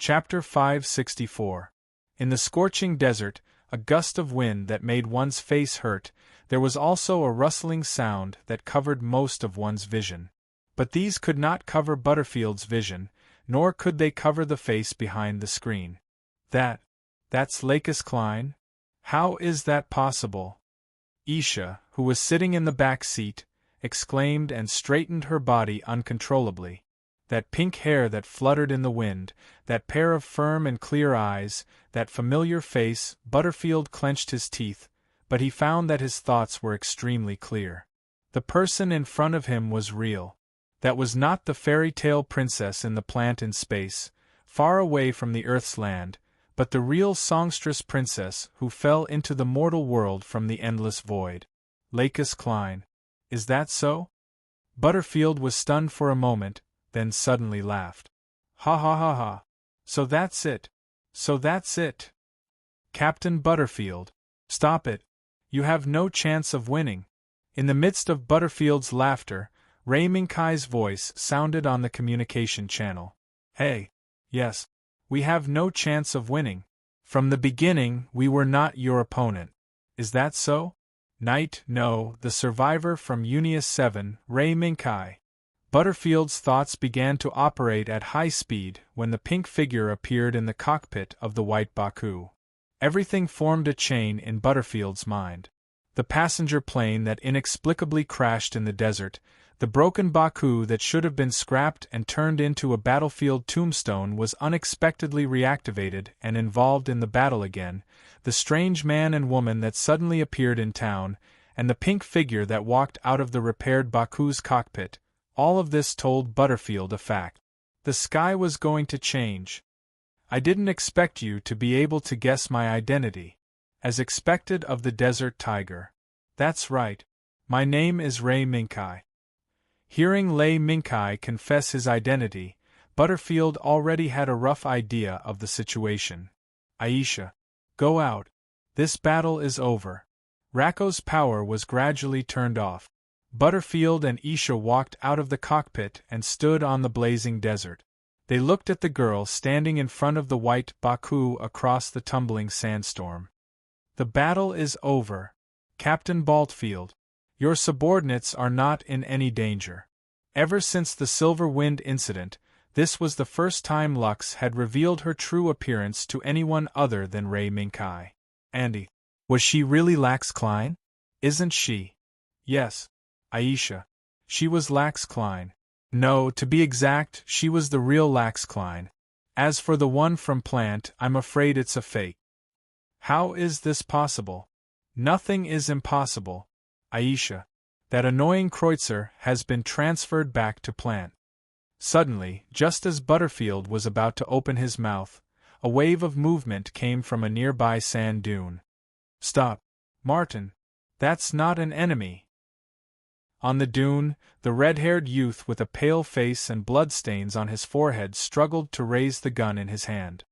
Chapter 564. In the scorching desert, a gust of wind that made one's face hurt, there was also a rustling sound that covered most of one's vision. But these could not cover Butterfield's vision, nor could they cover the face behind the screen. That's Lakis Klein? How is that possible? Isha, who was sitting in the back seat, exclaimed and straightened her body uncontrollably. That pink hair that fluttered in the wind, that pair of firm and clear eyes, that familiar face. Butterfield clenched his teeth, but he found that his thoughts were extremely clear. The person in front of him was real. That was not the fairy tale princess in the plant in space, far away from the Earth's land, but the real songstress princess who fell into the mortal world from the endless void. Lakis Klein. Is that so? Butterfield was stunned for a moment, then suddenly laughed. Ha ha ha ha. So that's it. So that's it. Captain Butterfield. Stop it. You have no chance of winning. In the midst of Butterfield's laughter, Ray Minkai's voice sounded on the communication channel. Hey. Yes. We have no chance of winning. From the beginning, we were not your opponent. Is that so? Knight, no, the survivor from Unius 7, Ray Minkai. Butterfield's thoughts began to operate at high speed when the pink figure appeared in the cockpit of the white Baku. Everything formed a chain in Butterfield's mind. The passenger plane that inexplicably crashed in the desert, the broken Baku that should have been scrapped and turned into a battlefield tombstone was unexpectedly reactivated and involved in the battle again, the strange man and woman that suddenly appeared in town, and the pink figure that walked out of the repaired Baku's cockpit. All of this told Butterfield a fact. The sky was going to change. I didn't expect you to be able to guess my identity. As expected of the desert tiger. That's right. My name is Ray Minkai. Hearing Ray Minkai confess his identity, Butterfield already had a rough idea of the situation. Aisha. Go out. This battle is over. Rako's power was gradually turned off. Butterfield and Isha walked out of the cockpit and stood on the blazing desert. They looked at the girl standing in front of the white Baku across the tumbling sandstorm. The battle is over. Captain Baltfield. Your subordinates are not in any danger. Ever since the Silver Wind incident, this was the first time Lux had revealed her true appearance to anyone other than Ray Minkai. Andy. Was she really Lax Klein? Isn't she? Yes. Aisha. She was Lax Klein. No, to be exact, she was the real Lax Klein. As for the one from Plant, I'm afraid it's a fake. How is this possible? Nothing is impossible. Aisha. That annoying Kreutzer has been transferred back to Plant. Suddenly, just as Butterfield was about to open his mouth, a wave of movement came from a nearby sand dune. Stop. Martin. That's not an enemy. On the dune, the red-haired youth with a pale face and bloodstains on his forehead struggled to raise the gun in his hand.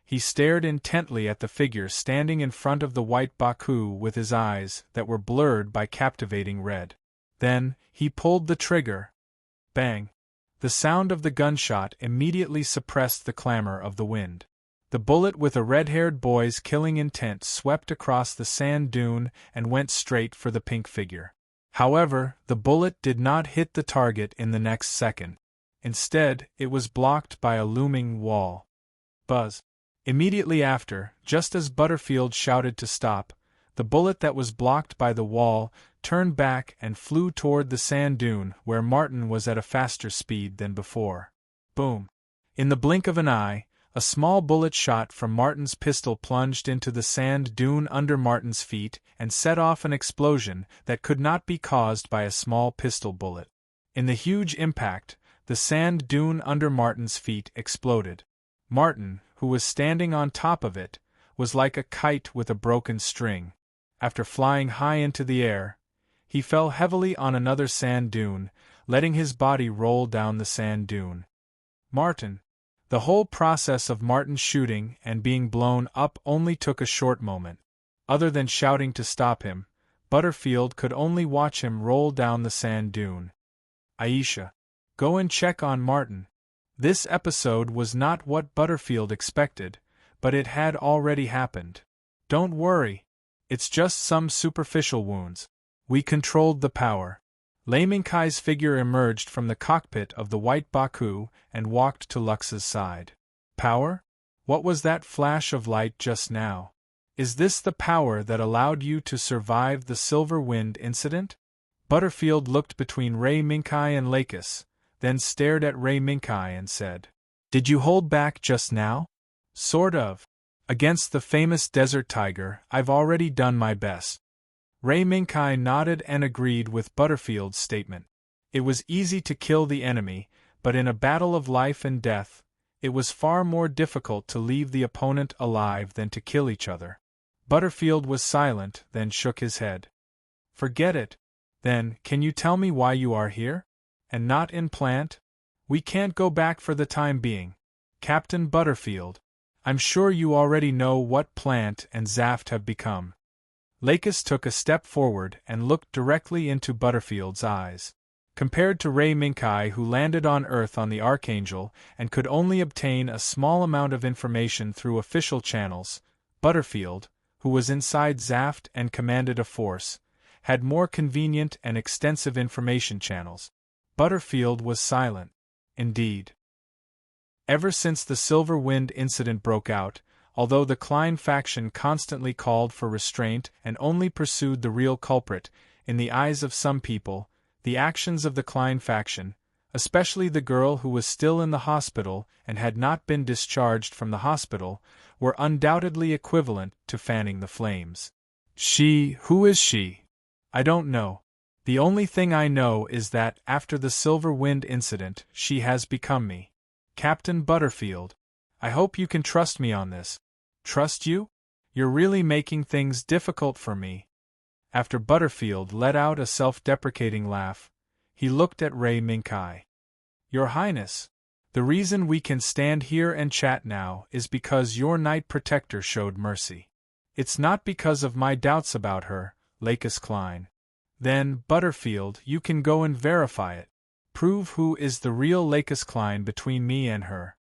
He stared intently at the figure standing in front of the white Baku with his eyes that were blurred by captivating red. Then, he pulled the trigger. Bang! The sound of the gunshot immediately suppressed the clamor of the wind. The bullet with a red-haired boy's killing intent swept across the sand dune and went straight for the pink figure. However, the bullet did not hit the target in the next second. Instead, it was blocked by a looming wall. Buzz. Immediately after, just as Butterfield shouted to stop, the bullet that was blocked by the wall turned back and flew toward the sand dune where Martin was at a faster speed than before. Boom! In the blink of an eye, a small bullet shot from Martin's pistol plunged into the sand dune under Martin's feet and set off an explosion that could not be caused by a small pistol bullet. In the huge impact, the sand dune under Martin's feet exploded. Martin, who was standing on top of it, was like a kite with a broken string. After flying high into the air, he fell heavily on another sand dune, letting his body roll down the sand dune. Martin. The whole process of Martin shooting and being blown up only took a short moment. Other than shouting to stop him, Butterfield could only watch him roll down the sand dune. Aisha. Go and check on Martin. This episode was not what Butterfield expected, but it had already happened. Don't worry. It's just some superficial wounds. We controlled the power. Lamenkai's figure emerged from the cockpit of the white Baku and walked to Lux's side. Power? What was that flash of light just now? Is this the power that allowed you to survive the Silver Wind incident? Butterfield looked between Ray Minkai and Lakis, then stared at Ray Minkai and said, "Did you hold back just now?" "Sort of. Against the famous desert tiger, I've already done my best." Ray Minkai nodded and agreed with Butterfield's statement. It was easy to kill the enemy, but in a battle of life and death, it was far more difficult to leave the opponent alive than to kill each other. Butterfield was silent, then shook his head. "Forget it. Then, can you tell me why you are here? And not in plant? We can't go back for the time being. Captain Butterfield, I'm sure you already know what Plant and Zaft have become." Lakis took a step forward and looked directly into Butterfield's eyes. Compared to Ray Minkai, who landed on Earth on the Archangel and could only obtain a small amount of information through official channels, Butterfield, who was inside Zaft and commanded a force, had more convenient and extensive information channels. Butterfield was silent. Indeed. Ever since the Silver Wind incident broke out, although the Klein faction constantly called for restraint and only pursued the real culprit, in the eyes of some people, the actions of the Klein faction, especially the girl who was still in the hospital and had not been discharged from the hospital, were undoubtedly equivalent to fanning the flames. Who is she? I don't know. The only thing I know is that, after the Silver Wind incident, she has become me. Captain Butterfield, I hope you can trust me on this. Trust you? You're really making things difficult for me. After Butterfield let out a self-deprecating laugh, he looked at Ray Minkai. Your Highness, the reason we can stand here and chat now is because your Knight Protector showed mercy. It's not because of my doubts about her, Lakis Klein. Then, Butterfield, you can go and verify it. Prove who is the real Lakis Klein between me and her.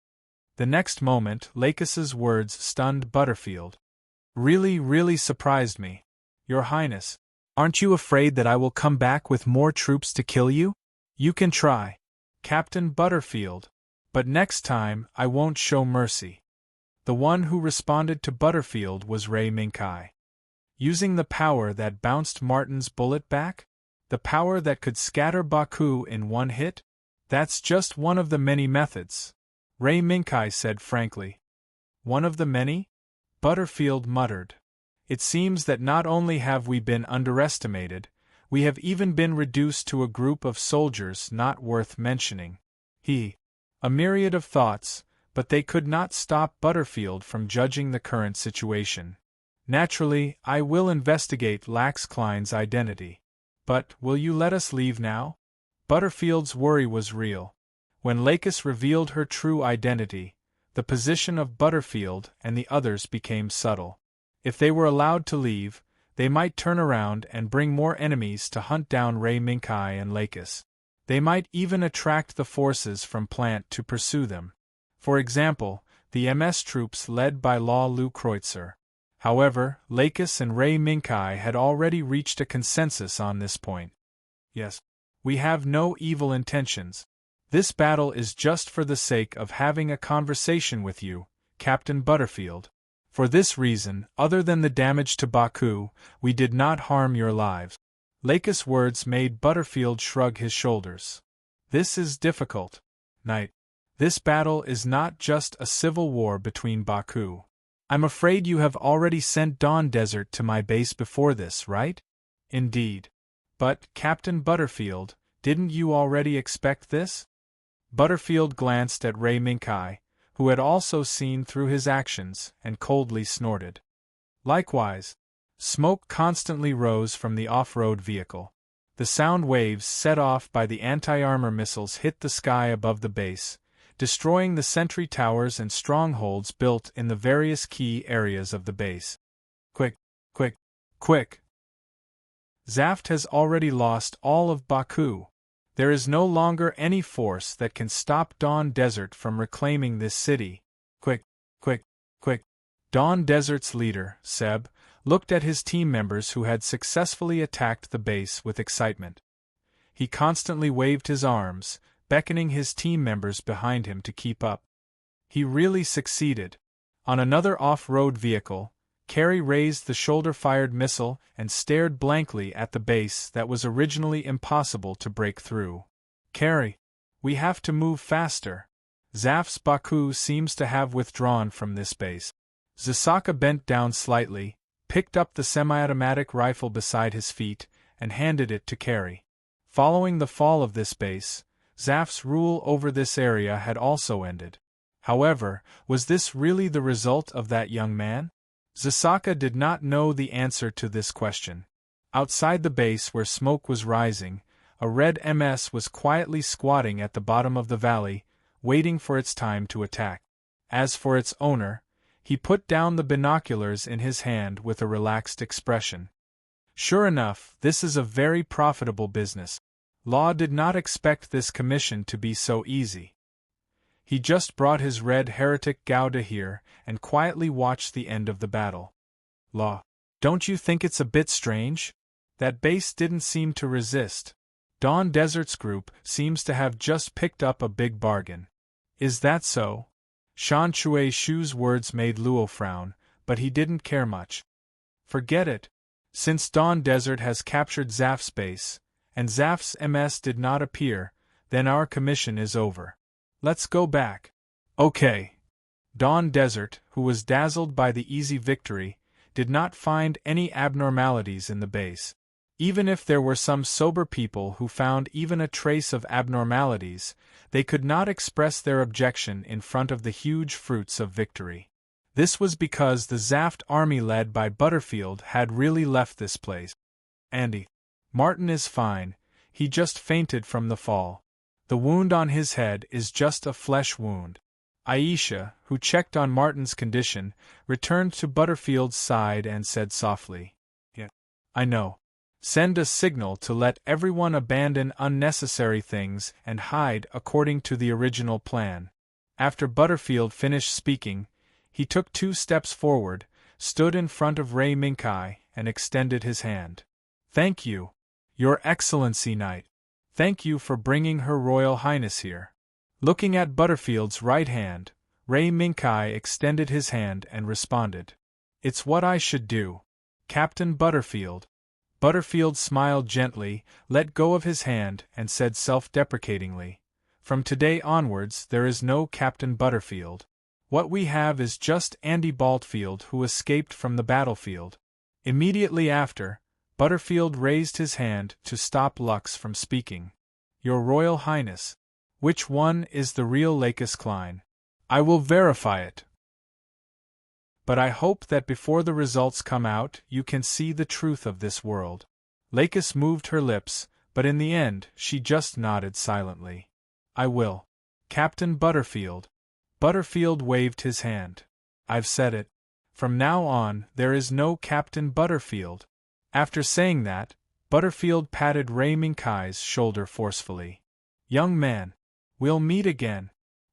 The next moment, Lakis's words stunned Butterfield. Really surprised me. Your Highness, aren't you afraid that I will come back with more troops to kill you? You can try, Captain Butterfield, but next time I won't show mercy. The one who responded to Butterfield was Ray Minkai. Using the power that bounced Martin's bullet back? The power that could scatter Baku in one hit? That's just one of the many methods, Ray Minkai said frankly. One of the many? Butterfield muttered. It seems that not only have we been underestimated, we have even been reduced to a group of soldiers not worth mentioning. A myriad of thoughts, but they could not stop Butterfield from judging the current situation. Naturally, I will investigate Lax Klein's identity. But, will you let us leave now? Butterfield's worry was real. When Lakis revealed her true identity, the position of Butterfield and the others became subtle. If they were allowed to leave, they might turn around and bring more enemies to hunt down Ray Minkai and Lakis. They might even attract the forces from Plant to pursue them. For example, the MS troops led by Law Lu Kreutzer. However, Lakis and Ray Minkai had already reached a consensus on this point. Yes, we have no evil intentions. This battle is just for the sake of having a conversation with you, Captain Butterfield. For this reason, other than the damage to Baku, we did not harm your lives. Lakis' words made Butterfield shrug his shoulders. This is difficult, Knight. This battle is not just a civil war between Baku. I'm afraid you have already sent Dawn Desert to my base before this, right? Indeed. But, Captain Butterfield, didn't you already expect this? Butterfield glanced at Ray Minkai, who had also seen through his actions, and coldly snorted. Likewise, smoke constantly rose from the off-road vehicle. The sound waves set off by the anti-armor missiles hit the sky above the base, destroying the sentry towers and strongholds built in the various key areas of the base. Quick! Zaft has already lost all of Baku. There is no longer any force that can stop Dawn Desert from reclaiming this city. Quick, quick, quick. Dawn Desert's leader, Seb, looked at his team members who had successfully attacked the base with excitement. He constantly waved his arms, beckoning his team members behind him to keep up. He really succeeded. On another off-road vehicle, Carrie raised the shoulder-fired missile and stared blankly at the base that was originally impossible to break through. Carrie, we have to move faster. Zaf's Baku seems to have withdrawn from this base. Zasaka bent down slightly, picked up the semi-automatic rifle beside his feet, and handed it to Carrie. Following the fall of this base, Zaf's rule over this area had also ended. However, was this really the result of that young man? Zasaka did not know the answer to this question. Outside the base where smoke was rising, a red MS was quietly squatting at the bottom of the valley, waiting for its time to attack. As for its owner, he put down the binoculars in his hand with a relaxed expression. Sure enough, this is a very profitable business. Law did not expect this commission to be so easy. He just brought his red heretic Gouda here and quietly watched the end of the battle. Law, don't you think it's a bit strange? That base didn't seem to resist. Dawn Desert's group seems to have just picked up a big bargain. Is that so? Shan Chui Shu's words made Luo frown, but he didn't care much. Forget it. Since Dawn Desert has captured Zaf's base, and Zaf's MS did not appear, then our commission is over. Let's go back. Okay. Dawn Desert, who was dazzled by the easy victory, did not find any abnormalities in the base. Even if there were some sober people who found even a trace of abnormalities, they could not express their objection in front of the huge fruits of victory. This was because the Zaft army led by Butterfield had really left this place. Andy. Martin is fine, he just fainted from the fall. The wound on his head is just a flesh wound. Aisha, who checked on Martin's condition, returned to Butterfield's side and said softly, "Yeah, I know. Send a signal to let everyone abandon unnecessary things and hide according to the original plan." After Butterfield finished speaking, he took 2 steps forward, stood in front of Ray Minkai, and extended his hand. "Thank you, Your Excellency Knight. Thank you for bringing Her Royal Highness here." Looking at Butterfield's right hand, Ray Minkai extended his hand and responded, "It's what I should do, Captain Butterfield." Butterfield smiled gently, let go of his hand, and said self-deprecatingly, "From today onwards there is no Captain Butterfield. What we have is just Andy Baltfield who escaped from the battlefield." Immediately after, Butterfield raised his hand to stop Lux from speaking. "Your Royal Highness, which one is the real Lakis Klein? I will verify it. But I hope that before the results come out you can see the truth of this world." Lakis moved her lips, but in the end she just nodded silently. "I will. Captain Butterfield." Butterfield waved his hand. "I've said it. From now on there is no Captain Butterfield." After saying that, Butterfield patted Ray Minkai's shoulder forcefully. "Young man, we'll meet again.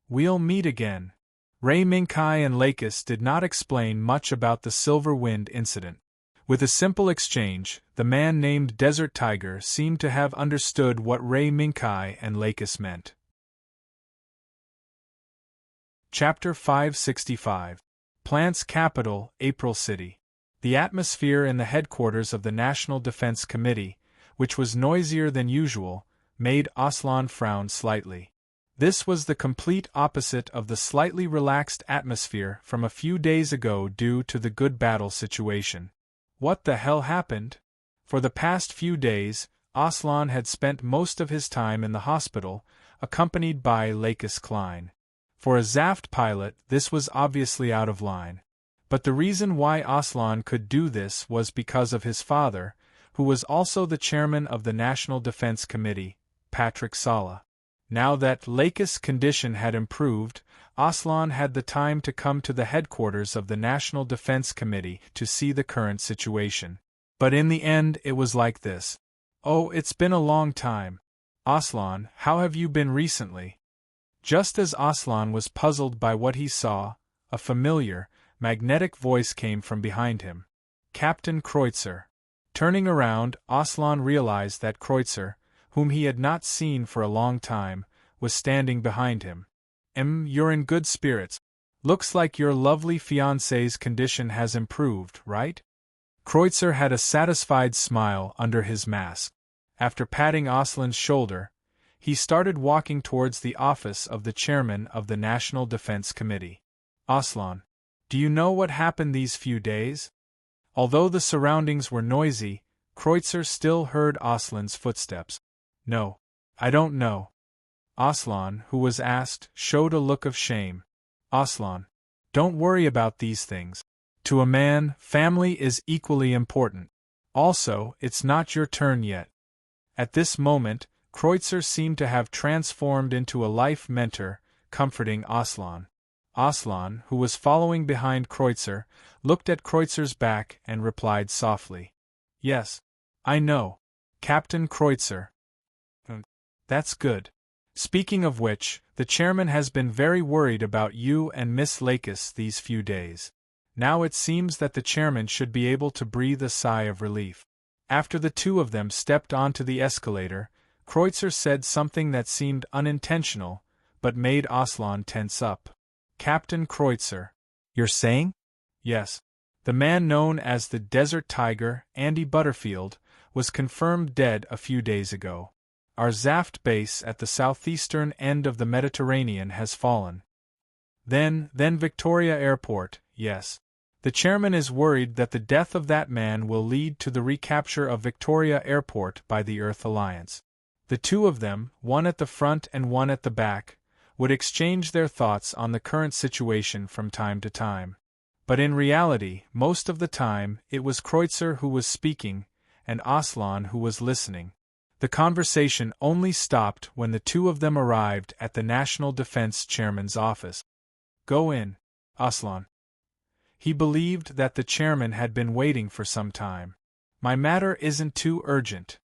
We'll meet again." Ray Minkai and Lakis did not explain much about the Silver Wind incident. With a simple exchange, the man named Desert Tiger seemed to have understood what Ray Minkai and Lakis meant. Chapter 565. Plants Capital, April City. The atmosphere in the headquarters of the National Defense Committee, which was noisier than usual, made Aslan frown slightly. This was the complete opposite of the slightly relaxed atmosphere from a few days ago due to the good battle situation. What the hell happened? For the past few days, Aslan had spent most of his time in the hospital, accompanied by Lakis Klein. For a Zaft pilot, this was obviously out of line. But the reason why Aslan could do this was because of his father, who was also the chairman of the National Defense Committee, Patrick Sala. Now that Lakis' condition had improved, Aslan had the time to come to the headquarters of the National Defense Committee to see the current situation. But in the end it was like this. "Oh, it's been a long time. Aslan, how have you been recently? Just as Aslan was puzzled by what he saw, a familiar, magnetic voice came from behind him. Captain Kreutzer. Turning around, Aslan realized that Kreutzer, whom he had not seen for a long time, was standing behind him. You're in good spirits. Looks like your lovely fiancée's condition has improved, right? Kreutzer had a satisfied smile under his mask. After patting Aslan's shoulder, he started walking towards the office of the chairman of the National Defense Committee. Aslan, do you know what happened these few days? Although the surroundings were noisy, Kreutzer still heard Aslan's footsteps. No, I don't know. Aslan, who was asked, showed a look of shame. Aslan, don't worry about these things. To a man, family is equally important. Also, it's not your turn yet. At this moment, Kreutzer seemed to have transformed into a life mentor, comforting Aslan. Aslan, who was following behind Kreutzer, looked at Kreutzer's back and replied softly. Yes, I know. Captain Kreutzer. That's good. Speaking of which, the chairman has been very worried about you and Miss Lakis these few days. Now it seems that the chairman should be able to breathe a sigh of relief. After the two of them stepped onto the escalator, Kreutzer said something that seemed unintentional, but made Aslan tense up. Captain Kreutzer. You're saying? Yes. The man known as the Desert Tiger, Andy Butterfield, was confirmed dead a few days ago. Our Zaft base at the southeastern end of the Mediterranean has fallen. Then Victoria Airport, yes. The chairman is worried that the death of that man will lead to the recapture of Victoria Airport by the Earth Alliance. The two of them, one at the front and one at the back, would exchange their thoughts on the current situation from time to time. But in reality, most of the time, it was Kreutzer who was speaking, and Aslan who was listening. The conversation only stopped when the two of them arrived at the National Defense Chairman's office. Go in, Aslan. He believed that the chairman had been waiting for some time. My matter isn't too urgent.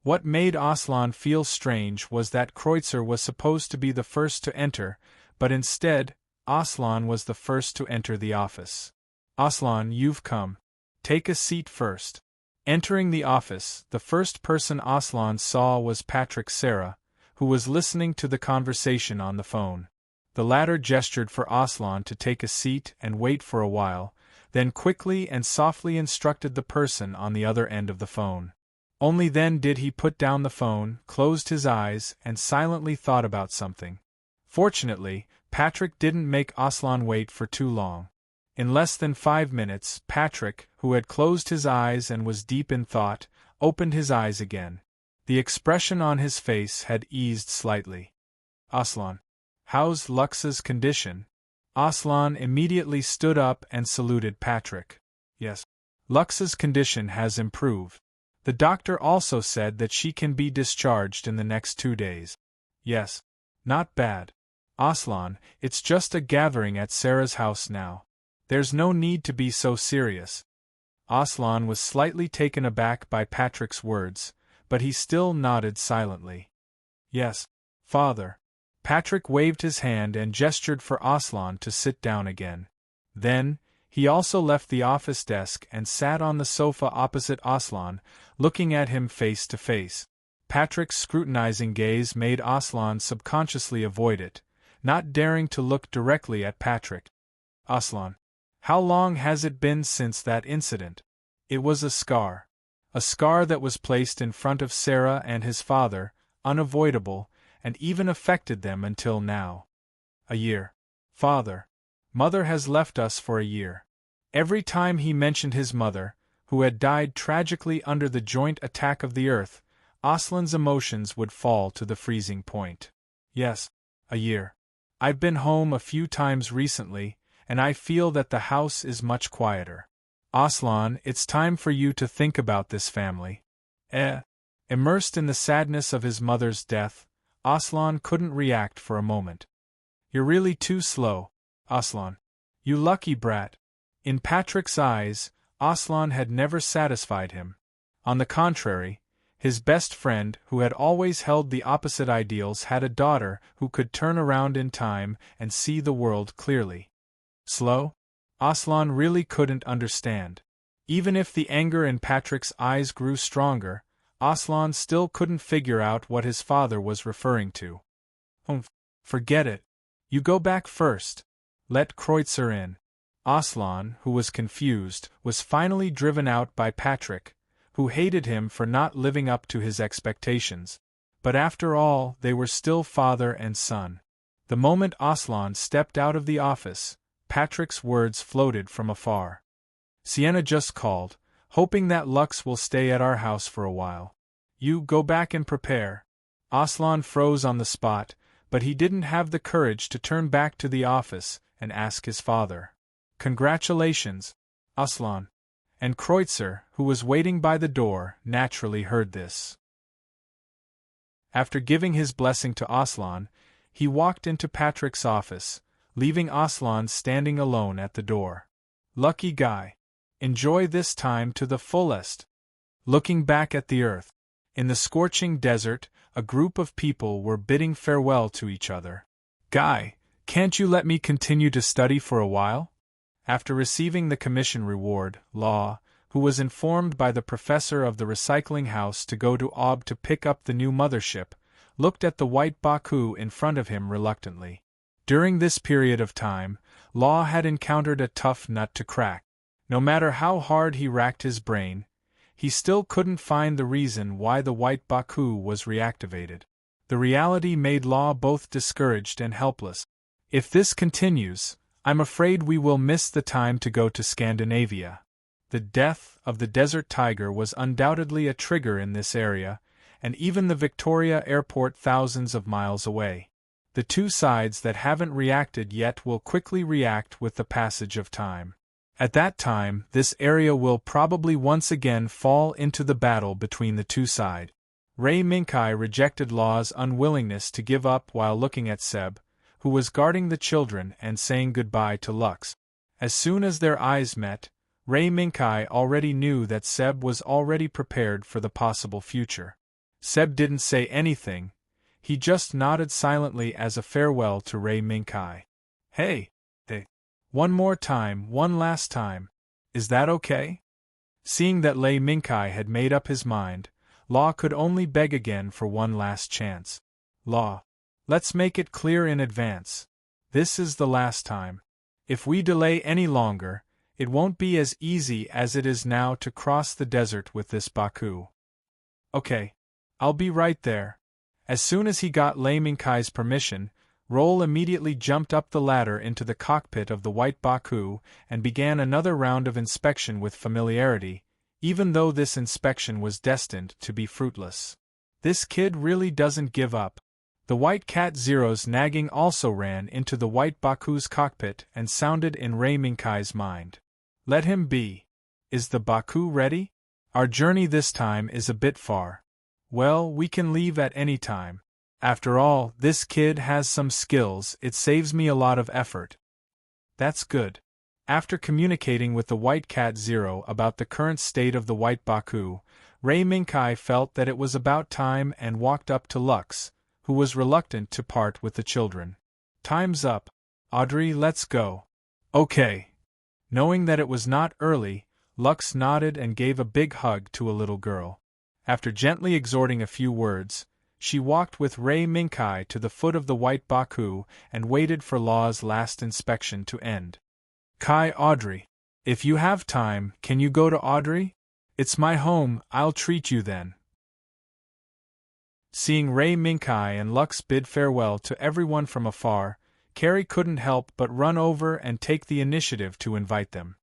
What made Aslan feel strange was that Kreutzer was supposed to be the first to enter, but instead, Aslan was the first to enter the office. Aslan, you've come. Take a seat first. Entering the office, the first person Aslan saw was Patrick Serra, who was listening to the conversation on the phone. The latter gestured for Aslan to take a seat and wait for a while, then quickly and softly instructed the person on the other end of the phone. Only then did he put down the phone, closed his eyes, and silently thought about something. Fortunately, Patrick didn't make Aslan wait for too long. In less than 5 minutes, Patrick, who had closed his eyes and was deep in thought, opened his eyes again. The expression on his face had eased slightly. Aslan, how's Lux's condition? Aslan immediately stood up and saluted Patrick. Yes. Lux's condition has improved. The doctor also said that she can be discharged in the next 2 days. Yes. Not bad. Aslan, it's just a gathering at Sarah's house now. There's no need to be so serious. Aslan was slightly taken aback by Patrick's words, but he still nodded silently. Yes, father. Patrick waved his hand and gestured for Aslan to sit down again. Then, he also left the office desk and sat on the sofa opposite Aslan, looking at him face to face. Patrick's scrutinizing gaze made Aslan subconsciously avoid it, not daring to look directly at Patrick. Aslan, how long has it been since that incident? It was a scar. A scar that was placed in front of Sarah and his father, unavoidable, and even affected them until now. A year. Father. Mother has left us for a year. Every time he mentioned his mother, who had died tragically under the joint attack of the earth, Aslan's emotions would fall to the freezing point. Yes, a year. I've been home a few times recently, and I feel that the house is much quieter. Aslan, it's time for you to think about this family. Immersed in the sadness of his mother's death, Aslan couldn't react for a moment. You're really too slow, Aslan. You lucky brat. In Patrick's eyes, Aslan had never satisfied him. On the contrary, His best friend, who had always held the opposite ideals, had a daughter who could turn around in time and see the world clearly. Slow? Aslan really couldn't understand. Even if the anger in Patrick's eyes grew stronger, Aslan still couldn't figure out what his father was referring to. Forget it. You go back first. Let Kreutzer in. Aslan, who was confused, was finally driven out by Patrick, who hated him for not living up to his expectations. But after all, they were still father and son. The moment Aslan stepped out of the office, Patrick's words floated from afar. Sienna just called, hoping that Lux will stay at our house for a while. You go back and prepare. Aslan froze on the spot, but he didn't have the courage to turn back to the office and ask his father. Congratulations, Aslan. And Kreutzer, who was waiting by the door, naturally heard this. After giving his blessing to Aslan, he walked into Patrick's office, leaving Aslan standing alone at the door. Lucky guy. Enjoy this time to the fullest. Looking back at the earth. In the scorching desert, a group of people were bidding farewell to each other. Guy, can't you let me continue to study for a while? After receiving the commission reward, Law, who was informed by the professor of the recycling house to go to Ob to pick up the new mothership, looked at the white Baku in front of him reluctantly. During this period of time, Law had encountered a tough nut to crack. No matter how hard he racked his brain, he still couldn't find the reason why the white Baku was reactivated. The reality made Law both discouraged and helpless. If this continues, I'm afraid we will miss the time to go to Scandinavia. The death of the desert tiger was undoubtedly a trigger in this area, and even the Victoria Airport thousands of miles away. The two sides that haven't reacted yet will quickly react with the passage of time. At that time, this area will probably once again fall into the battle between the two sides. Ray Minkai rejected Law's unwillingness to give up while looking at Seb, who was guarding the children and saying goodbye to Lux. As soon as their eyes met, Ray Minkai already knew that Seb was already prepared for the possible future. Seb didn't say anything, he just nodded silently as a farewell to Ray Minkai. Hey, one more time, one last time. Is that okay? Seeing that Ray Minkai had made up his mind, Law could only beg again for one last chance. Law, let's make it clear in advance. This is the last time. If we delay any longer, it won't be as easy as it is now to cross the desert with this Baku. Okay. I'll be right there. As soon as he got Ray Minkai's permission, Roll immediately jumped up the ladder into the cockpit of the white Baku and began another round of inspection with familiarity, even though this inspection was destined to be fruitless. This kid really doesn't give up. The white cat Zero's nagging also ran into the white Baku's cockpit and sounded in Ray Minkai's mind. Let him be. Is the Baku ready? Our journey this time is a bit far. Well, we can leave at any time. After all, this kid has some skills, it saves me a lot of effort. That's good. After communicating with the white cat Zero about the current state of the white Baku, Ray Minkai felt that it was about time and walked up to Lux, who was reluctant to part with the children. Time's up. Audrey, let's go. Okay. Knowing that it was not early, Lux nodded and gave a big hug to a little girl. After gently exhorting a few words, she walked with Ray Minkai to the foot of the white Baku and waited for Law's last inspection to end. Kai Audrey. If you have time, can you go to Audrey? It's my home, I'll treat you then. Seeing Ray Minkai and Lux bid farewell to everyone from afar, Carrie couldn't help but run over and take the initiative to invite them.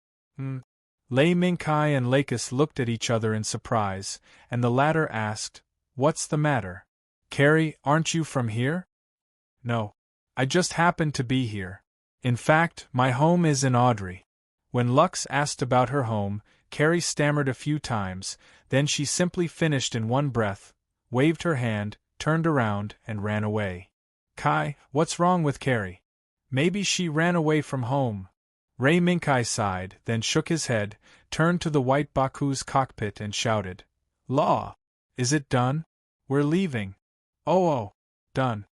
Ray Minkai and Lakis looked at each other in surprise, and the latter asked, "What's the matter? Carrie, aren't you from here?" "No. I just happened to be here. In fact, my home is in Audrey." When Lux asked about her home, Carrie stammered a few times, then she simply finished in one breath, waved her hand, turned around, and ran away. Kai, what's wrong with Carrie? Maybe she ran away from home. Ray Minkai sighed, then shook his head, turned to the white Baku's cockpit and shouted, "Law! Is it done? We're leaving. Oh, done.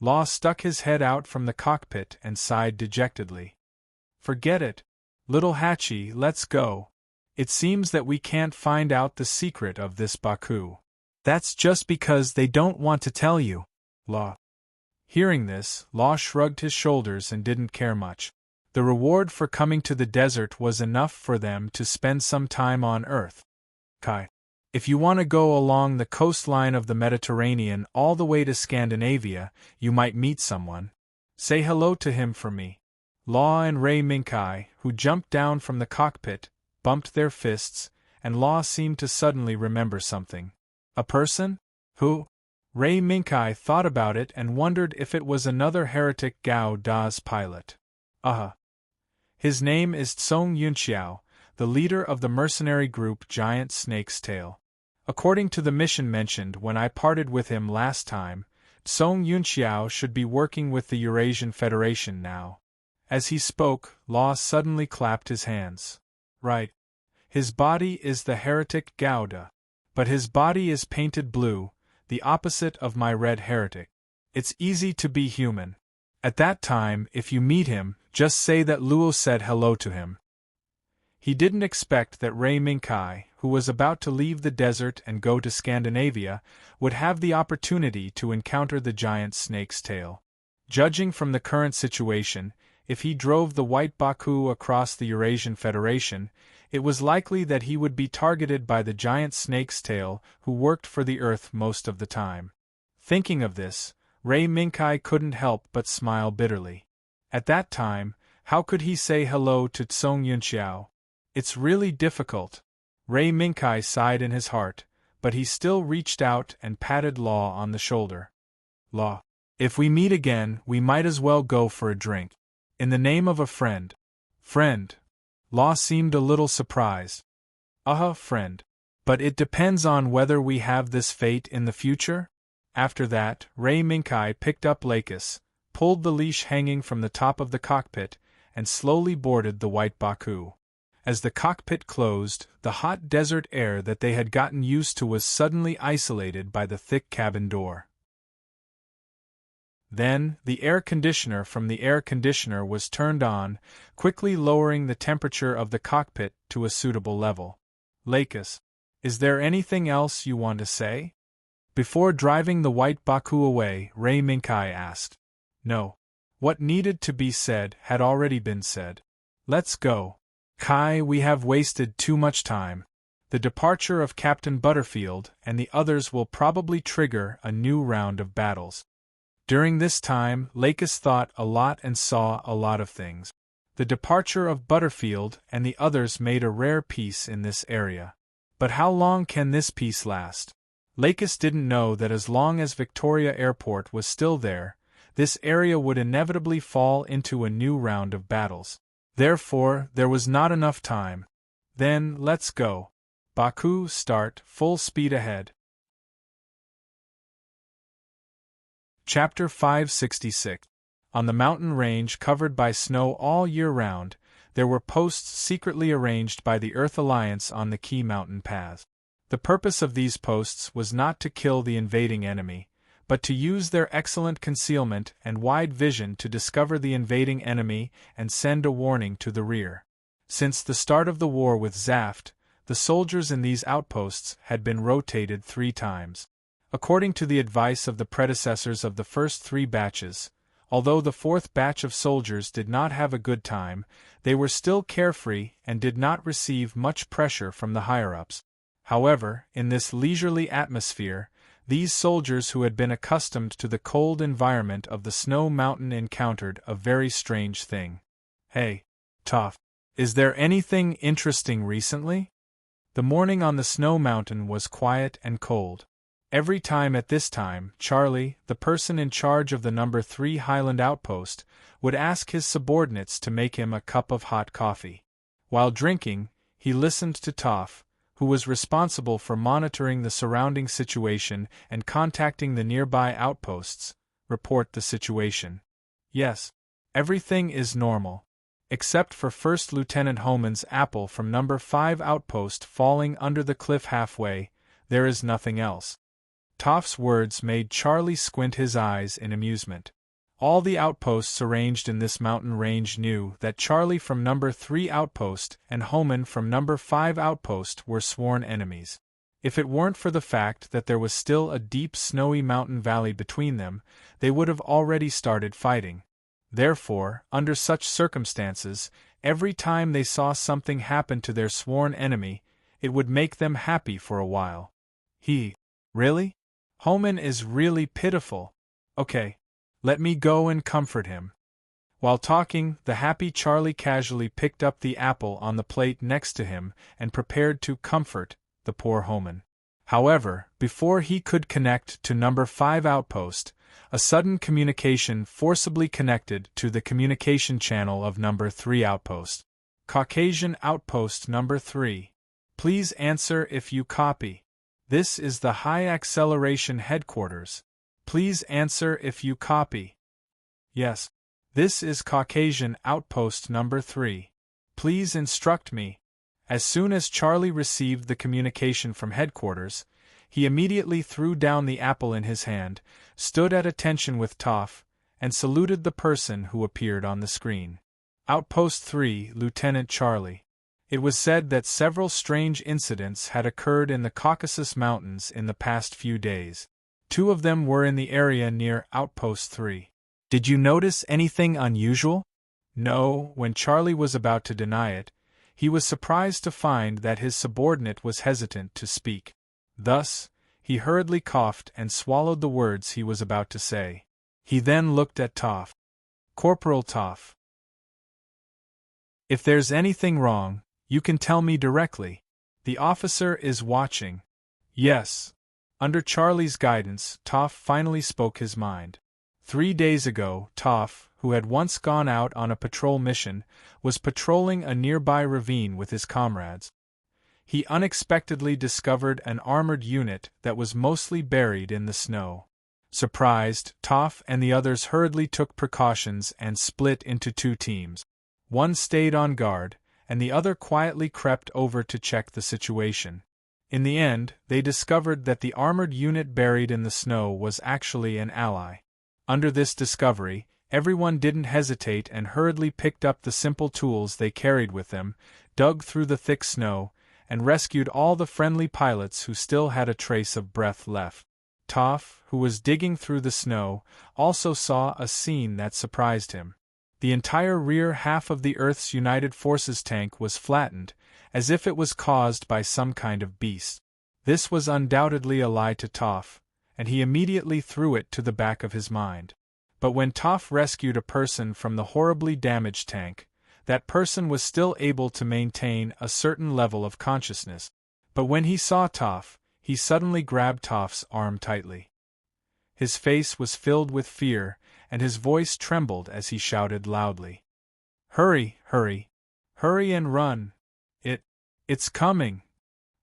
Law stuck his head out from the cockpit and sighed dejectedly. Forget it. Little Hatchie, let's go. It seems that we can't find out the secret of this Baku. That's just because they don't want to tell you, Law. Hearing this, Law shrugged his shoulders and didn't care much. The reward for coming to the desert was enough for them to spend some time on Earth. Kai. If you want to go along the coastline of the Mediterranean all the way to Scandinavia, you might meet someone. Say hello to him for me. Law and Ray Minkai, who jumped down from the cockpit, bumped their fists, and Law seemed to suddenly remember something. A person? Who? Ray Minkai thought about it and wondered if it was another heretic Gao Da's pilot. His name is Tsong Yunxiao, the leader of the mercenary group Giant Snake's Tail. According to the mission mentioned when I parted with him last time, Tsong Yunxiao should be working with the Eurasian Federation now. As he spoke, Law suddenly clapped his hands. Right. His body is the heretic Gauda, but his body is painted blue, the opposite of my red heretic. It's easy to be human. At that time, if you meet him, just say that Luo said hello to him. He didn't expect that Ray Minkai, who was about to leave the desert and go to Scandinavia, would have the opportunity to encounter the giant snake's tail. Judging from the current situation, if he drove the White Baku across the Eurasian Federation, it was likely that he would be targeted by the giant snake's tail who worked for the Earth most of the time. Thinking of this, Ray Minkai couldn't help but smile bitterly. At that time, how could he say hello to Tsong Yunxiao? It's really difficult. Ray Minkai sighed in his heart, but he still reached out and patted Law on the shoulder. Law, if we meet again, we might as well go for a drink. In the name of a friend. Friend. Law seemed a little surprised. Friend. But it depends on whether we have this fate in the future? After that, Ray Minkai picked up Lakis, pulled the leash hanging from the top of the cockpit, and slowly boarded the White Baku. As the cockpit closed, the hot desert air that they had gotten used to was suddenly isolated by the thick cabin door. Then, the air conditioner from the air conditioner was turned on, quickly lowering the temperature of the cockpit to a suitable level. Lakis, is there anything else you want to say? Before driving the White Baku away, Ray Minkai asked. No. What needed to be said had already been said. Let's go. Kai, we have wasted too much time. The departure of Captain Butterfield and the others will probably trigger a new round of battles. During this time, Lakis thought a lot and saw a lot of things. The departure of Butterfield and the others made a rare peace in this area. But how long can this peace last? Lakis didn't know that as long as Victoria Airport was still there, this area would inevitably fall into a new round of battles. Therefore, there was not enough time. Then, let's go. Baku, start, full speed ahead. Chapter 566. On the mountain range covered by snow all year round, there were posts secretly arranged by the Earth Alliance on the key mountain paths. The purpose of these posts was not to kill the invading enemy, but to use their excellent concealment and wide vision to discover the invading enemy and send a warning to the rear. Since the start of the war with Zaft, the soldiers in these outposts had been rotated 3 times. According to the advice of the predecessors of the first 3 batches, although the 4th batch of soldiers did not have a good time, they were still carefree and did not receive much pressure from the higher-ups. However, in this leisurely atmosphere, these soldiers who had been accustomed to the cold environment of the snow mountain encountered a very strange thing. Hey, Toph, is there anything interesting recently? The morning on the snow mountain was quiet and cold. Every time at this time, Charlie, the person in charge of the number 3 Highland outpost, would ask his subordinates to make him a cup of hot coffee. While drinking, he listened to Toph, who was responsible for monitoring the surrounding situation and contacting the nearby outposts, report the situation. Yes, everything is normal. Except for First Lieutenant Homan's apple from number 5 outpost falling under the cliff halfway, There is nothing else. Toph's words made Charlie squint his eyes in amusement. All the outposts arranged in this mountain range knew that Charlie from number 3 outpost and Homan from number 5 outpost were sworn enemies. If it weren't for the fact that there was still a deep snowy mountain valley between them, they would have already started fighting. Therefore, under such circumstances, every time they saw something happen to their sworn enemy, it would make them happy for a while. Really? Homan is really pitiful. Okay. Let me go and comfort him. While talking, the happy Charlie casually picked up the apple on the plate next to him and prepared to comfort the poor Homan. However, before he could connect to number 5 outpost, a sudden communication forcibly connected to the communication channel of number 3 outpost. Caucasian outpost number 3. Please answer if you copy. This is the high acceleration headquarters. Please answer if you copy. Yes. This is Caucasian outpost number 3. Please instruct me. As soon as Charlie received the communication from headquarters, he immediately threw down the apple in his hand, stood at attention with Toph, and saluted the person who appeared on the screen. Outpost 3, Lieutenant Charlie. It was said that several strange incidents had occurred in the Caucasus Mountains in the past few days. 2 of them were in the area near Outpost 3. Did you notice anything unusual? No. When Charlie was about to deny it, he was surprised to find that his subordinate was hesitant to speak. Thus, he hurriedly coughed and swallowed the words he was about to say. He then looked at Toph. Corporal Toph. If there's anything wrong, you can tell me directly. The officer is watching. Yes. Under Charlie's guidance, Toph finally spoke his mind. 3 days ago, Toph, who had once gone out on a patrol mission, was patrolling a nearby ravine with his comrades. He unexpectedly discovered an armored unit that was mostly buried in the snow. Surprised, Toph and the others hurriedly took precautions and split into 2 teams. One stayed on guard, and the other quietly crept over to check the situation. In the end, they discovered that the armored unit buried in the snow was actually an ally. Under this discovery, everyone didn't hesitate and hurriedly picked up the simple tools they carried with them, dug through the thick snow, and rescued all the friendly pilots who still had a trace of breath left. Toph, who was digging through the snow, also saw a scene that surprised him. The entire rear half of the Earth's United Forces tank was flattened, as if it was caused by some kind of beast. This was undoubtedly a lie to Toph, and he immediately threw it to the back of his mind. But when Toph rescued a person from the horribly damaged tank, that person was still able to maintain a certain level of consciousness. But when he saw Toph, he suddenly grabbed Toph's arm tightly. His face was filled with fear, and his voice trembled as he shouted loudly. Hurry, hurry. Hurry and run. It's coming.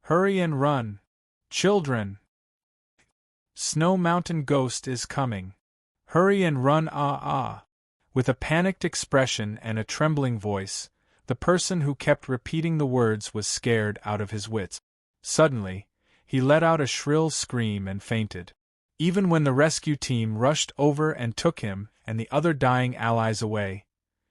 Hurry and run. Children. Snow Mountain Ghost is coming. Hurry and run With a panicked expression and a trembling voice, the person who kept repeating the words was scared out of his wits. Suddenly, he let out a shrill scream and fainted. Even when the rescue team rushed over and took him and the other dying allies away,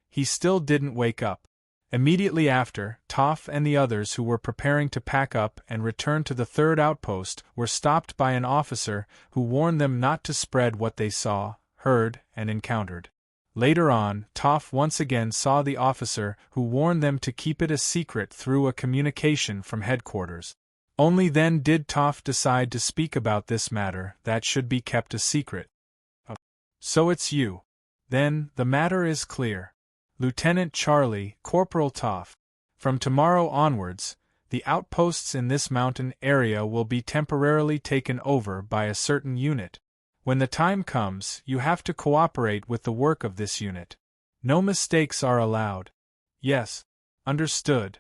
he still didn't wake up. Immediately after, Toph and the others who were preparing to pack up and return to the 3rd outpost were stopped by an officer who warned them not to spread what they saw, heard, and encountered. Later on, Toph once again saw the officer who warned them to keep it a secret through a communication from headquarters. Only then did Toph decide to speak about this matter that should be kept a secret. So it's you. Then, the matter is clear. Lieutenant Charlie, Corporal Toph. From tomorrow onwards, the outposts in this mountain area will be temporarily taken over by a certain unit. When the time comes, you have to cooperate with the work of this unit. No mistakes are allowed. Yes. Understood.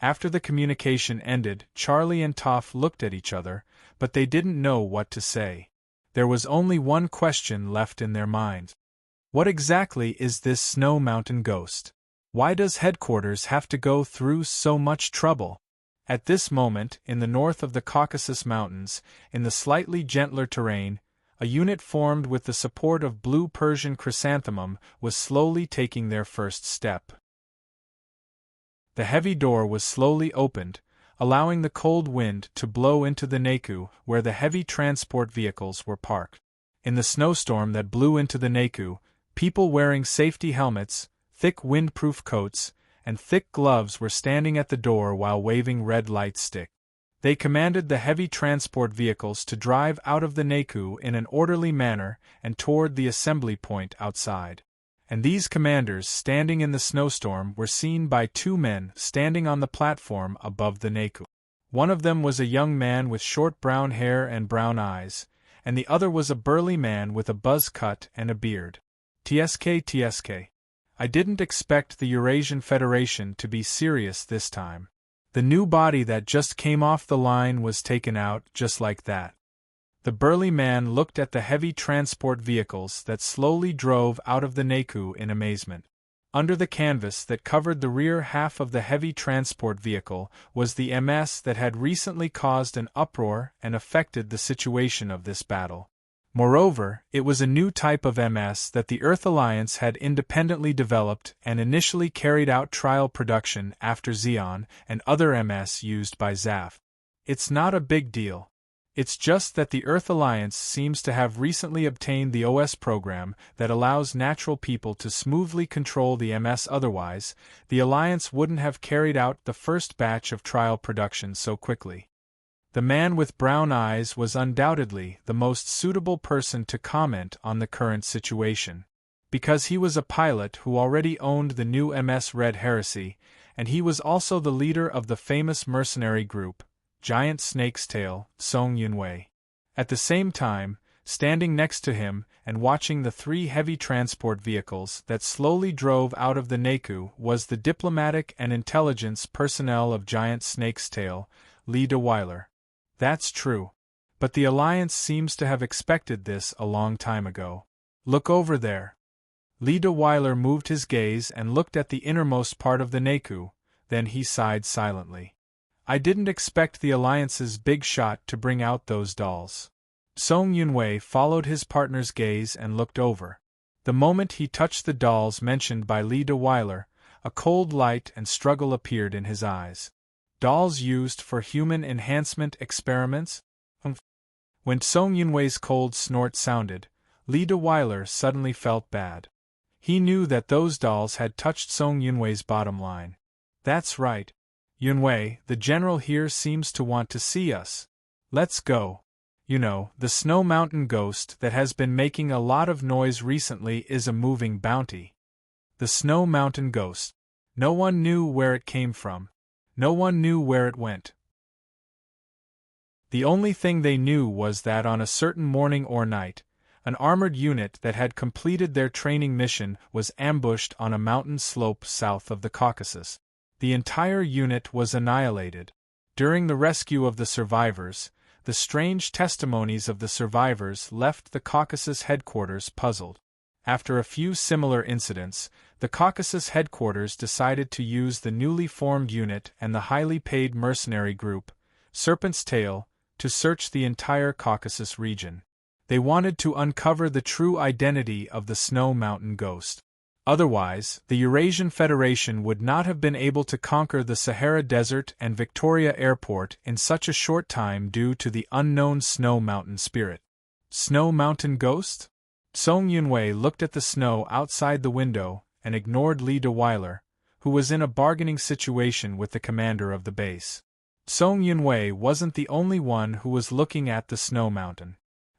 After the communication ended, Charlie and Toph looked at each other, but they didn't know what to say. There was only one question left in their minds. What exactly is this Snow Mountain Ghost? Why does headquarters have to go through so much trouble? At this moment, in the north of the Caucasus Mountains, in the slightly gentler terrain, a unit formed with the support of blue Persian chrysanthemum was slowly taking their first step. The heavy door was slowly opened, allowing the cold wind to blow into the Naku where the heavy transport vehicles were parked. In the snowstorm that blew into the Naku, people wearing safety helmets, thick windproof coats, and thick gloves were standing at the door while waving red light sticks. They commanded the heavy transport vehicles to drive out of the Naku in an orderly manner and toward the assembly point outside. And these commanders standing in the snowstorm were seen by two men standing on the platform above the Naku. One of them was a young man with short brown hair and brown eyes, and the other was a burly man with a buzz cut and a beard. TSK. I didn't expect the Eurasian Federation to be serious this time. The new body that just came off the line was taken out just like that. The burly man looked at the heavy transport vehicles that slowly drove out of the Naku in amazement. Under the canvas that covered the rear half of the heavy transport vehicle was the MS that had recently caused an uproar and affected the situation of this battle. Moreover, it was a new type of MS that the Earth Alliance had independently developed and initially carried out trial production after Xeon and other MS used by ZAF. It's not a big deal. It's just that the Earth Alliance seems to have recently obtained the OS program that allows natural people to smoothly control the MS. Otherwise, the Alliance wouldn't have carried out the first batch of trial production so quickly. The man with brown eyes was undoubtedly the most suitable person to comment on the current situation, because he was a pilot who already owned the new MS Red Heresy, and he was also the leader of the famous mercenary group, Giant Snake's Tail, Song Yunwei. At the same time, standing next to him and watching the three heavy transport vehicles that slowly drove out of the Naku was the diplomatic and intelligence personnel of Giant Snake's Tail, Lee de Weiler. That's true. But the Alliance seems to have expected this a long time ago. Look over there. Lee de Weiler moved his gaze and looked at the innermost part of the Naku, then he sighed silently. I didn't expect the Alliance's big shot to bring out those dolls. Song Yunwei followed his partner's gaze and looked over. The moment he touched the dolls mentioned by Lee de Weiler, a cold light and struggle appeared in his eyes. Dolls used for human enhancement experiments? When Song Yunwei's cold snort sounded, Lee de Weiler suddenly felt bad. He knew that those dolls had touched Song Yunwei's bottom line. That's right. Yunwei, the general here seems to want to see us. Let's go. You know, the Snow Mountain ghost that has been making a lot of noise recently is a moving bounty. The Snow Mountain ghost. No one knew where it came from. No one knew where it went. The only thing they knew was that on a certain morning or night, an armored unit that had completed their training mission was ambushed on a mountain slope south of the Caucasus. The entire unit was annihilated. During the rescue of the survivors, the strange testimonies of the survivors left the Caucasus headquarters puzzled. After a few similar incidents, the Caucasus headquarters decided to use the newly formed unit and the highly paid mercenary group, Serpent's Tail, to search the entire Caucasus region. They wanted to uncover the true identity of the Snow Mountain ghost. Otherwise, the Eurasian Federation would not have been able to conquer the Sahara Desert and Victoria Airport in such a short time due to the unknown Snow Mountain spirit. Snow Mountain ghost? Song Yunwei looked at the snow outside the window and ignored Lee de Weiler, who was in a bargaining situation with the commander of the base. Song Yunwei wasn't the only one who was looking at the Snow Mountain.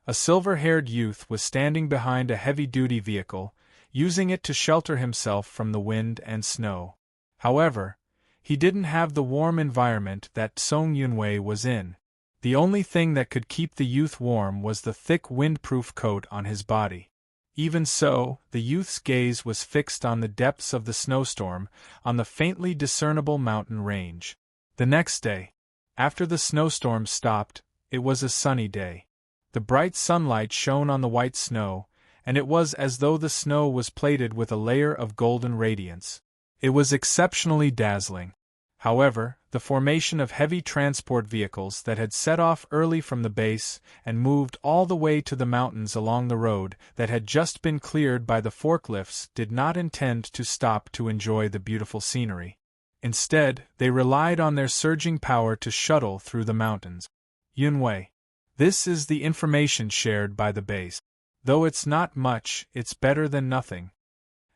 A silver-haired youth was standing behind a heavy-duty vehicle, using it to shelter himself from the wind and snow. However, he didn't have the warm environment that Song Yunwei was in. The only thing that could keep the youth warm was the thick windproof coat on his body. Even so, the youth's gaze was fixed on the depths of the snowstorm, on the faintly discernible mountain range. The next day, after the snowstorm stopped, it was a sunny day. The bright sunlight shone on the white snow, and it was as though the snow was plated with a layer of golden radiance. It was exceptionally dazzling. However, the formation of heavy transport vehicles that had set off early from the base and moved all the way to the mountains along the road that had just been cleared by the forklifts did not intend to stop to enjoy the beautiful scenery. Instead, they relied on their surging power to shuttle through the mountains. Yunwei. This is the information shared by the base. Though it's not much, it's better than nothing.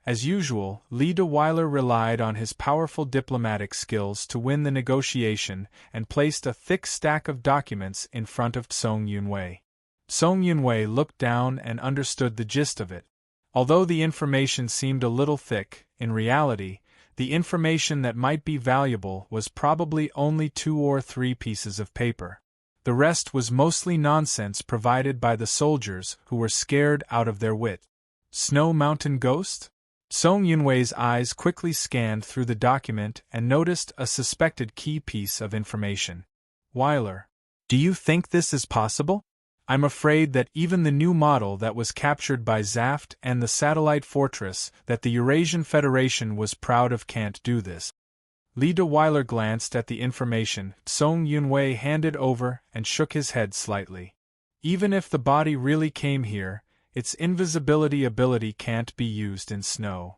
As usual, Li Deweiler relied on his powerful diplomatic skills to win the negotiation and placed a thick stack of documents in front of Song Yunwei. Song Yunwei looked down and understood the gist of it. Although the information seemed a little thick, in reality, the information that might be valuable was probably only 2 or 3 pieces of paper. The rest was mostly nonsense provided by the soldiers who were scared out of their wit. Snow Mountain Ghost? Song Yunwei's eyes quickly scanned through the document and noticed a suspected key piece of information. Weiler. Do you think this is possible? I'm afraid that even the new model that was captured by Zaft and the satellite fortress that the Eurasian Federation was proud of can't do this. Li Deweiler glanced at the information Song Yunwei handed over and shook his head slightly. Even if the body really came here, its invisibility ability can't be used in snow.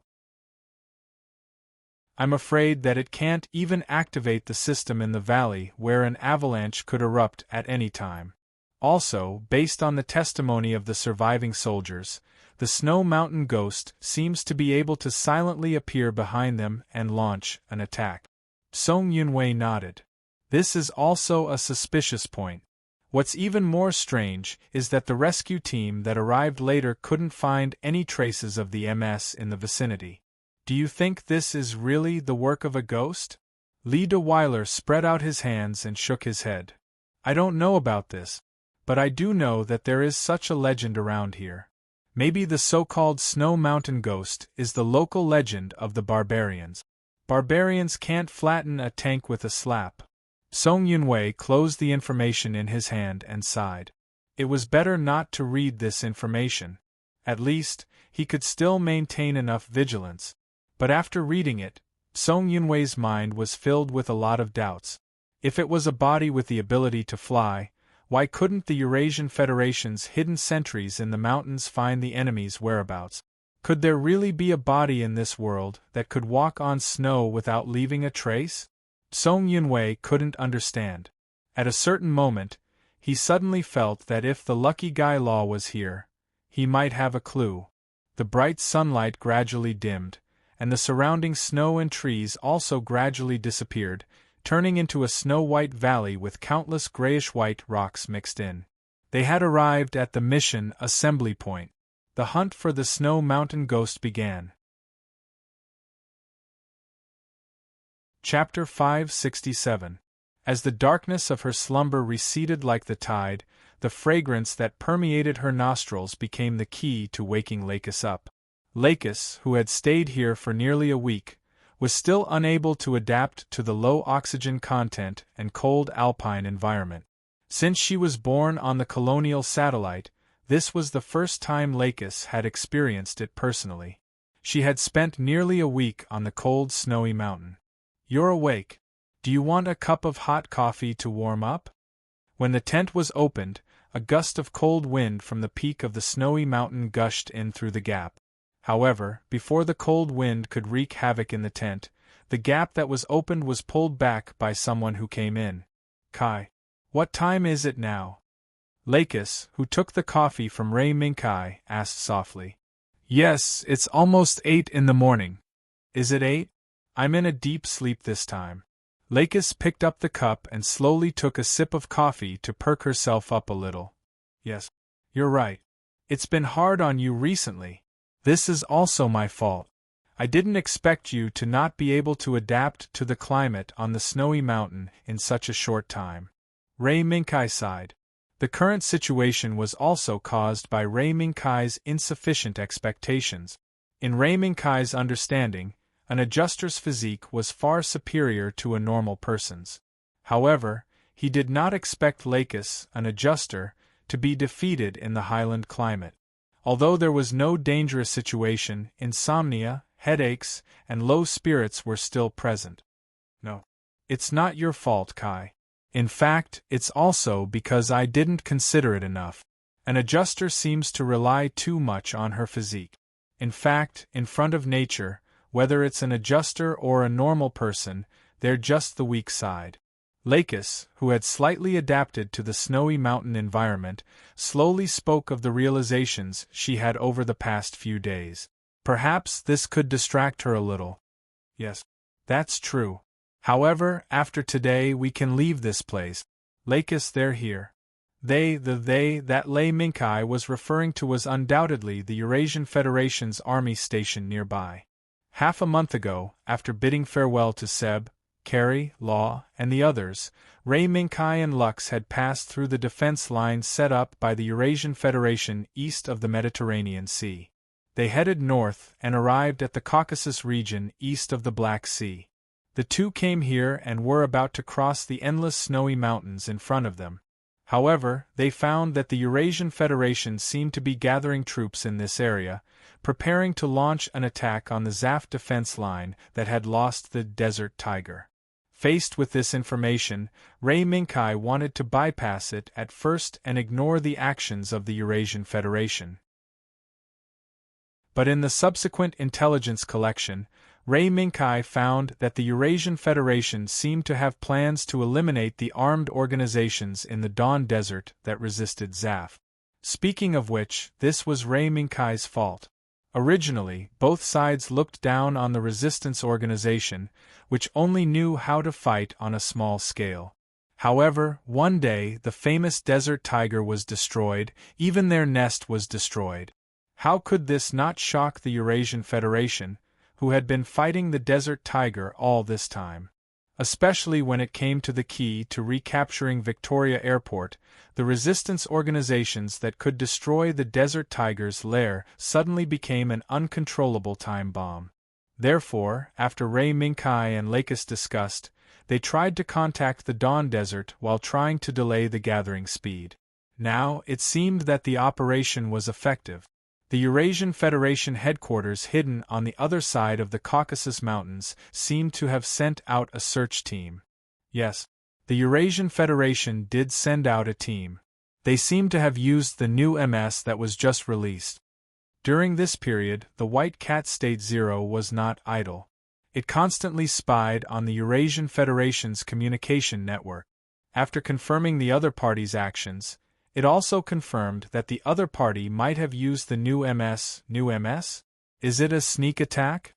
I'm afraid that it can't even activate the system in the valley where an avalanche could erupt at any time. Also, based on the testimony of the surviving soldiers, the Snow Mountain Ghost seems to be able to silently appear behind them and launch an attack. Song Yunwei nodded. This is also a suspicious point. What's even more strange is that the rescue team that arrived later couldn't find any traces of the MS in the vicinity. Do you think this is really the work of a ghost? Li Deweiler spread out his hands and shook his head. I don't know about this, but I do know that there is such a legend around here. Maybe the so-called Snow Mountain Ghost is the local legend of the barbarians. Barbarians can't flatten a tank with a slap. Song Yunwei closed the information in his hand and sighed. It was better not to read this information. At least, he could still maintain enough vigilance. But after reading it, Song Yunwei's mind was filled with a lot of doubts. If it was a body with the ability to fly, why couldn't the Eurasian Federation's hidden sentries in the mountains find the enemy's whereabouts? Could there really be a body in this world that could walk on snow without leaving a trace? Song Yunwei couldn't understand. At a certain moment, he suddenly felt that if the lucky guy Law was here, he might have a clue. The bright sunlight gradually dimmed, and the surrounding snow and trees also gradually disappeared, turning into a snow-white valley with countless grayish-white rocks mixed in. They had arrived at the mission assembly point. The hunt for the Snow Mountain Ghost began. Chapter 567. As the darkness of her slumber receded like the tide, the fragrance that permeated her nostrils became the key to waking Lakis up. Lakis, who had stayed here for nearly a week, was still unable to adapt to the low oxygen content and cold alpine environment. Since she was born on the colonial satellite, this was the first time Lakis had experienced it personally. She had spent nearly a week on the cold, snowy mountain. You're awake. Do you want a cup of hot coffee to warm up? When the tent was opened, a gust of cold wind from the peak of the snowy mountain gushed in through the gap. However, before the cold wind could wreak havoc in the tent, the gap that was opened was pulled back by someone who came in. Kai. What time is it now? Lakis, who took the coffee from Ray Minkai, asked softly. Yes, it's almost 8 in the morning. Is it 8? I'm in a deep sleep this time. Lakis picked up the cup and slowly took a sip of coffee to perk herself up a little. Yes, you're right. It's been hard on you recently. This is also my fault. I didn't expect you to not be able to adapt to the climate on the snowy mountain in such a short time. Ray Minkai sighed. The current situation was also caused by Ray Minkai's insufficient expectations. In Ray Minkai's understanding, an adjuster's physique was far superior to a normal person's. However, he did not expect Lakis, an adjuster, to be defeated in the highland climate. Although there was no dangerous situation, insomnia, headaches, and low spirits were still present. No. It's not your fault, Kai. In fact, it's also because I didn't consider it enough. An adjuster seems to rely too much on her physique. In fact, in front of nature, whether it's an adjuster or a normal person, they're just the weak side. Lakis, who had slightly adapted to the snowy mountain environment, slowly spoke of the realizations she had over the past few days. Perhaps this could distract her a little. Yes, that's true. However, after today we can leave this place. Lakis, they're here. They that Lei Minkai was referring to was undoubtedly the Eurasian Federation's army station nearby. Half a month ago, after bidding farewell to Seb, Carrie, Law, and the others, Rei Minkai and Lux had passed through the defense lines set up by the Eurasian Federation east of the Mediterranean Sea. They headed north and arrived at the Caucasus region east of the Black Sea. The two came here and were about to cross the endless snowy mountains in front of them. However, they found that the Eurasian Federation seemed to be gathering troops in this area, preparing to launch an attack on the Zaf defense line that had lost the Desert Tiger. Faced with this information, Rei Minkai wanted to bypass it at first and ignore the actions of the Eurasian Federation. But in the subsequent intelligence collection, Rei Minkai found that the Eurasian Federation seemed to have plans to eliminate the armed organizations in the Dawn Desert that resisted Zaf. Speaking of which, this was Rei Minkai's fault. Originally, both sides looked down on the resistance organization, which only knew how to fight on a small scale. However, one day the famous Desert Tiger was destroyed, even their nest was destroyed. How could this not shock the Eurasian Federation, who had been fighting the Desert Tiger all this time? Especially when it came to the key to recapturing Victoria Airport, the resistance organizations that could destroy the Desert Tiger's lair suddenly became an uncontrollable time bomb. Therefore, after Rei Minkai and Lakis discussed, they tried to contact the Dawn Desert while trying to delay the gathering speed. Now, it seemed that the operation was effective. The Eurasian Federation headquarters hidden on the other side of the Caucasus Mountains seemed to have sent out a search team. Yes, the Eurasian Federation did send out a team. They seemed to have used the new MS that was just released. During this period, the White Cat State Zero was not idle. It constantly spied on the Eurasian Federation's communication network. After confirming the other party's actions, it also confirmed that the other party might have used the new MS. New MS? Is it a sneak attack?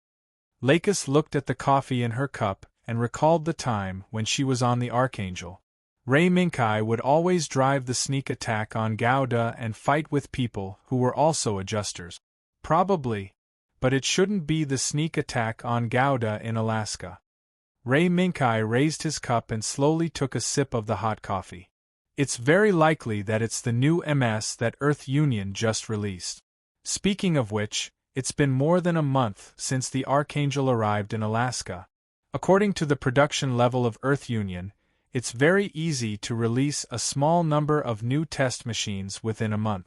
Lakis looked at the coffee in her cup and recalled the time when she was on the Archangel. Rei Minkai would always drive the sneak attack on Gouda and fight with people who were also adjusters. Probably. But it shouldn't be the sneak attack on Gouda in Alaska. Rei Minkai raised his cup and slowly took a sip of the hot coffee. It's very likely that it's the new MS that Earth Union just released. Speaking of which, it's been more than a month since the Archangel arrived in Alaska. According to the production level of Earth Union, it's very easy to release a small number of new test machines within a month.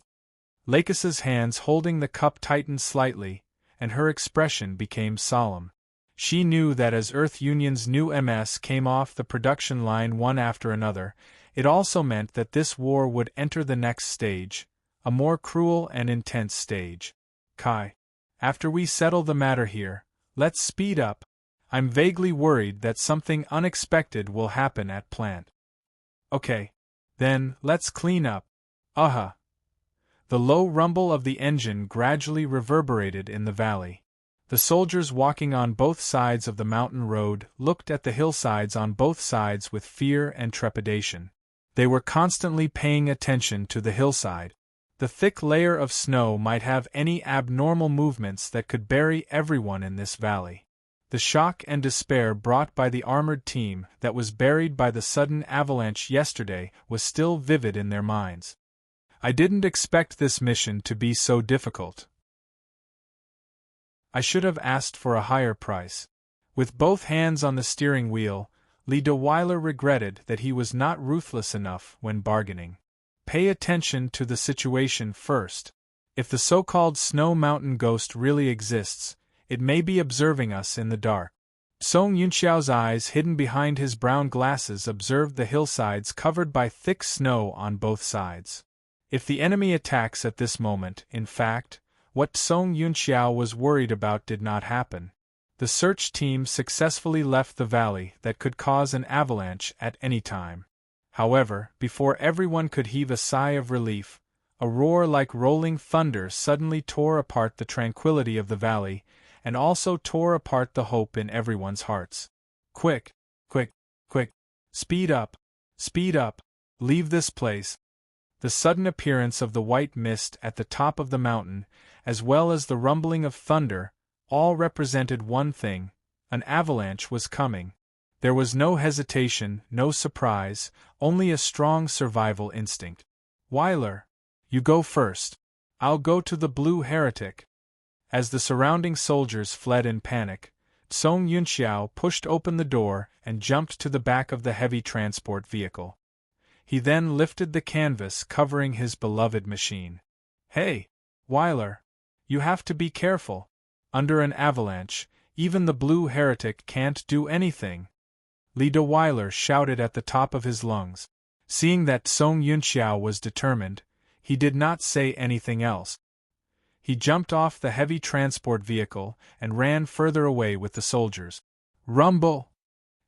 Lakis's hands holding the cup tightened slightly, and her expression became solemn. She knew that as Earth Union's new MS came off the production line one after another, it also meant that this war would enter the next stage, a more cruel and intense stage. Kai, after we settle the matter here, let's speed up. I'm vaguely worried that something unexpected will happen at plant. Okay. Then, let's clean up. The low rumble of the engine gradually reverberated in the valley. The soldiers walking on both sides of the mountain road looked at the hillsides on both sides with fear and trepidation. They were constantly paying attention to the hillside. The thick layer of snow might have any abnormal movements that could bury everyone in this valley. The shock and despair brought by the armored team that was buried by the sudden avalanche yesterday was still vivid in their minds. I didn't expect this mission to be so difficult. I should have asked for a higher price. With both hands on the steering wheel, Lee de Weiler regretted that he was not ruthless enough when bargaining. Pay attention to the situation first. If the so-called Snow Mountain Ghost really exists, it may be observing us in the dark. Song Yunxiao's eyes hidden behind his brown glasses observed the hillsides covered by thick snow on both sides. If the enemy attacks at this moment, in fact, what Song Yunxiao was worried about did not happen. The search team successfully left the valley that could cause an avalanche at any time. However, before everyone could heave a sigh of relief, a roar like rolling thunder suddenly tore apart the tranquility of the valley, and also tore apart the hope in everyone's hearts. Quick, quick, quick, speed up, leave this place. The sudden appearance of the white mist at the top of the mountain, as well as the rumbling of thunder, all represented one thing: an avalanche was coming. There was no hesitation, no surprise, only a strong survival instinct. Weiler, you go first. I'll go to the Blue Heretic. As the surrounding soldiers fled in panic, Song Yunxiao pushed open the door and jumped to the back of the heavy transport vehicle. He then lifted the canvas covering his beloved machine. Hey, Weiler, you have to be careful. Under an avalanche, even the Blue Heretic can't do anything. Li De Weiler shouted at the top of his lungs. Seeing that Song Yunxiao was determined, he did not say anything else. He jumped off the heavy transport vehicle and ran further away with the soldiers. Rumble!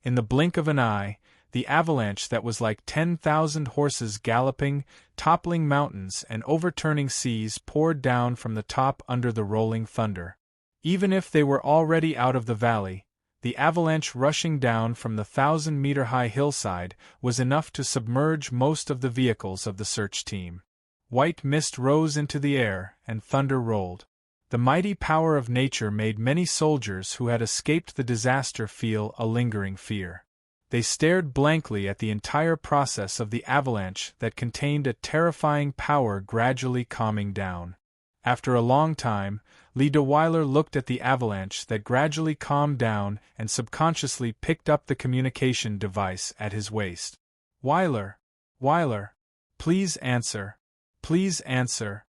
In the blink of an eye, the avalanche that was like 10,000 horses galloping, toppling mountains and overturning seas poured down from the top under the rolling thunder. Even if they were already out of the valley, the avalanche rushing down from the 1,000-meter-high hillside was enough to submerge most of the vehicles of the search team. White mist rose into the air, and thunder rolled. The mighty power of nature made many soldiers who had escaped the disaster feel a lingering fear. They stared blankly at the entire process of the avalanche that contained a terrifying power gradually calming down. After a long time, Li De Weiler looked at the avalanche that gradually calmed down and subconsciously picked up the communication device at his waist. Weiler, please answer. Please answer.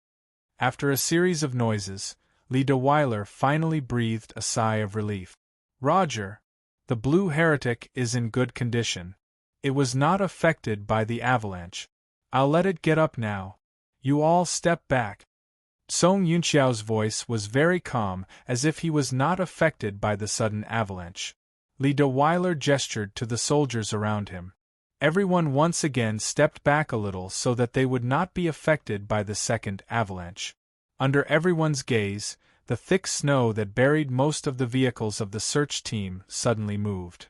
After a series of noises, Li De Weiler finally breathed a sigh of relief. Roger. The Blue Heretic is in good condition. It was not affected by the avalanche. I'll let it get up now. You all step back. Song Yunxiao's voice was very calm, as if he was not affected by the sudden avalanche. Li De Weiler gestured to the soldiers around him. Everyone once again stepped back a little so that they would not be affected by the second avalanche. Under everyone's gaze, the thick snow that buried most of the vehicles of the search team suddenly moved.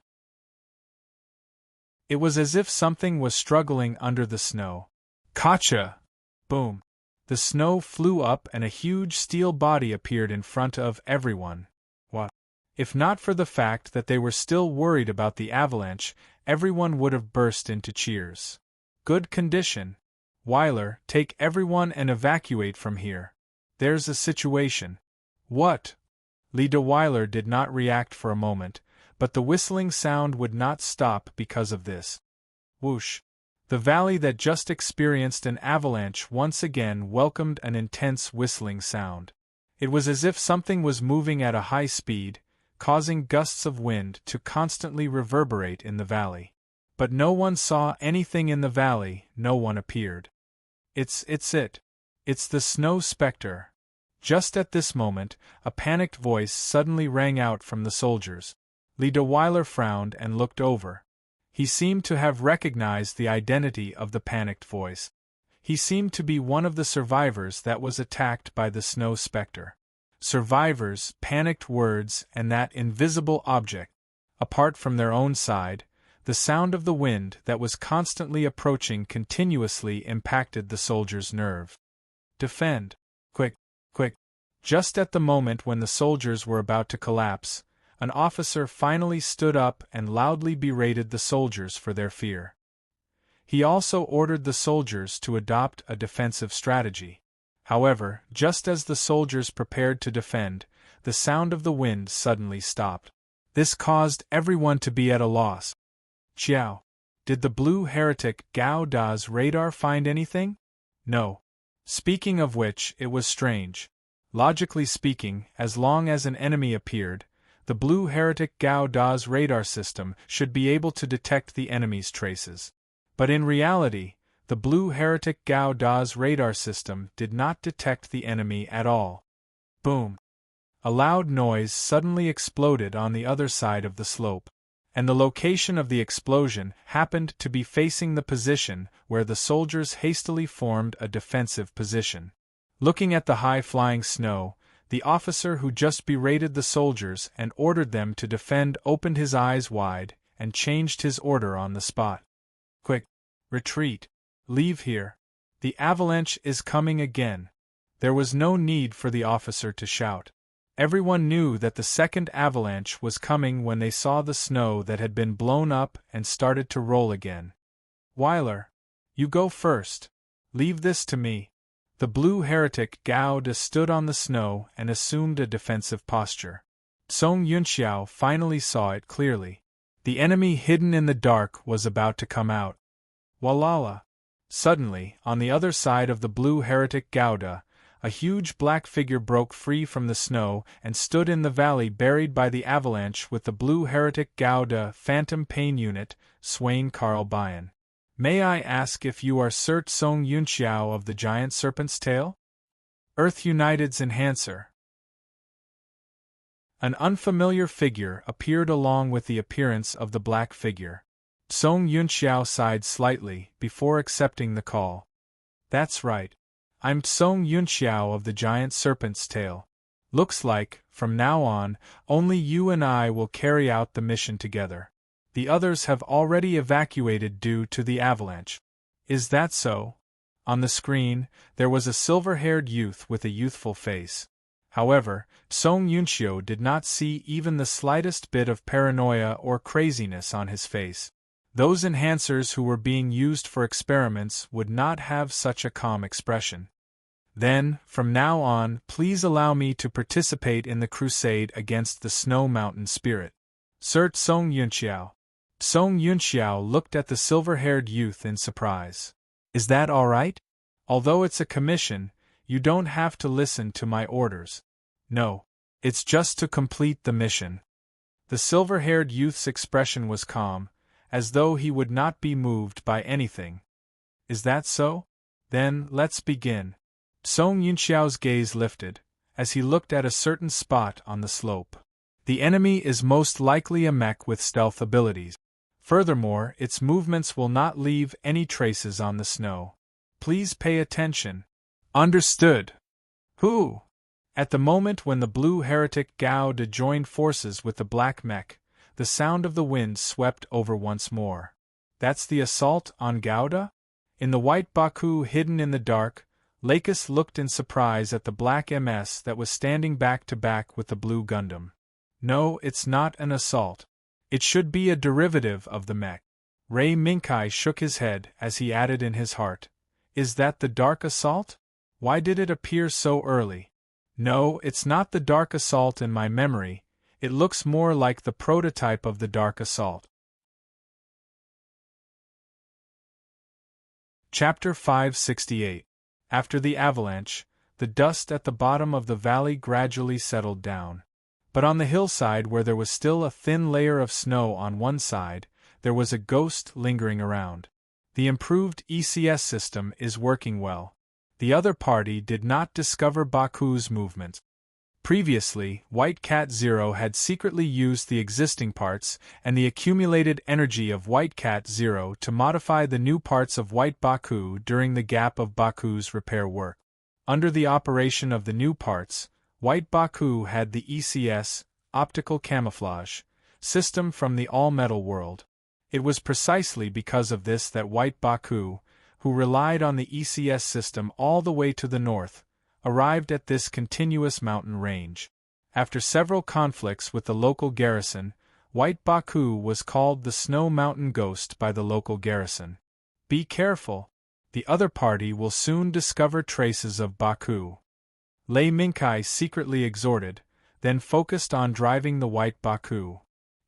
It was as if something was struggling under the snow. Gotcha! Boom! The snow flew up and a huge steel body appeared in front of everyone. What? If not for the fact that they were still worried about the avalanche, everyone would have burst into cheers. Good condition. Weiler, take everyone and evacuate from here. There's a situation. What? Li De Weiler did not react for a moment, but the whistling sound would not stop because of this. Whoosh! The valley that just experienced an avalanche once again welcomed an intense whistling sound. It was as if something was moving at a high speed, causing gusts of wind to constantly reverberate in the valley. But no one saw anything in the valley, no one appeared. It's the snow spectre. Just at this moment, a panicked voice suddenly rang out from the soldiers. Li De Weiler frowned and looked over. He seemed to have recognized the identity of the panicked voice. He seemed to be one of the survivors that was attacked by the snow spectre. Survivors, panicked words, and that invisible object. Apart from their own side, the sound of the wind that was constantly approaching continuously impacted the soldiers' nerve. Defend. Quick. Just at the moment when the soldiers were about to collapse, an officer finally stood up and loudly berated the soldiers for their fear. He also ordered the soldiers to adopt a defensive strategy. However, just as the soldiers prepared to defend, the sound of the wind suddenly stopped. This caused everyone to be at a loss. Xiao, did the Blue Heretic Gao Da's radar find anything? No. Speaking of which, it was strange. Logically speaking, as long as an enemy appeared, the Blue Heretic Gao Da's radar system should be able to detect the enemy's traces. But in reality, the Blue Heretic Gao Da's radar system did not detect the enemy at all. Boom! A loud noise suddenly exploded on the other side of the slope, and the location of the explosion happened to be facing the position where the soldiers hastily formed a defensive position. Looking at the high-flying snow, the officer who just berated the soldiers and ordered them to defend opened his eyes wide and changed his order on the spot. Quick! Retreat! Leave here! The avalanche is coming again! There was no need for the officer to shout. Everyone knew that the second avalanche was coming when they saw the snow that had been blown up and started to roll again. Weiler, you go first. Leave this to me. The Blue Heretic Gao Da stood on the snow and assumed a defensive posture. Song Yunxiao finally saw it clearly. The enemy hidden in the dark was about to come out. Walala! Suddenly, on the other side of the Blue Heretic Gao Da, a huge black figure broke free from the snow and stood in the valley buried by the avalanche with the Blue Heretic Gao Da Phantom Pain Unit, Swain Carl Bayan. May I ask if you are Cert Song Yunxiao of the Giant Serpent's Tail? Earth United's Enhancer. An unfamiliar figure appeared along with the appearance of the black figure. Song Yunxiao sighed slightly before accepting the call. That's right. I'm Song Yunxiao of the Giant Serpent's Tail. Looks like, from now on, only you and I will carry out the mission together. The others have already evacuated due to the avalanche. Is that so? On the screen, there was a silver-haired youth with a youthful face. However, Song Yunxiao did not see even the slightest bit of paranoia or craziness on his face. Those enhancers who were being used for experiments would not have such a calm expression. Then, from now on, please allow me to participate in the crusade against the Snow Mountain Spirit. Cert Song Yunxiao. Song Yunxiao looked at the silver-haired youth in surprise. Is that all right? Although it's a commission, you don't have to listen to my orders. No. It's just to complete the mission. The silver-haired youth's expression was calm, as though he would not be moved by anything. Is that so? Then, let's begin. Song Yunxiao's gaze lifted, as he looked at a certain spot on the slope. The enemy is most likely a mech with stealth abilities. Furthermore, its movements will not leave any traces on the snow. Please pay attention. Understood. Who? At the moment when the Blue Heretic Gao Da joined forces with the black mech, the sound of the wind swept over once more. That's the assault on Gao Da? In the white Baku hidden in the dark, Lakis looked in surprise at the black MS that was standing back to back with the blue Gundam. No, it's not an assault. It should be a derivative of the mech. Ray Minkai shook his head as he added in his heart, is that the Dark Assault? Why did it appear so early? No, it's not the Dark Assault in my memory, it looks more like the prototype of the Dark Assault. Chapter 568. After the avalanche, the dust at the bottom of the valley gradually settled down. But on the hillside where there was still a thin layer of snow on one side, there was a ghost lingering around. The improved ECS system is working well. The other party did not discover Baku's movements. Previously, White Cat Zero had secretly used the existing parts and the accumulated energy of White Cat Zero to modify the new parts of White Baku during the gap of Baku's repair work. Under the operation of the new parts, White Baku had the ECS, optical camouflage, system from the all-metal world. It was precisely because of this that White Baku, who relied on the ECS system all the way to the north, arrived at this continuous mountain range. After several conflicts with the local garrison, White Baku was called the Snow Mountain Ghost by the local garrison. Be careful. The other party will soon discover traces of Baku. Lei Minkai secretly exhorted, then focused on driving the White Baku.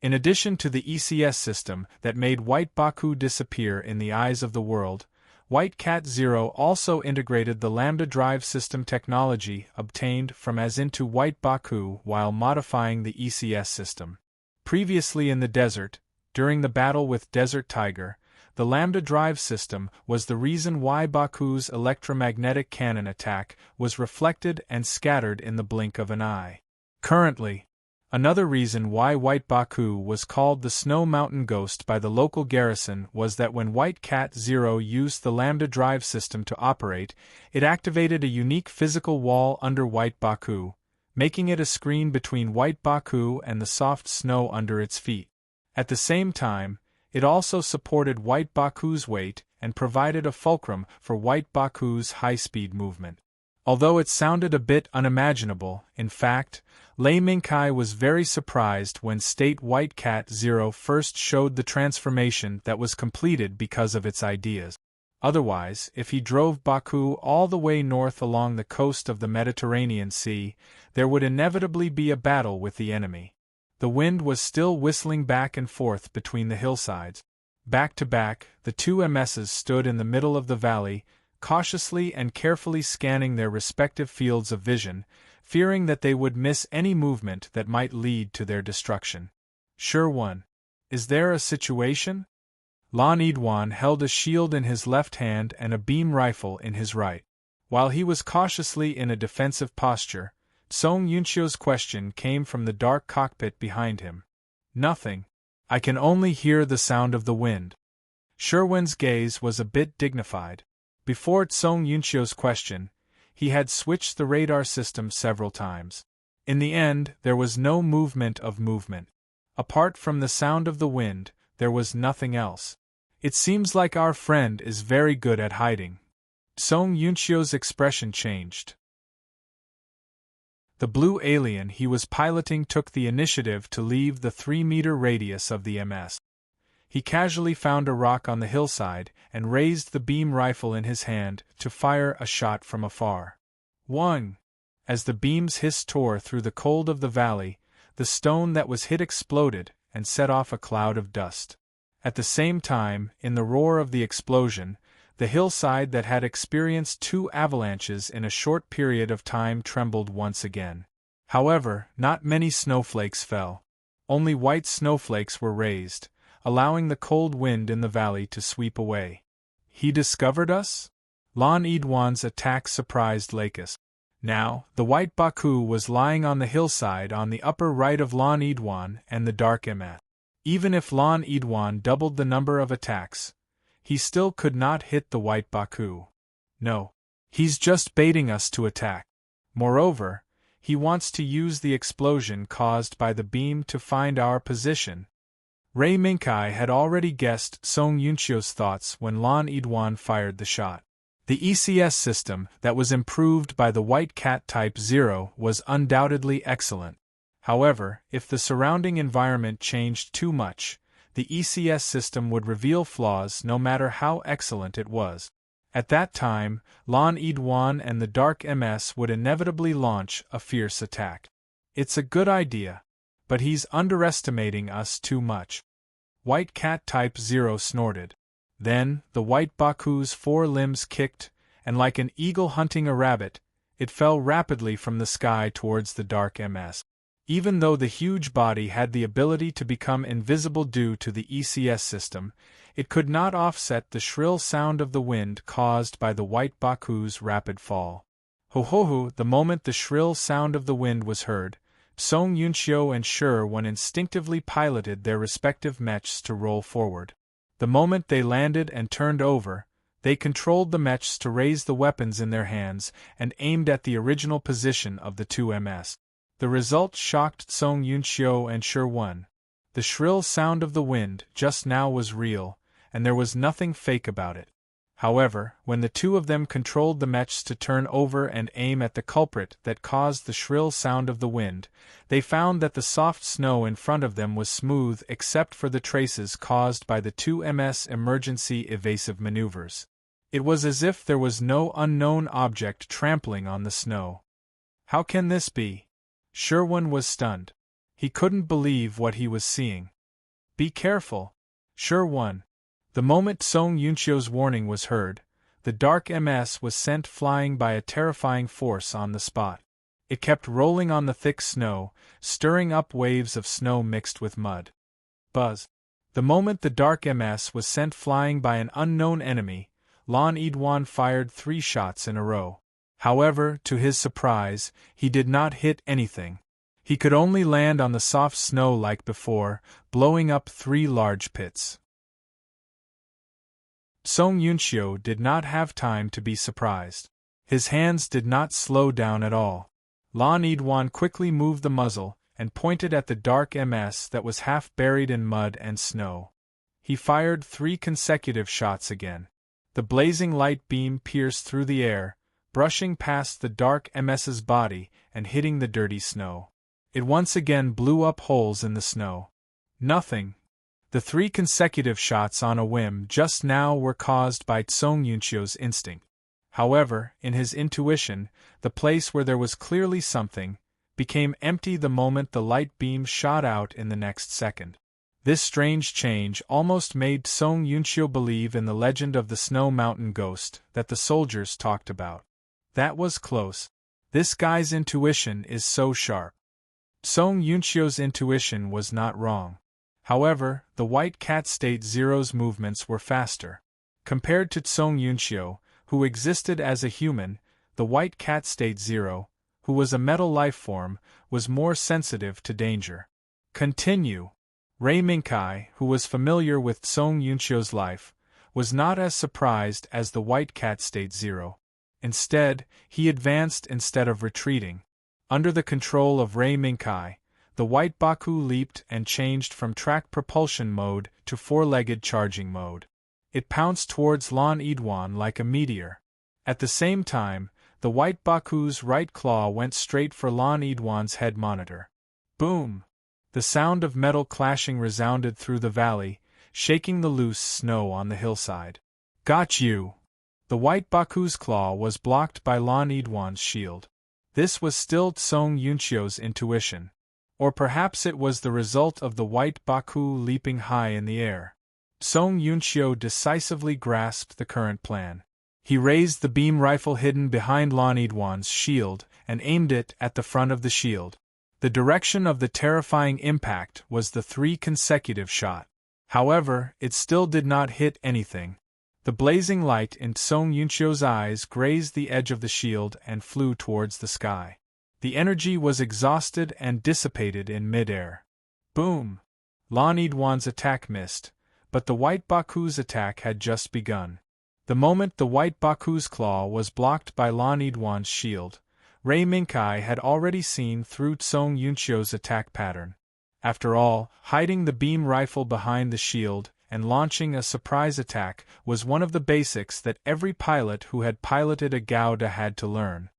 In addition to the ECS system that made White Baku disappear in the eyes of the world, White Cat Zero also integrated the Lambda Drive System technology obtained from as into White Baku while modifying the ECS system. Previously in the desert, during the battle with Desert Tiger, the Lambda Drive System was the reason why Baku's electromagnetic cannon attack was reflected and scattered in the blink of an eye. Currently, another reason why White Baku was called the Snow Mountain Ghost by the local garrison was that when White Cat Zero used the Lambda Drive System to operate, it activated a unique physical wall under White Baku, making it a screen between White Baku and the soft snow under its feet. At the same time, it also supported White Baku's weight and provided a fulcrum for White Baku's high-speed movement. Although it sounded a bit unimaginable, in fact, Lei Mingkai was very surprised when State White Cat Zero first showed the transformation that was completed because of its ideas. Otherwise, if he drove Baku all the way north along the coast of the Mediterranean Sea, there would inevitably be a battle with the enemy. The wind was still whistling back and forth between the hillsides. Back to back, the two MSs stood in the middle of the valley, cautiously and carefully scanning their respective fields of vision, fearing that they would miss any movement that might lead to their destruction. Sure one. Is there a situation? Lan Idwan held a shield in his left hand and a beam rifle in his right. While he was cautiously in a defensive posture, Song Yunxio's question came from the dark cockpit behind him. Nothing. I can only hear the sound of the wind. Sherwin's gaze was a bit dignified. Before Song Yunxio's question, he had switched the radar system several times. In the end, there was no movement of movement. Apart from the sound of the wind, there was nothing else. It seems like our friend is very good at hiding. Song Yunxio's expression changed. The blue alien he was piloting took the initiative to leave the 3-meter radius of the MS. He casually found a rock on the hillside and raised the beam rifle in his hand to fire a shot from afar. One! As the beam's hiss tore through the cold of the valley, the stone that was hit exploded and set off a cloud of dust. At the same time, in the roar of the explosion, the hillside that had experienced 2 avalanches in a short period of time trembled once again. However, not many snowflakes fell. Only white snowflakes were raised, allowing the cold wind in the valley to sweep away. He discovered us? Lan Idwan's attack surprised Lakis. Now, the White Baku was lying on the hillside on the upper right of Lan Idwan and the dark MS. Even if Lan Idwan doubled the number of attacks, he still could not hit the White Baku. No. He's just baiting us to attack. Moreover, he wants to use the explosion caused by the beam to find our position. Ray Mingkai had already guessed Song Yunxio's thoughts when Lan Idwan fired the shot. The ECS system that was improved by the White Cat Type 0 was undoubtedly excellent. However, if the surrounding environment changed too much, the ECS system would reveal flaws no matter how excellent it was. At that time, Lan Idwan and the Dark MS would inevitably launch a fierce attack. It's a good idea, but he's underestimating us too much. White Cat Type 0 snorted. Then, the White Baku's 4 limbs kicked, and like an eagle hunting a rabbit, it fell rapidly from the sky towards the Dark MS. Even though the huge body had the ability to become invisible due to the ECS system, it could not offset the shrill sound of the wind caused by the White Baku's rapid fall. Ho-ho-ho! The moment the shrill sound of the wind was heard, Song Yunxio and Sherwin instinctively piloted their respective mechs to roll forward. The moment they landed and turned over, they controlled the mechs to raise the weapons in their hands and aimed at the original position of the 2 MS. The result shocked Song Yunxio and Sherwin. The shrill sound of the wind just now was real, and there was nothing fake about it. However, when the 2 of them controlled the mechs to turn over and aim at the culprit that caused the shrill sound of the wind, they found that the soft snow in front of them was smooth except for the traces caused by the 2 MS emergency evasive maneuvers. It was as if there was no unknown object trampling on the snow. How can this be? Sherwin was stunned. He couldn't believe what he was seeing. Be careful, Sherwin. The moment Song Yunxio's warning was heard, the dark MS was sent flying by a terrifying force on the spot. It kept rolling on the thick snow, stirring up waves of snow mixed with mud. Buzz. The moment the dark MS was sent flying by an unknown enemy, Lon Edwan fired 3 shots in a row. However, to his surprise, he did not hit anything. He could only land on the soft snow like before, blowing up 3 large pits. Song Yunxiu did not have time to be surprised. His hands did not slow down at all. Lon Edwan quickly moved the muzzle and pointed at the dark MS that was half buried in mud and snow. He fired 3 consecutive shots again. The blazing light beam pierced through the air, brushing past the dark MS's body and hitting the dirty snow. It once again blew up holes in the snow. Nothing. The 3 consecutive shots on a whim just now were caused by Song Yunxiu's instinct. However, in his intuition, the place where there was clearly something became empty the moment the light beam shot out in the next second. This strange change almost made Song Yunxiu believe in the legend of the Snow Mountain Ghost that the soldiers talked about. That was close. This guy's intuition is so sharp. Song Yunxiu's intuition was not wrong. However, the White Cat State Zero's movements were faster. Compared to Song Yunxiu, who existed as a human, the White Cat State Zero, who was a metal life form, was more sensitive to danger. Continue. Ray Minkai, who was familiar with Song Yunxiu's life, was not as surprised as the White Cat State Zero. Instead, he advanced instead of retreating. Under the control of Ray Minkai, the White Baku leaped and changed from track propulsion mode to 4-legged charging mode. It pounced towards Lon Edwan like a meteor. At the same time, the White Baku's right claw went straight for Lon Edwan's head monitor. Boom! The sound of metal clashing resounded through the valley, shaking the loose snow on the hillside. Got you! The White Baku's claw was blocked by Lon Edwan's shield. This was still Song Yunxiu's intuition. Or perhaps it was the result of the White Baku leaping high in the air. Song Yunxiu decisively grasped the current plan. He raised the beam rifle hidden behind Lon Edwan's shield and aimed it at the front of the shield. The direction of the terrifying impact was the 3 consecutive shot. However, it still did not hit anything. The blazing light in Song Yunxiu's eyes grazed the edge of the shield and flew towards the sky. The energy was exhausted and dissipated in mid-air. Boom! Lon Edwan's attack missed, but the White Baku's attack had just begun. The moment the White Baku's claw was blocked by Lon Edwan's shield, Ray Minkai had already seen through Song Yunxiu's attack pattern. After all, hiding the beam rifle behind the shield and launching a surprise attack was one of the basics that every pilot who had piloted a Gauda had to learn.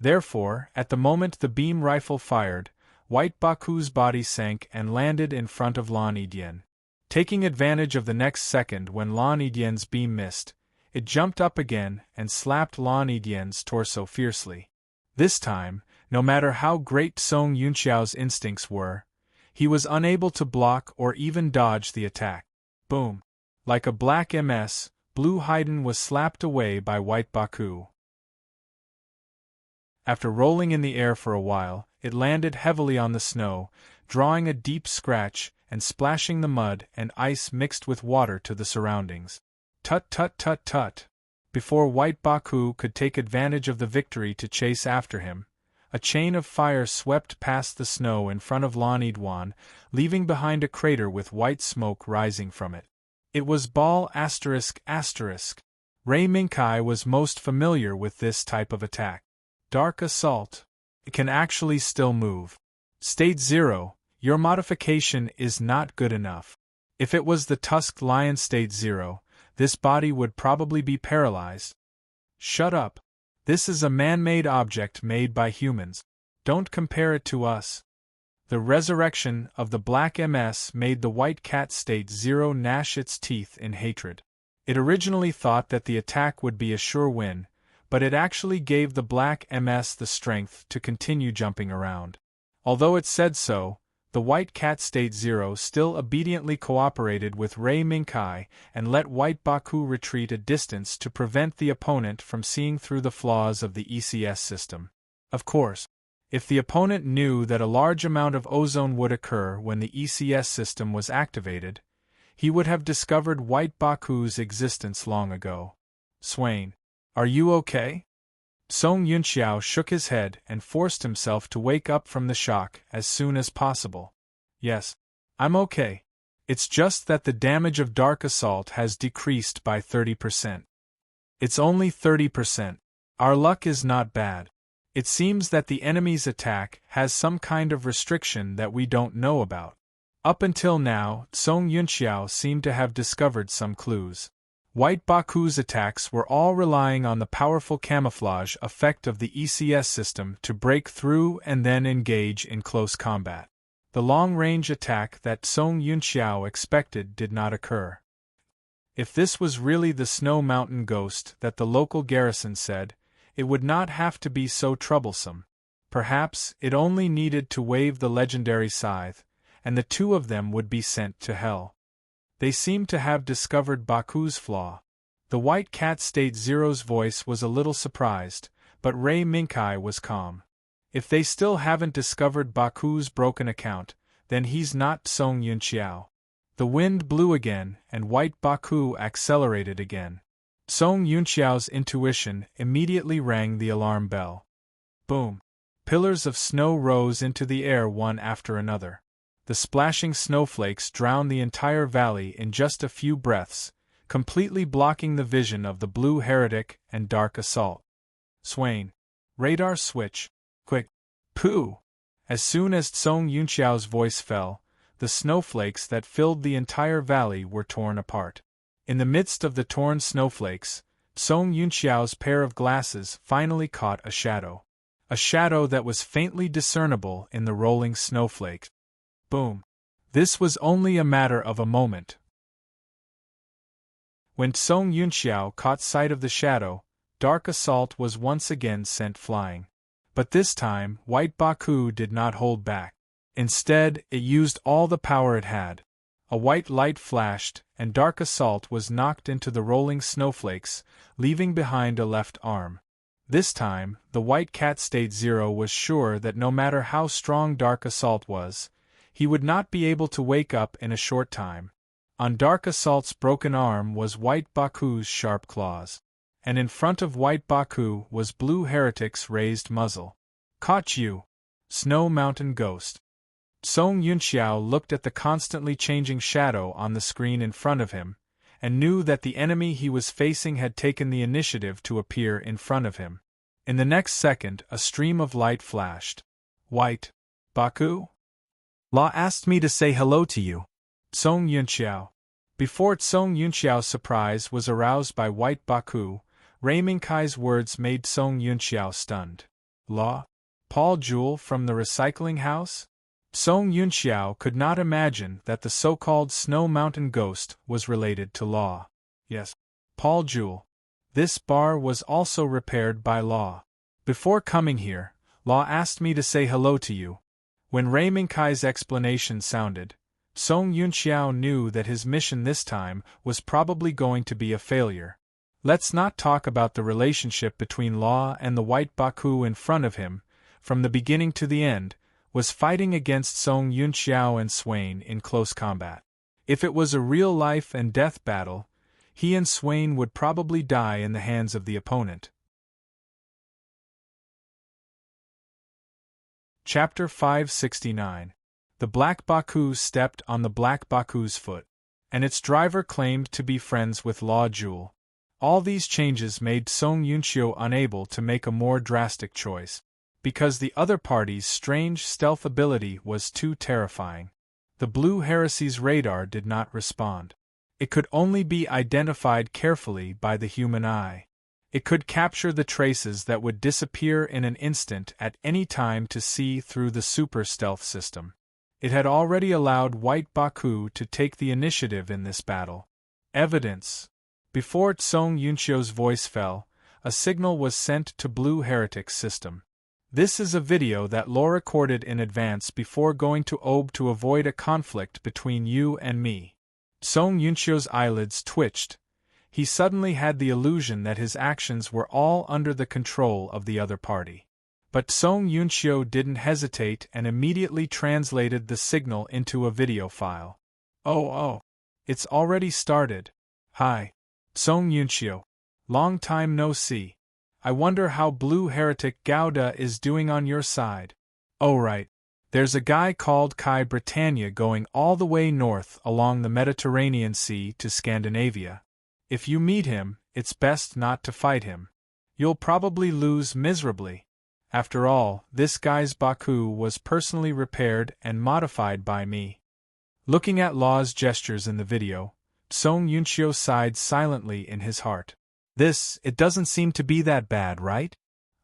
Therefore, at the moment the beam rifle fired, White Baku's body sank and landed in front of Lon Edwan. Taking advantage of the next second when Lon Edwan's beam missed, it jumped up again and slapped Lon Edwan's torso fiercely. This time, no matter how great Song Yunxiu's instincts were, he was unable to block or even dodge the attack. Boom! Like a black MS, Blue Haiden was slapped away by White Baku. After rolling in the air for a while, it landed heavily on the snow, drawing a deep scratch and splashing the mud and ice mixed with water to the surroundings. Tut tut tut tut! Before White Baku could take advantage of the victory to chase after him, a chain of fire swept past the snow in front of Lon Edwan, leaving behind a crater with white smoke rising from it. It was Ball ****. Ray Minkai was most familiar with this type of attack. Dark Assault. It can actually still move. State 0, your modification is not good enough. If it was the Tusked Lion State 0, this body would probably be paralyzed. Shut up. This is a man-made object made by humans. Don't compare it to us. The resurrection of the Black MS made the White Cat State 0 gnash its teeth in hatred. It originally thought that the attack would be a sure win, but it actually gave the Black MS the strength to continue jumping around. Although it said so, the White Cat State Zero still obediently cooperated with Ray Minkai and let White Baku retreat a distance to prevent the opponent from seeing through the flaws of the ECS system. Of course, if the opponent knew that a large amount of ozone would occur when the ECS system was activated, he would have discovered White Baku's existence long ago. Swain, are you okay? Song Yunxiao shook his head and forced himself to wake up from the shock as soon as possible. Yes, I'm okay. It's just that the damage of Dark Assault has decreased by 30%. It's only 30%. Our luck is not bad. It seems that the enemy's attack has some kind of restriction that we don't know about. Up until now, Song Yunxiao seemed to have discovered some clues. White Baku's attacks were all relying on the powerful camouflage effect of the ECS system to break through and then engage in close combat. The long-range attack that Song Yunxiao expected did not occur. If this was really the Snow Mountain Ghost that the local garrison said, it would not have to be so troublesome. Perhaps it only needed to wave the legendary scythe, and the two of them would be sent to hell. They seemed to have discovered Baku's flaw. The White Cat State Zero's voice was a little surprised, but Ray Minkai was calm. If they still haven't discovered Baku's broken account, then he's not Song Yunxiao. The wind blew again, and White Baku accelerated again. Song Yunxiao's intuition immediately rang the alarm bell. Boom! Pillars of snow rose into the air one after another. The splashing snowflakes drowned the entire valley in just a few breaths, completely blocking the vision of the Blue Heretic and Dark Assault. Swain. Radar switch. Quick. Pooh! As soon as Song Yunxiao's voice fell, the snowflakes that filled the entire valley were torn apart. In the midst of the torn snowflakes, Song Yunxiao's pair of glasses finally caught a shadow that was faintly discernible in the rolling snowflakes. Boom. This was only a matter of a moment. When Song Yunxiao caught sight of the shadow, Dark Assault was once again sent flying. But this time, White Baku did not hold back. Instead, it used all the power it had. A white light flashed, and Dark Assault was knocked into the rolling snowflakes, leaving behind a left arm. This time, the White Cat State Zero was sure that no matter how strong Dark Assault was, he would not be able to wake up in a short time. On Dark Assault's broken arm was White Baku's sharp claws. And in front of White Baku was Blue Heretic's raised muzzle. Caught you! Snow Mountain Ghost. Song Yunxiao looked at the constantly changing shadow on the screen in front of him, and knew that the enemy he was facing had taken the initiative to appear in front of him. In the next second, a stream of light flashed. White Baku? Law asked me to say hello to you. Song Yunxiao. Before Song Yunxiao's surprise was aroused by White Baku, Ray Minkai's words made Song Yunxiao stunned. Law? Paul Jewel from the recycling house? Song Yunxiao could not imagine that the so-called Snow Mountain Ghost was related to Law. Yes, Paul Jewel. This bar was also repaired by Law. Before coming here, Law asked me to say hello to you. When Ray Minkai's explanation sounded, Song Yunxiao knew that his mission this time was probably going to be a failure. Let's not talk about the relationship between Law and the White Baku in front of him, from the beginning to the end, was fighting against Song Yunxiao and Swain in close combat. If it was a real life and death battle, he and Swain would probably die in the hands of the opponent. Chapter 569. The Black Baku stepped on the Black Baku's foot, and its driver claimed to be friends with Law Jewel. All these changes made Song Yunxiao unable to make a more drastic choice, because the other party's strange stealth ability was too terrifying. The Blue Heresy's radar did not respond. It could only be identified carefully by the human eye. It could capture the traces that would disappear in an instant at any time to see through the super stealth system. It had already allowed White Baku to take the initiative in this battle. Evidence. Before Song Yunxiao's voice fell, a signal was sent to Blue Heretic's system. This is a video that Law recorded in advance before going to Ob to avoid a conflict between you and me. Song Yunxio's eyelids twitched. He suddenly had the illusion that his actions were all under the control of the other party. But Song Yunxio didn't hesitate and immediately translated the signal into a video file. Oh, it's already started. Hi. Song Yunxio. Long time no see. I wonder how Blue Heretic Gouda is doing on your side. Oh right. There's a guy called Kai Britannia going all the way north along the Mediterranean Sea to Scandinavia. If you meet him, it's best not to fight him. You'll probably lose miserably. After all, this guy's Baku was personally repaired and modified by me. Looking at Law's gestures in the video, Song Yunxio sighed silently in his heart. It doesn't seem to be that bad, right?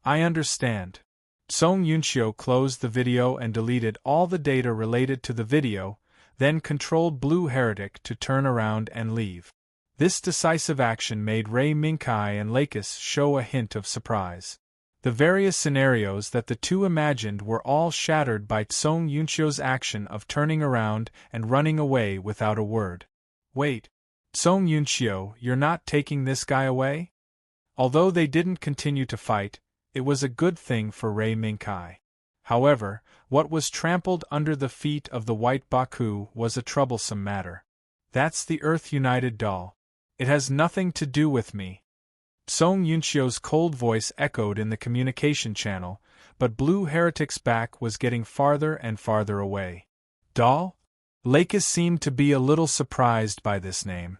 I understand. Song Yunxio closed the video and deleted all the data related to the video, then controlled Blue Heretic to turn around and leave. This decisive action made Ray Minkai and Lakis show a hint of surprise. The various scenarios that the two imagined were all shattered by Song Yunxio's action of turning around and running away without a word. Wait. Song Yunxio, you're not taking this guy away? Although they didn't continue to fight, it was a good thing for Ray Minkai. However, what was trampled under the feet of the White Baku was a troublesome matter. That's the Earth United doll. It has nothing to do with me. Song Yunxio's cold voice echoed in the communication channel, but Blue Heretic's back was getting farther and farther away. Doll? Lakis seemed to be a little surprised by this name.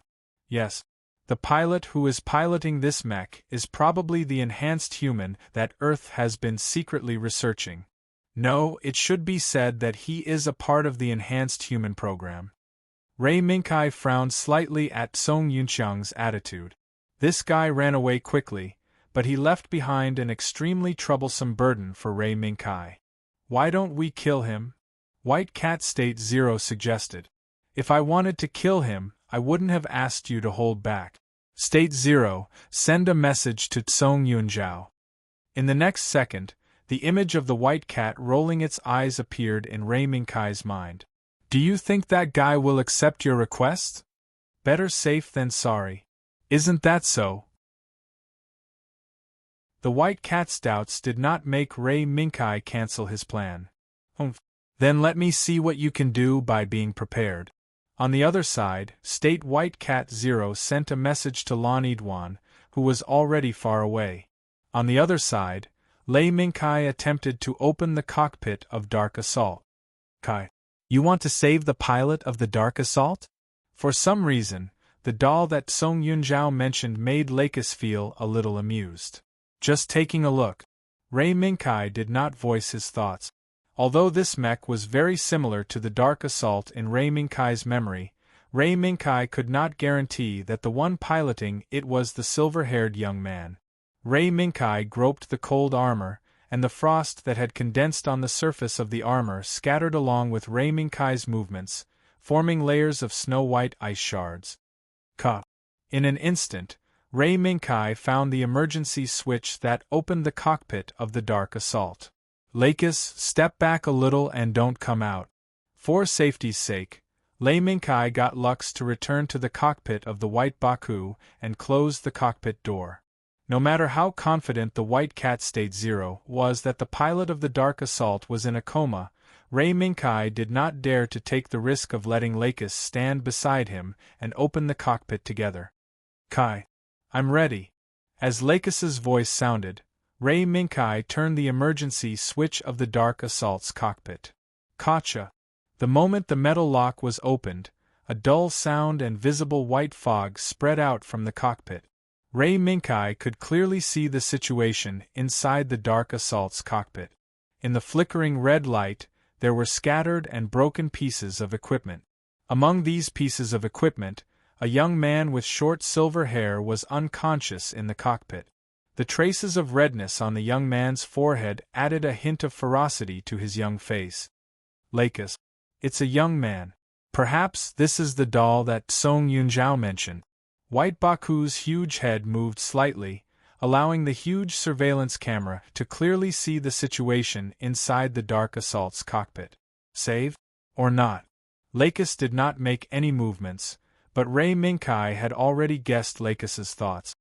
Yes. The pilot who is piloting this mech is probably the enhanced human that Earth has been secretly researching. No, it should be said that he is a part of the enhanced human program. Ray Minkai frowned slightly at Song Yunxiang's attitude. This guy ran away quickly, but he left behind an extremely troublesome burden for Ray Minkai. Why don't we kill him? White Cat State Zero suggested. If I wanted to kill him, I wouldn't have asked you to hold back. State Zero, send a message to Song Yunjiao. In the next second, the image of the white cat rolling its eyes appeared in Ray Minkai's mind. Do you think that guy will accept your request? Better safe than sorry. Isn't that so? The white cat's doubts did not make Ray Minkai cancel his plan. Then let me see what you can do by being prepared. On the other side, State White Cat Zero sent a message to Lan Yidwan, who was already far away. On the other side, Lei Minkai attempted to open the cockpit of Dark Assault. Kai, you want to save the pilot of the Dark Assault? For some reason, the doll that Song Yunjiao mentioned made Lakis feel a little amused. Just taking a look. Ray Minkai did not voice his thoughts. Although this mech was very similar to the Dark Assault in Ray Minkai's memory, Ray Minkai could not guarantee that the one piloting it was the silver-haired young man. Ray Minkai groped the cold armor, and the frost that had condensed on the surface of the armor scattered along with Ray Minkai's movements, forming layers of snow-white ice shards. In an instant, Ray Minkai found the emergency switch that opened the cockpit of the Dark Assault. Lakis, step back a little and don't come out. For safety's sake, Lei Minkai got Lux to return to the cockpit of the White Baku and close the cockpit door. No matter how confident the White Cat State Zero was that the pilot of the Dark Assault was in a coma, Ray Minkai did not dare to take the risk of letting Lakis stand beside him and open the cockpit together. Kai, I'm ready. As Lakis's voice sounded, Ray Minkai turned the emergency switch of the Dark Assault's cockpit. Gotcha. The moment the metal lock was opened, a dull sound and visible white fog spread out from the cockpit. Ray Minkai could clearly see the situation inside the Dark Assault's cockpit. In the flickering red light, there were scattered and broken pieces of equipment. Among these pieces of equipment, a young man with short silver hair was unconscious in the cockpit. The traces of redness on the young man's forehead added a hint of ferocity to his young face. Lakis. It's a young man. Perhaps this is the doll that Song Yunjiao mentioned. White Baku's huge head moved slightly, allowing the huge surveillance camera to clearly see the situation inside the Dark Assault's cockpit. Save? Or not? Lakis did not make any movements, but Ray Minkai had already guessed Lakis's thoughts.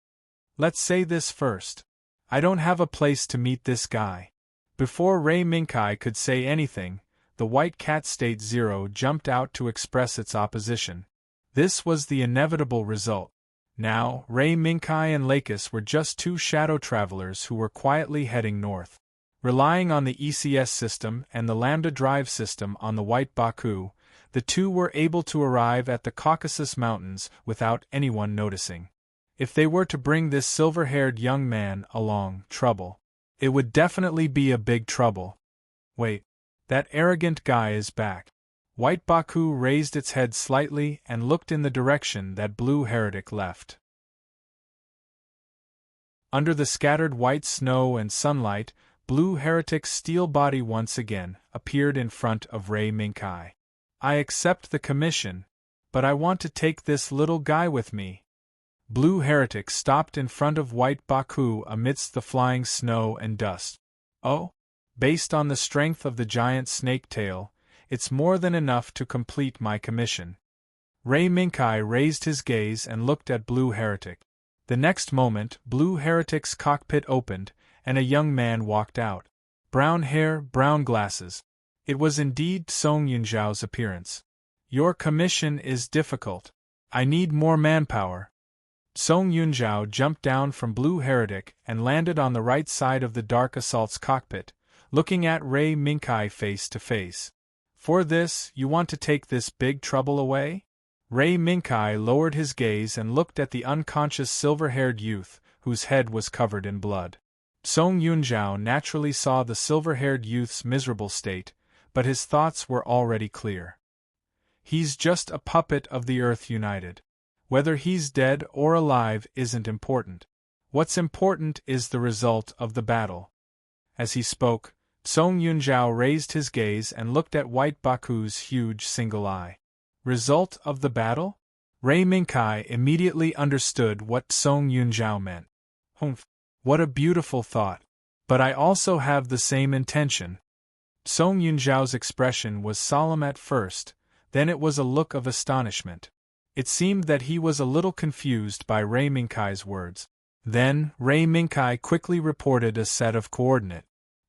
Let's say this first. I don't have a place to meet this guy. Before Ray Minkai could say anything, the White Cat State Zero jumped out to express its opposition. This was the inevitable result. Now, Ray Minkai and Lakis were just two shadow travelers who were quietly heading north. Relying on the ECS system and the Lambda drive system on the White Baku, the two were able to arrive at the Caucasus Mountains without anyone noticing. If they were to bring this silver-haired young man along, trouble. It would definitely be a big trouble. Wait, that arrogant guy is back. White Baku raised its head slightly and looked in the direction that Blue Heretic left. Under the scattered white snow and sunlight, Blue Heretic's steel body once again appeared in front of Ray Minkai. I accept the commission, but I want to take this little guy with me. Blue Heretic stopped in front of White Baku amidst the flying snow and dust. Oh? Based on the strength of the giant snake tail, it's more than enough to complete my commission. Ray Minkai raised his gaze and looked at Blue Heretic. The next moment, Blue Heretic's cockpit opened, and a young man walked out. Brown hair, brown glasses. It was indeed Song Yunzhao's appearance. Your commission is difficult. I need more manpower. Song Yunzhao jumped down from Blue Heretic and landed on the right side of the Dark Assault's cockpit, looking at Ray Minkai face to face. For this, you want to take this big trouble away? Ray Minkai lowered his gaze and looked at the unconscious silver-haired youth, whose head was covered in blood. Song Yunzhao naturally saw the silver-haired youth's miserable state, but his thoughts were already clear. He's just a puppet of the Earth United. Whether he's dead or alive isn't important. What's important is the result of the battle. As he spoke, Song Yunzhao raised his gaze and looked at White Baku's huge single eye. Result of the battle? Ray Minkai immediately understood what Song Yunzhao meant. Humph, what a beautiful thought. But I also have the same intention. Song Yunzhao's expression was solemn at first, then it was a look of astonishment. It seemed that he was a little confused by Ray Minkai's words. Then, Ray Minkai quickly reported a set of coordinates.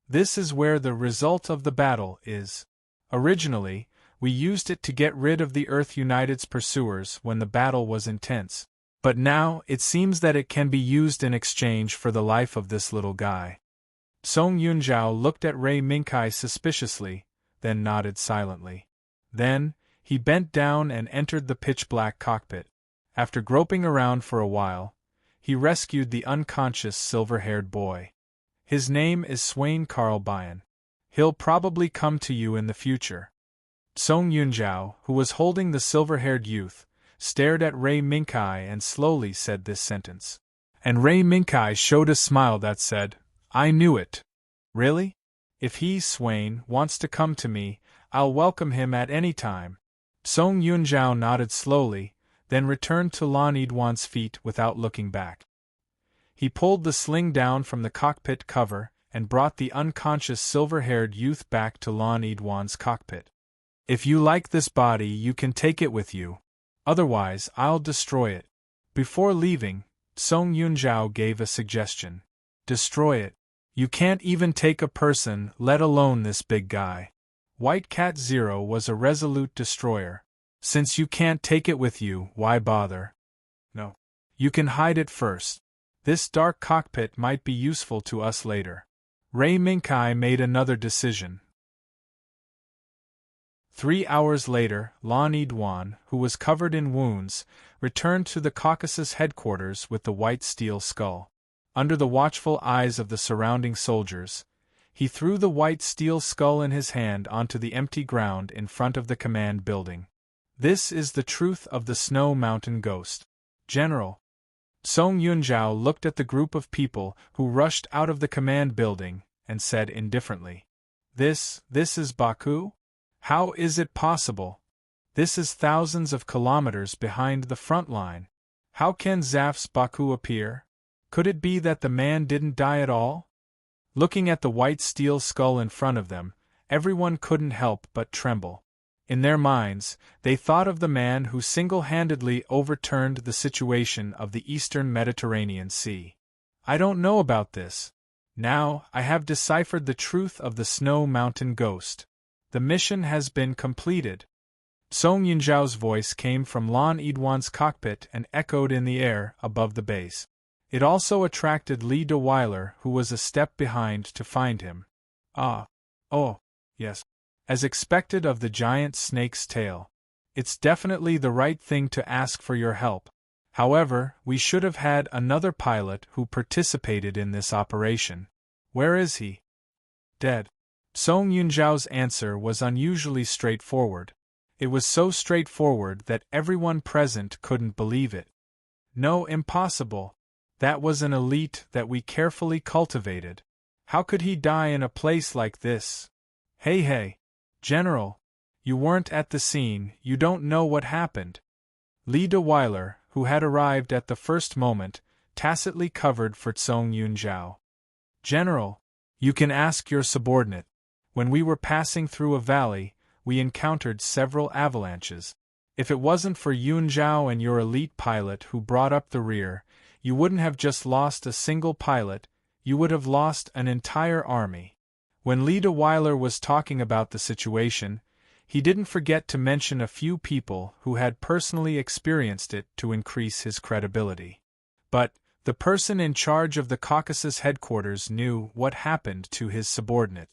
This is where the result of the battle is. Originally, we used it to get rid of the Earth United's pursuers when the battle was intense. But now, it seems that it can be used in exchange for the life of this little guy. Song Yunzhao looked at Ray Minkai suspiciously, then nodded silently. Then, he bent down and entered the pitch-black cockpit. After groping around for a while, he rescued the unconscious silver-haired boy. His name is Swain Carl Bian. He'll probably come to you in the future. Song Yunzhao, who was holding the silver-haired youth, stared at Ray Minkai and slowly said this sentence. And Ray Minkai showed a smile that said, I knew it. Really? If he, Swain, wants to come to me, I'll welcome him at any time. Song Yunzhao nodded slowly, then returned to Lan Yidwan's feet without looking back. He pulled the sling down from the cockpit cover and brought the unconscious silver-haired youth back to Lan Yidwan's cockpit. If you like this body, you can take it with you. Otherwise, I'll destroy it. Before leaving, Song Yunzhao gave a suggestion. Destroy it. You can't even take a person, let alone this big guy. White Cat Zero was a resolute destroyer. Since you can't take it with you, why bother? No. You can hide it first. This dark cockpit might be useful to us later. Ray Minkai made another decision. 3 hours later, Lan Yidwan, who was covered in wounds, returned to the Caucasus headquarters with the white steel skull. Under the watchful eyes of the surrounding soldiers, he threw the white steel skull in his hand onto the empty ground in front of the command building. This is the truth of the Snow Mountain Ghost. General. Song Yunzhao looked at the group of people who rushed out of the command building and said indifferently, This is Baku? How is it possible? This is thousands of kilometers behind the front line. How can Zaf's Baku appear? Could it be that the man didn't die at all? Looking at the white steel skull in front of them, everyone couldn't help but tremble. In their minds, they thought of the man who single-handedly overturned the situation of the eastern Mediterranean Sea. I don't know about this. Now, I have deciphered the truth of the Snow Mountain Ghost. The mission has been completed. Song Yunzhao's voice came from Lan Yidwan's cockpit and echoed in the air above the base. It also attracted Li DeWeiler, who was a step behind to find him. Ah. Oh. Yes. As expected of the giant snake's tail. It's definitely the right thing to ask for your help. However, we should have had another pilot who participated in this operation. Where is he? Dead. Song Yunzhao's answer was unusually straightforward. It was so straightforward that everyone present couldn't believe it. No, impossible. That was an elite that we carefully cultivated. How could he die in a place like this? Hey, General. You weren't at the scene, you don't know what happened. Li DeWeiler, who had arrived at the first moment, tacitly covered for Song Yunzhao. General, you can ask your subordinate. When we were passing through a valley, we encountered several avalanches. If it wasn't for Yunzhao and your elite pilot who brought up the rear, you wouldn't have just lost a single pilot, you would have lost an entire army. When Li DeWeiler was talking about the situation, he didn't forget to mention a few people who had personally experienced it to increase his credibility. But the person in charge of the Caucasus headquarters knew what happened to his subordinate.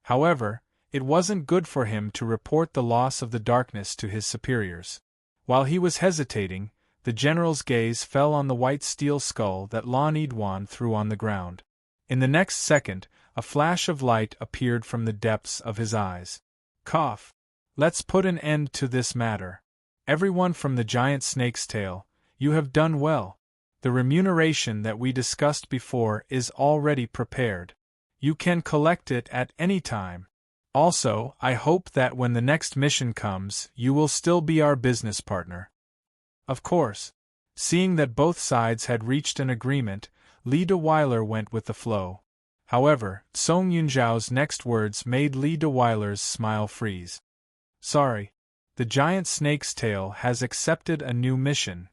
However, it wasn't good for him to report the loss of the darkness to his superiors. While he was hesitating, the general's gaze fell on the white steel skull that Lan Yidwan threw on the ground. In the next second, a flash of light appeared from the depths of his eyes. Cough. Let's put an end to this matter. Everyone from the giant snake's tail, you have done well. The remuneration that we discussed before is already prepared. You can collect it at any time. Also, I hope that when the next mission comes, you will still be our business partner. Of course. Seeing that both sides had reached an agreement, Li DeWeiler went with the flow. However, Song Yunzhao's next words made Li DeWeiler's smile freeze. Sorry. The giant snake's tail has accepted a new mission.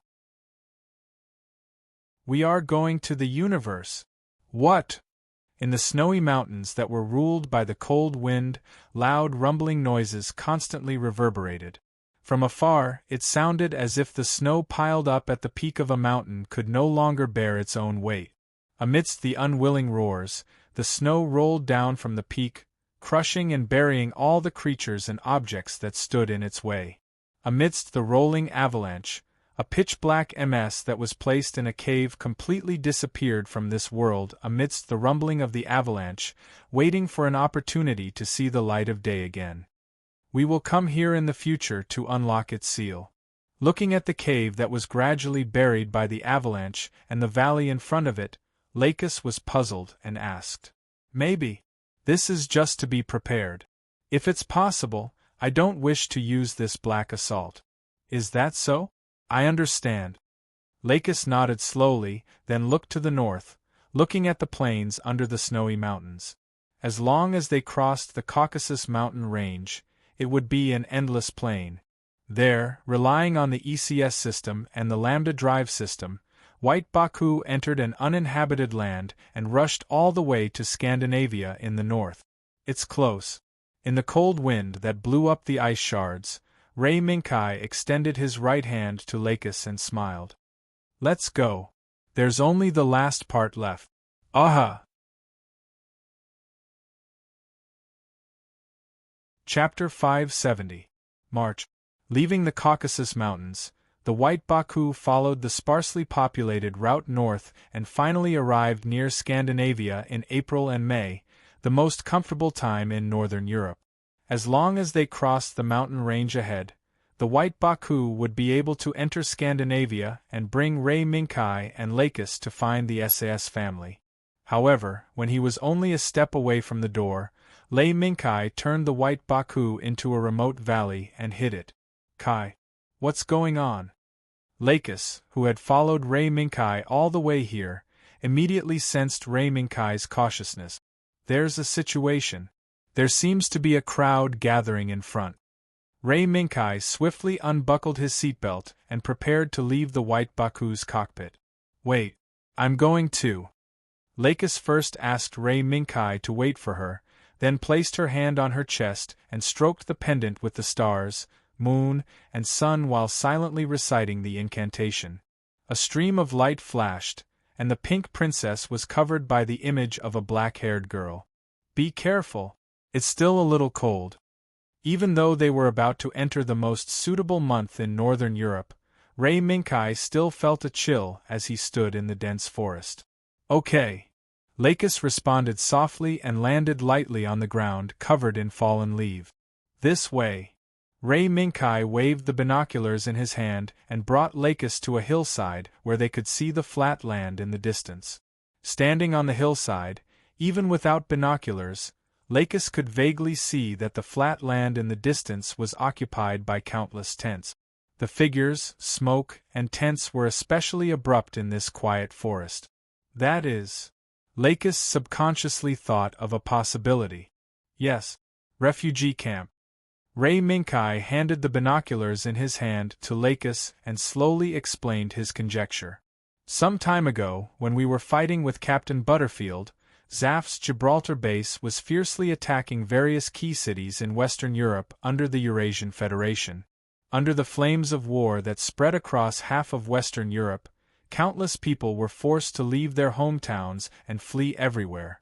We are going to the universe. What? In the snowy mountains that were ruled by the cold wind, loud rumbling noises constantly reverberated. From afar, it sounded as if the snow piled up at the peak of a mountain could no longer bear its own weight. Amidst the unwilling roars, the snow rolled down from the peak, crushing and burying all the creatures and objects that stood in its way. Amidst the rolling avalanche, a pitch-black MS that was placed in a cave completely disappeared from this world amidst the rumbling of the avalanche, waiting for an opportunity to see the light of day again. We will come here in the future to unlock its seal. Looking at the cave that was gradually buried by the avalanche and the valley in front of it, Lakis was puzzled and asked, Maybe. This is just to be prepared. If it's possible, I don't wish to use this black assault. Is that so? I understand. Lakis nodded slowly, then looked to the north, looking at the plains under the snowy mountains. As long as they crossed the Caucasus mountain range, it would be an endless plain. There, relying on the ECS system and the Lambda drive system, White Baku entered an uninhabited land and rushed all the way to Scandinavia in the north. It's close. In the cold wind that blew up the ice shards, Ray Minkai extended his right hand to Lakis and smiled. Let's go. There's only the last part left. Aha! Chapter 570. March. Leaving the Caucasus Mountains, the White Baku followed the sparsely populated route north and finally arrived near Scandinavia in April and May, the most comfortable time in northern Europe. As long as they crossed the mountain range ahead, the White Baku would be able to enter Scandinavia and bring Ray Minkai and Lakis to find the SAS family. However, when he was only a step away from the door, Lei Minkai turned the White Baku into a remote valley and hid it. Kai. What's going on? Lakis, who had followed Ray Minkai all the way here, immediately sensed Ray Minkai's cautiousness. There's a situation. There seems to be a crowd gathering in front. Ray Minkai swiftly unbuckled his seatbelt and prepared to leave the white Baku's cockpit. Wait, I'm going too. Lakis first asked Ray Minkai to wait for her, then placed her hand on her chest and stroked the pendant with the stars, moon, and sun while silently reciting the incantation. A stream of light flashed, and the pink princess was covered by the image of a black-haired girl. Be careful, it's still a little cold. Even though they were about to enter the most suitable month in northern Europe, Ray Minkai still felt a chill as he stood in the dense forest. Okay. Lakis responded softly and landed lightly on the ground covered in fallen leaves. This way. Ray Minkai waved the binoculars in his hand and brought Lakis to a hillside where they could see the flat land in the distance. Standing on the hillside, even without binoculars, Lakis could vaguely see that the flat land in the distance was occupied by countless tents. The figures, smoke, and tents were especially abrupt in this quiet forest. That is, Lakis subconsciously thought of a possibility. Yes, refugee camp. Ray Minkai handed the binoculars in his hand to Lakis and slowly explained his conjecture. Some time ago, when we were fighting with Captain Butterfield, Zaf's Gibraltar base was fiercely attacking various key cities in Western Europe under the Eurasian Federation. Under the flames of war that spread across half of Western Europe, countless people were forced to leave their hometowns and flee everywhere.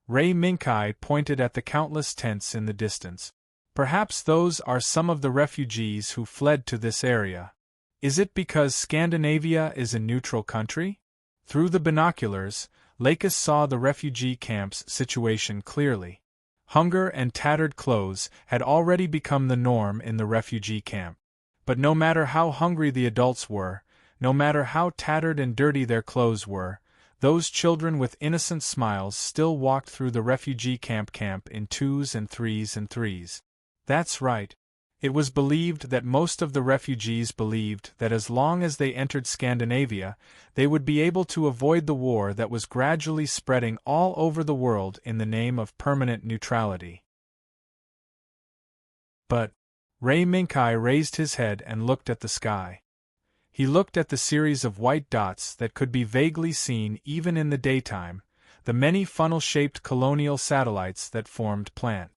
Ray Minkai pointed at the countless tents in the distance. Perhaps those are some of the refugees who fled to this area. Is it because Scandinavia is a neutral country? Through the binoculars, Lakis saw the refugee camp's situation clearly. Hunger and tattered clothes had already become the norm in the refugee camp. But no matter how hungry the adults were, no matter how tattered and dirty their clothes were, those children with innocent smiles still walked through the refugee camp in twos and threes. That's right. It was believed that most of the refugees believed that as long as they entered Scandinavia, they would be able to avoid the war that was gradually spreading all over the world in the name of permanent neutrality. But Ray Minkai raised his head and looked at the sky. He looked at the series of white dots that could be vaguely seen even in the daytime, the many funnel-shaped colonial satellites that formed planet.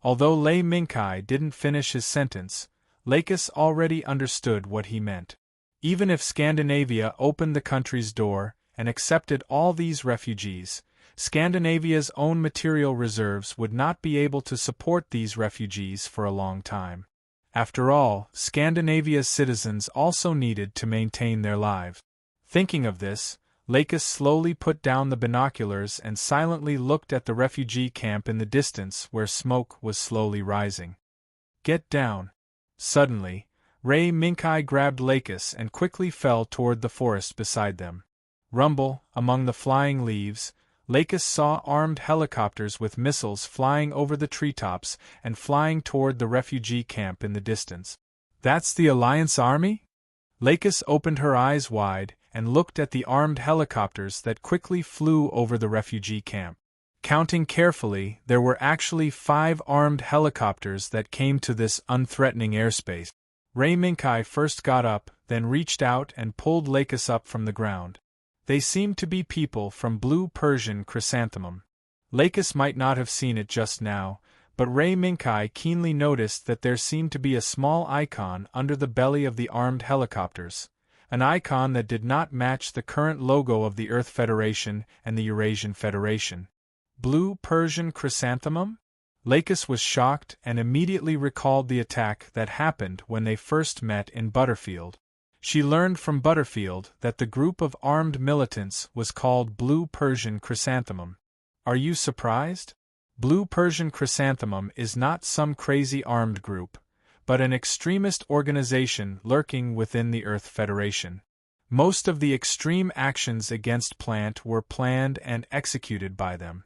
Although Ray Minkai didn't finish his sentence, Lakis already understood what he meant. Even if Scandinavia opened the country's door and accepted all these refugees, Scandinavia's own material reserves would not be able to support these refugees for a long time. After all, Scandinavia's citizens also needed to maintain their lives. Thinking of this, Lakis slowly put down the binoculars and silently looked at the refugee camp in the distance where smoke was slowly rising. Get down. Suddenly, Ray Minkai grabbed Lakis and quickly fell toward the forest beside them. Rumble, among the flying leaves, Lakis saw armed helicopters with missiles flying over the treetops and flying toward the refugee camp in the distance. That's the Alliance Army? Lakis opened her eyes wide and looked at the armed helicopters that quickly flew over the refugee camp. Counting carefully, there were actually 5 armed helicopters that came to this unthreatening airspace. Ray Minkai first got up, then reached out and pulled Lakis up from the ground. They seemed to be people from Blue Persian Chrysanthemum. Lakis might not have seen it just now, but Ray Minkai keenly noticed that there seemed to be a small icon under the belly of the armed helicopters, an icon that did not match the current logo of the Earth Federation and the Eurasian Federation. Blue Persian Chrysanthemum? Lakis was shocked and immediately recalled the attack that happened when they first met in Butterfield. She learned from Butterfield that the group of armed militants was called Blue Persian Chrysanthemum. Are you surprised? Blue Persian Chrysanthemum is not some crazy armed group, but an extremist organization lurking within the Earth Federation. Most of the extreme actions against Plant were planned and executed by them.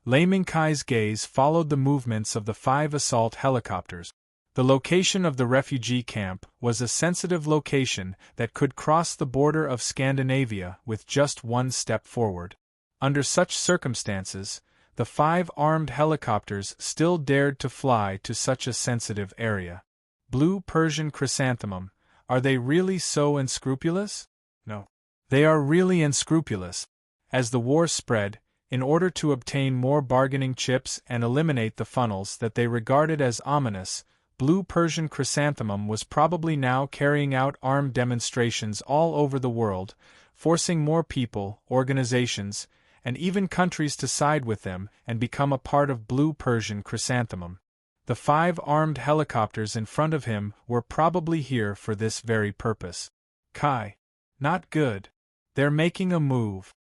Ray Minkai's gaze followed the movements of the 5 assault helicopters. The location of the refugee camp was a sensitive location that could cross the border of Scandinavia with just one step forward. Under such circumstances, the 5 armed helicopters still dared to fly to such a sensitive area. Blue Persian chrysanthemum, are they really so unscrupulous? No. They are really unscrupulous. As the war spread, in order to obtain more bargaining chips and eliminate the funnels that they regarded as ominous, Blue Persian chrysanthemum was probably now carrying out armed demonstrations all over the world, forcing more people, organizations, and even countries to side with them and become a part of Blue Persian chrysanthemum. The 5 armed helicopters in front of him were probably here for this very purpose. Kai. Not good. They're making a move.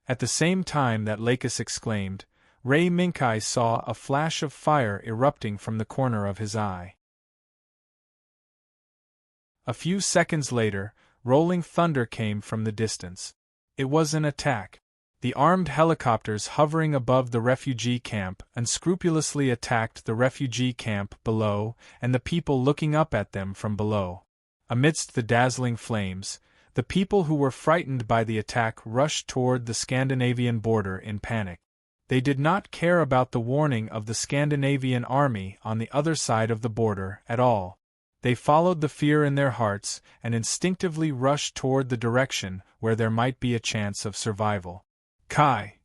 At the same time that Lakis exclaimed, Ray Minkai saw a flash of fire erupting from the corner of his eye. A few seconds later, rolling thunder came from the distance. It was an attack. The armed helicopters hovering above the refugee camp unscrupulously attacked the refugee camp below and the people looking up at them from below. Amidst the dazzling flames, the people who were frightened by the attack rushed toward the Scandinavian border in panic. They did not care about the warning of the Scandinavian army on the other side of the border at all. They followed the fear in their hearts and instinctively rushed toward the direction where there might be a chance of survival. Kai.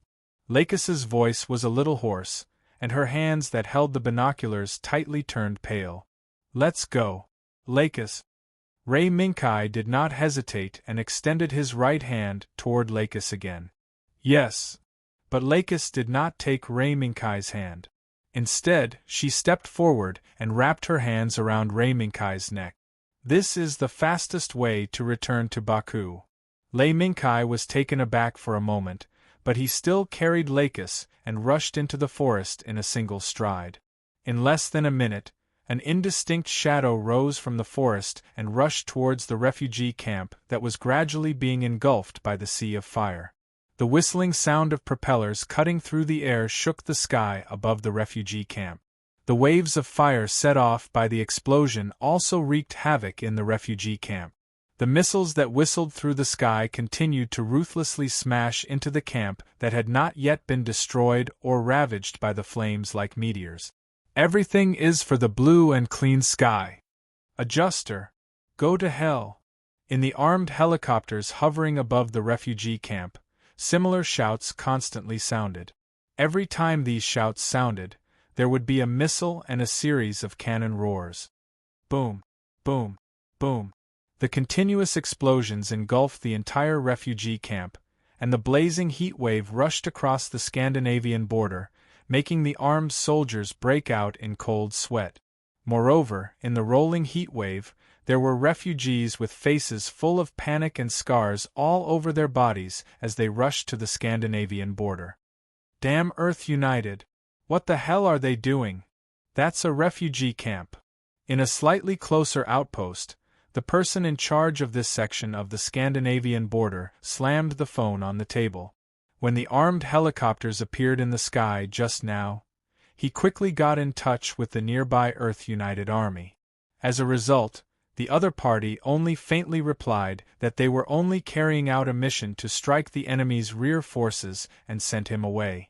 Lakis's voice was a little hoarse, and her hands that held the binoculars tightly turned pale. Let's go. Lakis. Ray Minkai did not hesitate and extended his right hand toward Lakis again. Yes. But Lakis did not take Ray Minkai's hand. Instead, she stepped forward and wrapped her hands around Ray Minkai's neck. This is the fastest way to return to Baku. Ray Minkai was taken aback for a moment, but he still carried Lakis and rushed into the forest in a single stride. In less than a minute, an indistinct shadow rose from the forest and rushed towards the refugee camp that was gradually being engulfed by the sea of fire. The whistling sound of propellers cutting through the air shook the sky above the refugee camp. The waves of fire set off by the explosion also wreaked havoc in the refugee camp. The missiles that whistled through the sky continued to ruthlessly smash into the camp that had not yet been destroyed or ravaged by the flames like meteors. Everything is for the blue and clean sky. Adjuster. Go to hell. In the armed helicopters hovering above the refugee camp, similar shouts constantly sounded. Every time these shouts sounded, there would be a missile and a series of cannon roars. Boom, boom, boom. The continuous explosions engulfed the entire refugee camp, and the blazing heat wave rushed across the Scandinavian border, making the armed soldiers break out in cold sweat. Moreover, in the rolling heat wave, there were refugees with faces full of panic and scars all over their bodies as they rushed to the Scandinavian border. Damn Earth United! What the hell are they doing? That's a refugee camp. In a slightly closer outpost, the person in charge of this section of the Scandinavian border slammed the phone on the table. When the armed helicopters appeared in the sky just now, he quickly got in touch with the nearby Earth United Army. As a result, the other party only faintly replied that they were only carrying out a mission to strike the enemy's rear forces and sent him away.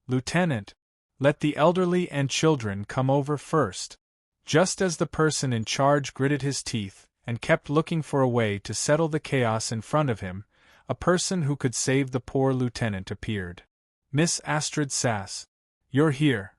Lieutenant, let the elderly and children come over first. Just as the person in charge gritted his teeth and kept looking for a way to settle the chaos in front of him, a person who could save the poor lieutenant appeared. Miss Astrid Sass. You're here.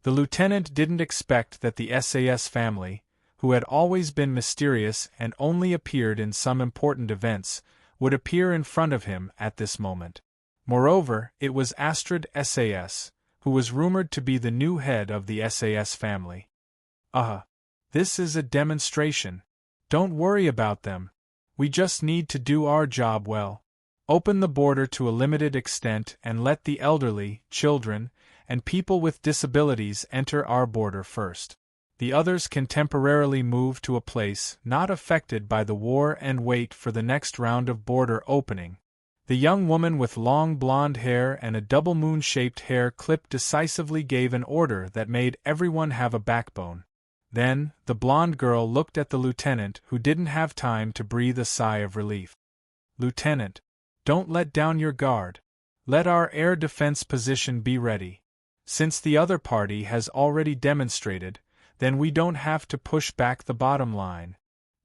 The lieutenant didn't expect that the SAS family, who had always been mysterious and only appeared in some important events, would appear in front of him at this moment. Moreover, it was Astrid SAS, who was rumored to be the new head of the SAS family. This is a demonstration. Don't worry about them. We just need to do our job well. Open the border to a limited extent and let the elderly, children, and people with disabilities enter our border first. The others can temporarily move to a place not affected by the war and wait for the next round of border opening. The young woman with long blonde hair and a double moon-shaped hair clip decisively gave an order that made everyone have a backbone. Then, the blonde girl looked at the lieutenant, who didn't have time to breathe a sigh of relief. "Lieutenant, don't let down your guard. Let our air defense position be ready. Since the other party has already demonstrated, then we don't have to push back the bottom line."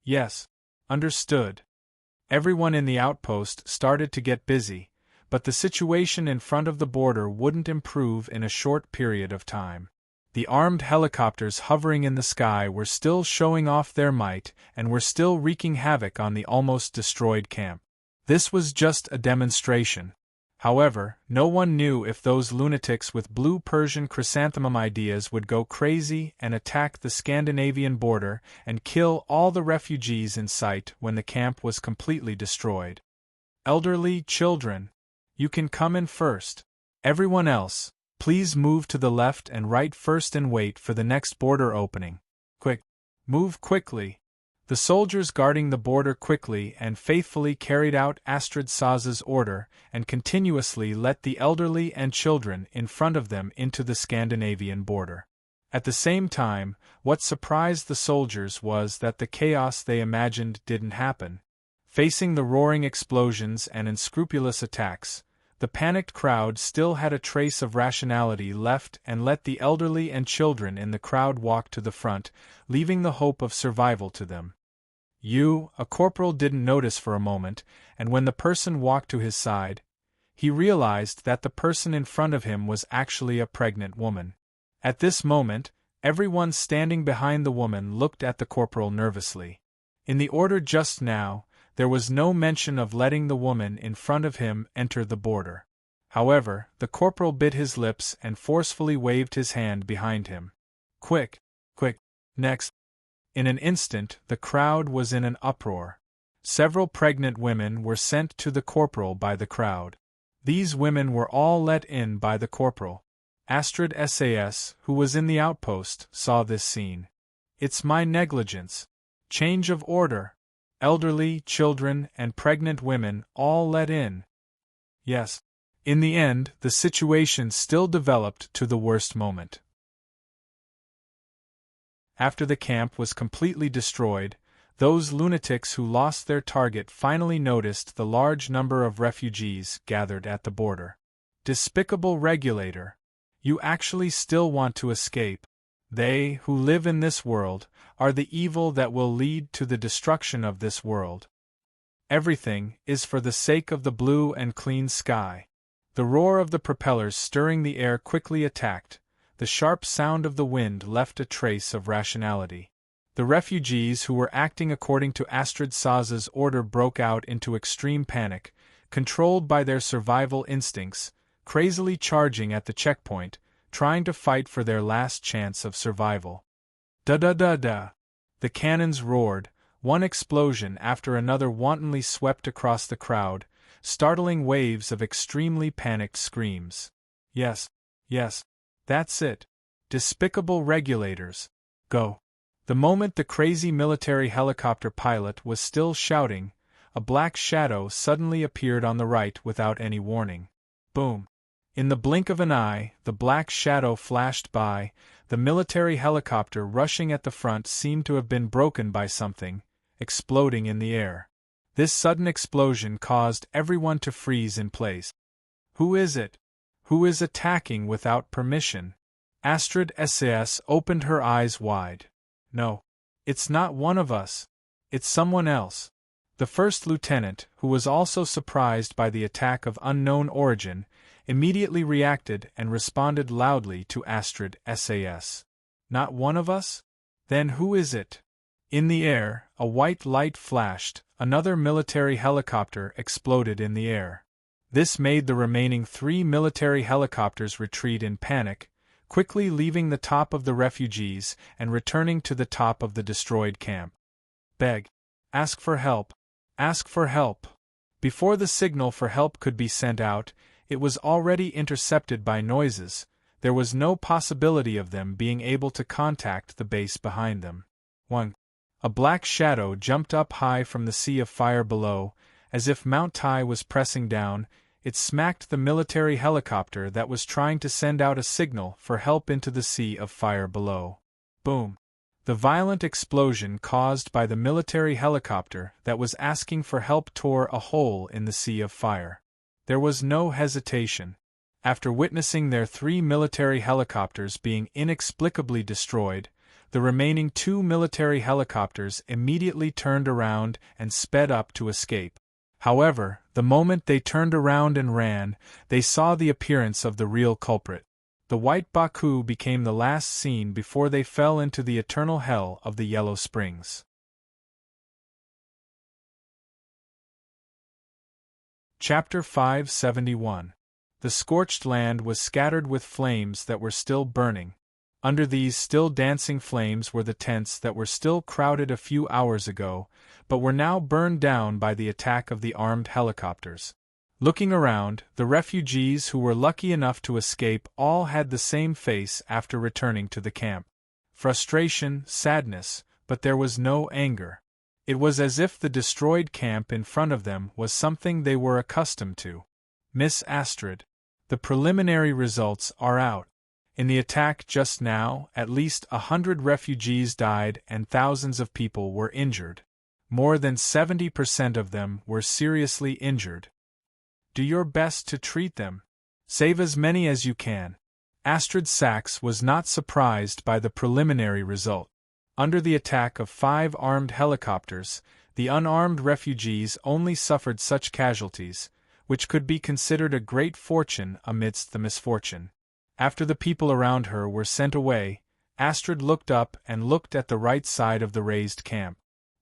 "Yes. Understood." Everyone in the outpost started to get busy, but the situation in front of the border wouldn't improve in a short period of time. The armed helicopters hovering in the sky were still showing off their might and were still wreaking havoc on the almost destroyed camp. This was just a demonstration. However, no one knew if those lunatics with blue Persian chrysanthemum ideas would go crazy and attack the Scandinavian border and kill all the refugees in sight when the camp was completely destroyed. "Elderly, children, you can come in first. Everyone else, please move to the left and right first and wait for the next border opening. Quick! Move quickly!" The soldiers guarding the border quickly and faithfully carried out Astrid Saz's order and continuously let the elderly and children in front of them into the Scandinavian border. At the same time, what surprised the soldiers was that the chaos they imagined didn't happen. Facing the roaring explosions and unscrupulous attacks, the panicked crowd still had a trace of rationality left and let the elderly and children in the crowd walk to the front, leaving the hope of survival to them. A corporal didn't notice for a moment, and when the person walked to his side, he realized that the person in front of him was actually a pregnant woman. At this moment, everyone standing behind the woman looked at the corporal nervously. In the order just now, there was no mention of letting the woman in front of him enter the border. However, the corporal bit his lips and forcefully waved his hand behind him. "Quick! Quick! Next!" In an instant, the crowd was in an uproar. Several pregnant women were sent to the corporal by the crowd. These women were all let in by the corporal. Astrid Sas, who was in the outpost, saw this scene. "It's my negligence. Change of order. Elderly, children, and pregnant women all let in." Yes. In the end, the situation still developed to the worst moment. After the camp was completely destroyed, those lunatics who lost their target finally noticed the large number of refugees gathered at the border. "Despicable regulator! You actually still want to escape. They, who live in this world, are the evil that will lead to the destruction of this world. Everything is for the sake of the blue and clean sky." The roar of the propellers stirring the air quickly attacked. The sharp sound of the wind left a trace of rationality. The refugees who were acting according to Astrid Saz's order broke out into extreme panic, controlled by their survival instincts, crazily charging at the checkpoint, trying to fight for their last chance of survival. Da-da-da-da! The cannons roared, one explosion after another wantonly swept across the crowd, startling waves of extremely panicked screams. Yes, that's it. Despicable regulators. Go. The moment the crazy military helicopter pilot was still shouting, a black shadow suddenly appeared on the right without any warning. Boom. In the blink of an eye, the black shadow flashed by. The military helicopter rushing at the front seemed to have been broken by something, exploding in the air. This sudden explosion caused everyone to freeze in place. Who is it? Who is attacking without permission? Astrid Sas opened her eyes wide. No. It's not one of us. It's someone else. The first lieutenant, who was also surprised by the attack of unknown origin, immediately reacted and responded loudly to Astrid Sas. Not one of us? Then who is it? In the air, a white light flashed, another military helicopter exploded in the air. This made the remaining 3 military helicopters retreat in panic, quickly leaving the top of the refugees and returning to the top of the destroyed camp. Beg. Ask for help. Ask for help. Before the signal for help could be sent out, it was already intercepted by noises. There was no possibility of them being able to contact the base behind them. 1. A black shadow jumped up high from the sea of fire below, As if Mount Tai was pressing down, it smacked the military helicopter that was trying to send out a signal for help into the sea of fire below. Boom! The violent explosion caused by the military helicopter that was asking for help tore a hole in the sea of fire. There was no hesitation. After witnessing their 3 military helicopters being inexplicably destroyed, the remaining 2 military helicopters immediately turned around and sped up to escape. However, the moment they turned around and ran, they saw the appearance of the real culprit. The white Baku became the last seen before they fell into the eternal hell of the Yellow Springs. Chapter 571. The scorched land was scattered with flames that were still burning. Under these still dancing flames were the tents that were still crowded a few hours ago, but were now burned down by the attack of the armed helicopters. Looking around, the refugees who were lucky enough to escape all had the same face after returning to the camp. Frustration, sadness, but there was no anger. It was as if the destroyed camp in front of them was something they were accustomed to. Miss Astrid, the preliminary results are out. In the attack just now, at least 100 refugees died and thousands of people were injured. More than 70% of them were seriously injured. Do your best to treat them. Save as many as you can. Astrid Sachs was not surprised by the preliminary result. Under the attack of 5 armed helicopters, the unarmed refugees only suffered such casualties, which could be considered a great fortune amidst the misfortune. After the people around her were sent away, Astrid looked up and looked at the right side of the raised camp.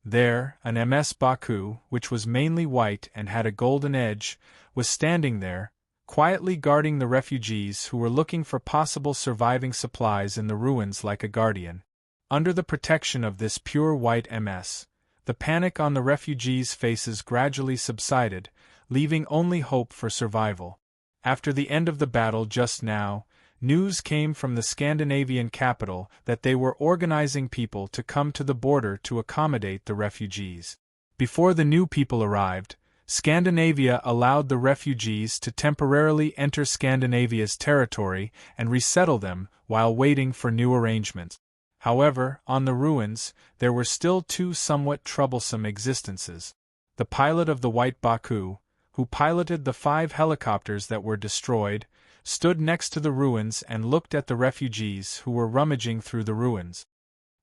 There, an MS Baku, which was mainly white and had a golden edge, was standing there, quietly guarding the refugees who were looking for possible surviving supplies in the ruins like a guardian. Under the protection of this pure white MS, the panic on the refugees' faces gradually subsided, leaving only hope for survival. After the end of the battle just now, news came from the Scandinavian capital that they were organizing people to come to the border to accommodate the refugees. Before the new people arrived, Scandinavia allowed the refugees to temporarily enter Scandinavia's territory and resettle them while waiting for new arrangements. However, on the ruins, there were still 2 somewhat troublesome existences. The pilot of the White Baku, who piloted the 5 helicopters that were destroyed, stood next to the ruins and looked at the refugees who were rummaging through the ruins.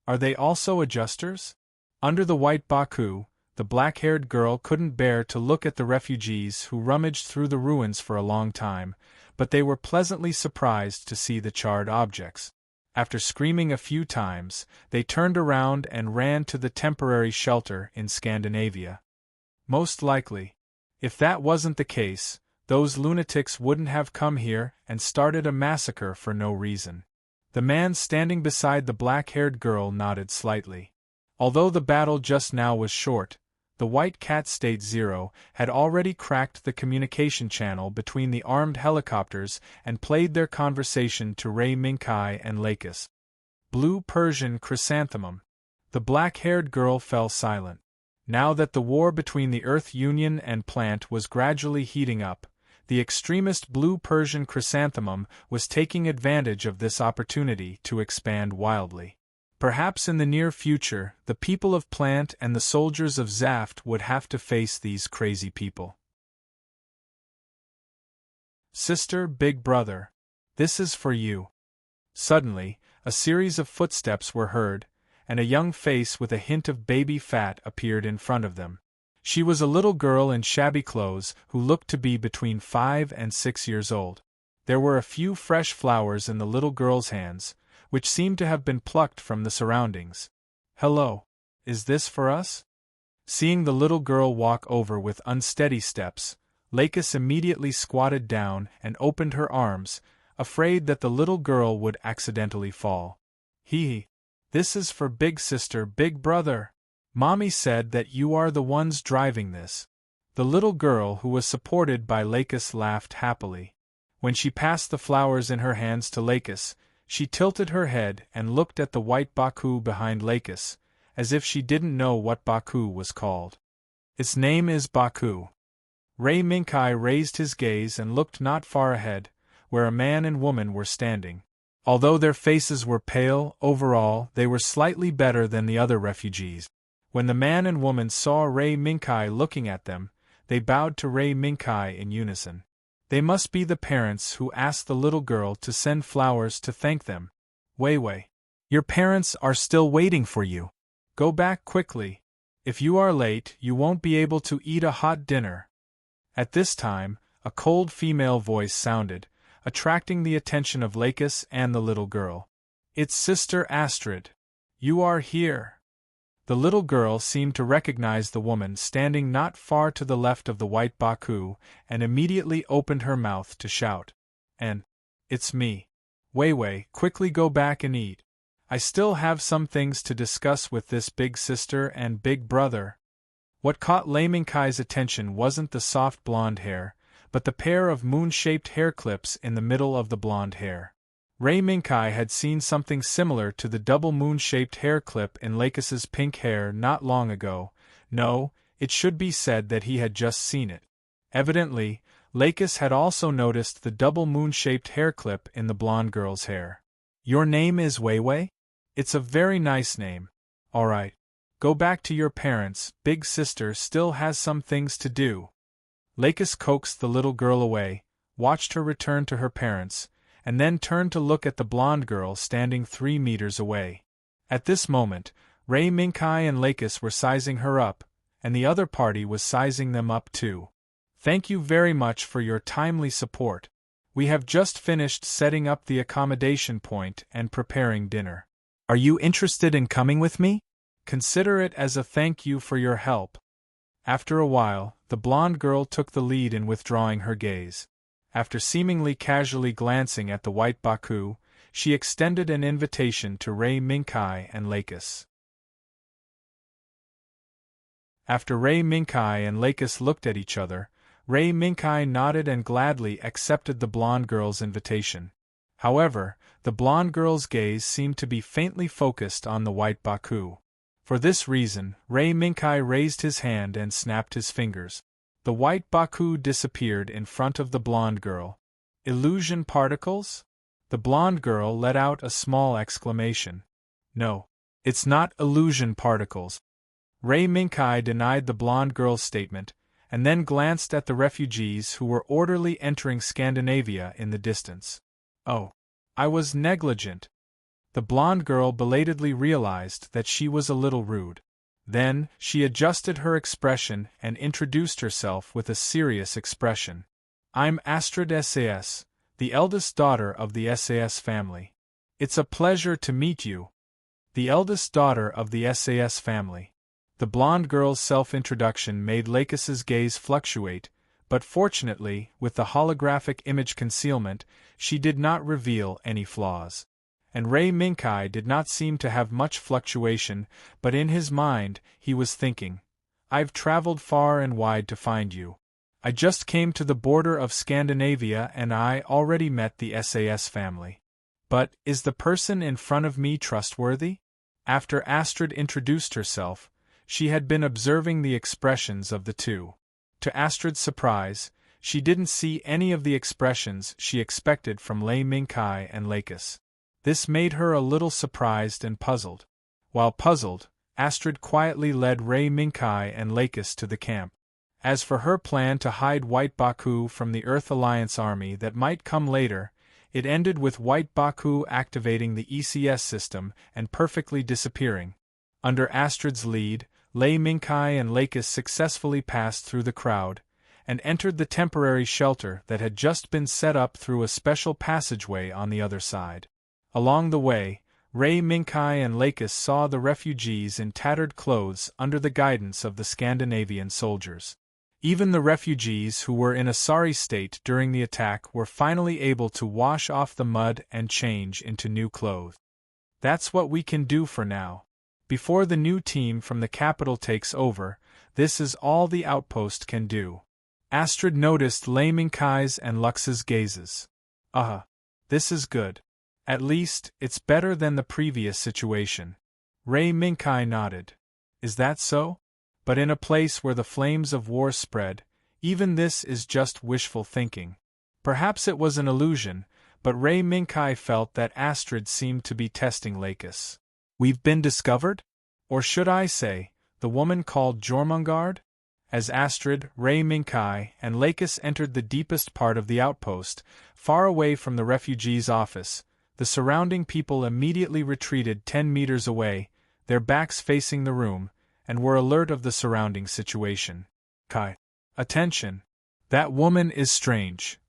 Are they also adjusters? Under the White Baku, the black-haired girl couldn't bear to look at the refugees who rummaged through the ruins for a long time, but they were pleasantly surprised to see the charred objects. After screaming a few times, they turned around and ran to the temporary shelter in Scandinavia. Most likely. If that wasn't the case, those lunatics wouldn't have come here and started a massacre for no reason. The man standing beside the black-haired girl nodded slightly. Although the battle just now was short, the White Cat State Zero had already cracked the communication channel between the armed helicopters and played their conversation to Ray Minkai and Lakis. Blue Persian chrysanthemum. The black-haired girl fell silent. Now that the war between the Earth Union and Plant was gradually heating up, the extremist Blue Persian chrysanthemum was taking advantage of this opportunity to expand wildly. Perhaps in the near future, the people of Plant and the soldiers of Zaft would have to face these crazy people. Sister, big brother, this is for you. Suddenly, a series of footsteps were heard, and a young face with a hint of baby fat appeared in front of them. She was a little girl in shabby clothes who looked to be between 5 and 6 years old. There were a few fresh flowers in the little girl's hands, which seemed to have been plucked from the surroundings. Hello. Is this for us? Seeing the little girl walk over with unsteady steps, Lakis immediately squatted down and opened her arms, afraid that the little girl would accidentally fall. This is for big sister, big brother. Mommy said that you are the ones driving this. The little girl who was supported by Lakis laughed happily. When she passed the flowers in her hands to Lakis, she tilted her head and looked at the white Baku behind Lakis, as if she didn't know what Baku was called. Its name is Baku. Ray Minkai raised his gaze and looked not far ahead, where a man and woman were standing. Although their faces were pale, overall, they were slightly better than the other refugees. When the man and woman saw Ray Minkai looking at them, they bowed to Ray Minkai in unison. They must be the parents who asked the little girl to send flowers to thank them. Weiwei, your parents are still waiting for you. Go back quickly. If you are late, you won't be able to eat a hot dinner. At this time, a cold female voice sounded, attracting the attention of Lakis and the little girl. It's Sister Astrid. You are here. The little girl seemed to recognize the woman standing not far to the left of the white Baku and immediately opened her mouth to shout. It's me. Weiwei, quickly go back and eat. I still have some things to discuss with this big sister and big brother. What caught Lei Minkai's attention wasn't the soft blonde hair, but the pair of moon-shaped hair clips in the middle of the blonde hair. Ray Minkai had seen something similar to the double moon-shaped hair clip in Lakis's pink hair not long ago. No, it should be said that he had just seen it. Evidently, Lakis had also noticed the double moon-shaped hair clip in the blonde girl's hair. Your name is Weiwei? It's a very nice name. Alright. Go back to your parents, big sister still has some things to do. Lakis coaxed the little girl away, watched her return to her parents, and then turned to look at the blonde girl standing 3 meters away. At this moment, Ray Minkai and Lakis were sizing her up, and the other party was sizing them up too. Thank you very much for your timely support. We have just finished setting up the accommodation point and preparing dinner. Are you interested in coming with me? Consider it as a thank you for your help. After a while, the blonde girl took the lead in withdrawing her gaze. After seemingly casually glancing at the white Baku, she extended an invitation to Ray Minkai and Lakis. After Ray Minkai and Lakis looked at each other, Ray Minkai nodded and gladly accepted the blonde girl's invitation. However, the blonde girl's gaze seemed to be faintly focused on the white Baku. For this reason, Ray Minkai raised his hand and snapped his fingers. The white Baku disappeared in front of the blonde girl. Illusion particles? The blonde girl let out a small exclamation. No, it's not illusion particles. Ray Minkai denied the blonde girl's statement, and then glanced at the refugees who were orderly entering Scandinavia in the distance. Oh, I was negligent. The blonde girl belatedly realized that she was a little rude. Then, she adjusted her expression and introduced herself with a serious expression. I'm Astrid SAS, the eldest daughter of the SAS family. It's a pleasure to meet you. The eldest daughter of the SAS family. The blonde girl's self-introduction made Lakis's gaze fluctuate, but fortunately, with the holographic image concealment, she did not reveal any flaws. And Ray Minkai did not seem to have much fluctuation, but in his mind, he was thinking, I've traveled far and wide to find you. I just came to the border of Scandinavia and I already met the SAS family. But, is the person in front of me trustworthy? After Astrid introduced herself, she had been observing the expressions of the two. To Astrid's surprise, she didn't see any of the expressions she expected from Lei Minkai and Lakis. This made her a little surprised and puzzled. While puzzled, Astrid quietly led Ray Minkai and Lakis to the camp. As for her plan to hide White Baku from the Earth Alliance army that might come later, it ended with White Baku activating the ECS system and perfectly disappearing. Under Astrid's lead, Lei Minkai and Lakis successfully passed through the crowd, and entered the temporary shelter that had just been set up through a special passageway on the other side. Along the way, Ray Minkai and Lakis saw the refugees in tattered clothes under the guidance of the Scandinavian soldiers. Even the refugees who were in a sorry state during the attack were finally able to wash off the mud and change into new clothes. That's what we can do for now. Before the new team from the capital takes over, this is all the outpost can do. Astrid noticed Lei Minkai's and Lux's gazes. This is good. At least, it's better than the previous situation. Ray Minkai nodded. Is that so? But in a place where the flames of war spread, Even this is just wishful thinking. Perhaps it was an illusion, but Ray Minkai felt that Astrid seemed to be testing Lakis. We've been discovered? Or should I say, the woman called Jormungand? As Astrid, Ray Minkai, and Lakis entered the deepest part of the outpost, far away from the refugees' office, the surrounding people immediately retreated 10 meters away, their backs facing the room, and were alert of the surrounding situation. Kai. Attention! That woman is strange.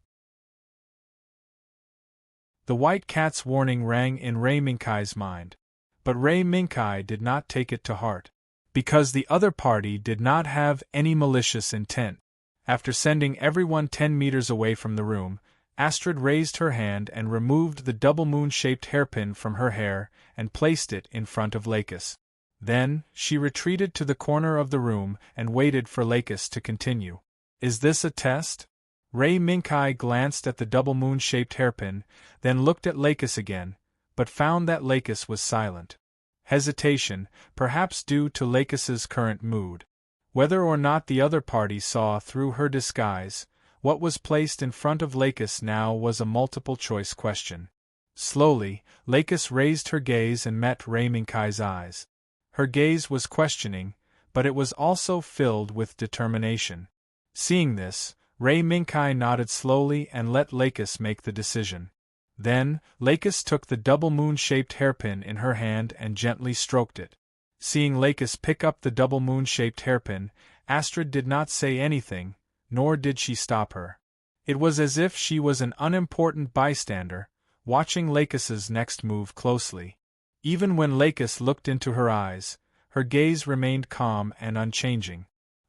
The white cat's warning rang in Ray Minkai's mind. But Ray Minkai did not take it to heart. Because the other party did not have any malicious intent. After sending everyone 10 meters away from the room, Astrid raised her hand and removed the double moon-shaped hairpin from her hair and placed it in front of Lakis. Then, she retreated to the corner of the room and waited for Lakis to continue. Is this a test? Ray Minkai glanced at the double moon-shaped hairpin, then looked at Lakis again, but found that Lakis was silent. Hesitation, perhaps due to Lakis's current mood. Whether or not the other party saw through her disguise, what was placed in front of Lakis now was a multiple-choice question. Slowly, Lakis raised her gaze and met Ray Minkai's eyes. Her gaze was questioning, but it was also filled with determination. Seeing this, Ray Minkai nodded slowly and let Lakis make the decision. Then, Lakis took the double moon-shaped hairpin in her hand and gently stroked it. Seeing Lakis pick up the double moon-shaped hairpin, Astrid did not say anything, nor did she stop her. It was as if she was an unimportant bystander, watching Lakis's next move closely. Even when Lakis looked into her eyes, her gaze remained calm and unchanging.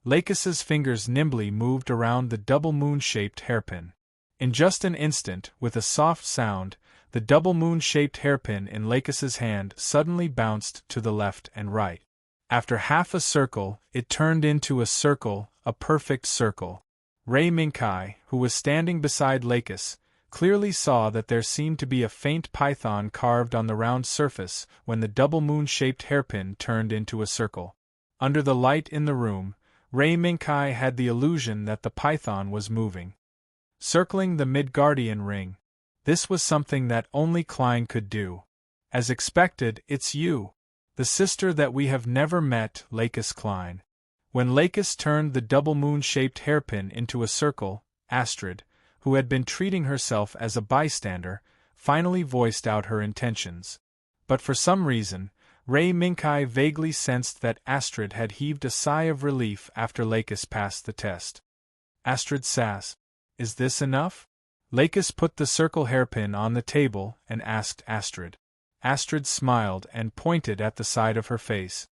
Lakis's fingers nimbly moved around the double moon-shaped hairpin. In just an instant, with a soft sound, the double moon-shaped hairpin in Lakis's hand suddenly bounced to the left and right. After half a circle, it turned into a circle, a perfect circle. Ray Minkai, who was standing beside Lakis, clearly saw that there seemed to be a faint python carved on the round surface when the double moon-shaped hairpin turned into a circle. Under the light in the room, Ray Minkai had the illusion that the python was moving. Circling the Midgardian ring. This was something that only Klein could do. As expected, it's you. The sister that we have never met, Lakis Klein. When Lakis turned the double moon-shaped hairpin into a circle, Astrid, who had been treating herself as a bystander, finally voiced out her intentions. But for some reason, Ray Minkai vaguely sensed that Astrid had heaved a sigh of relief after Lakis passed the test. Astrid sass. Is this enough? Lakis put the circle hairpin on the table and asked Astrid. Astrid smiled and pointed at the side of her face.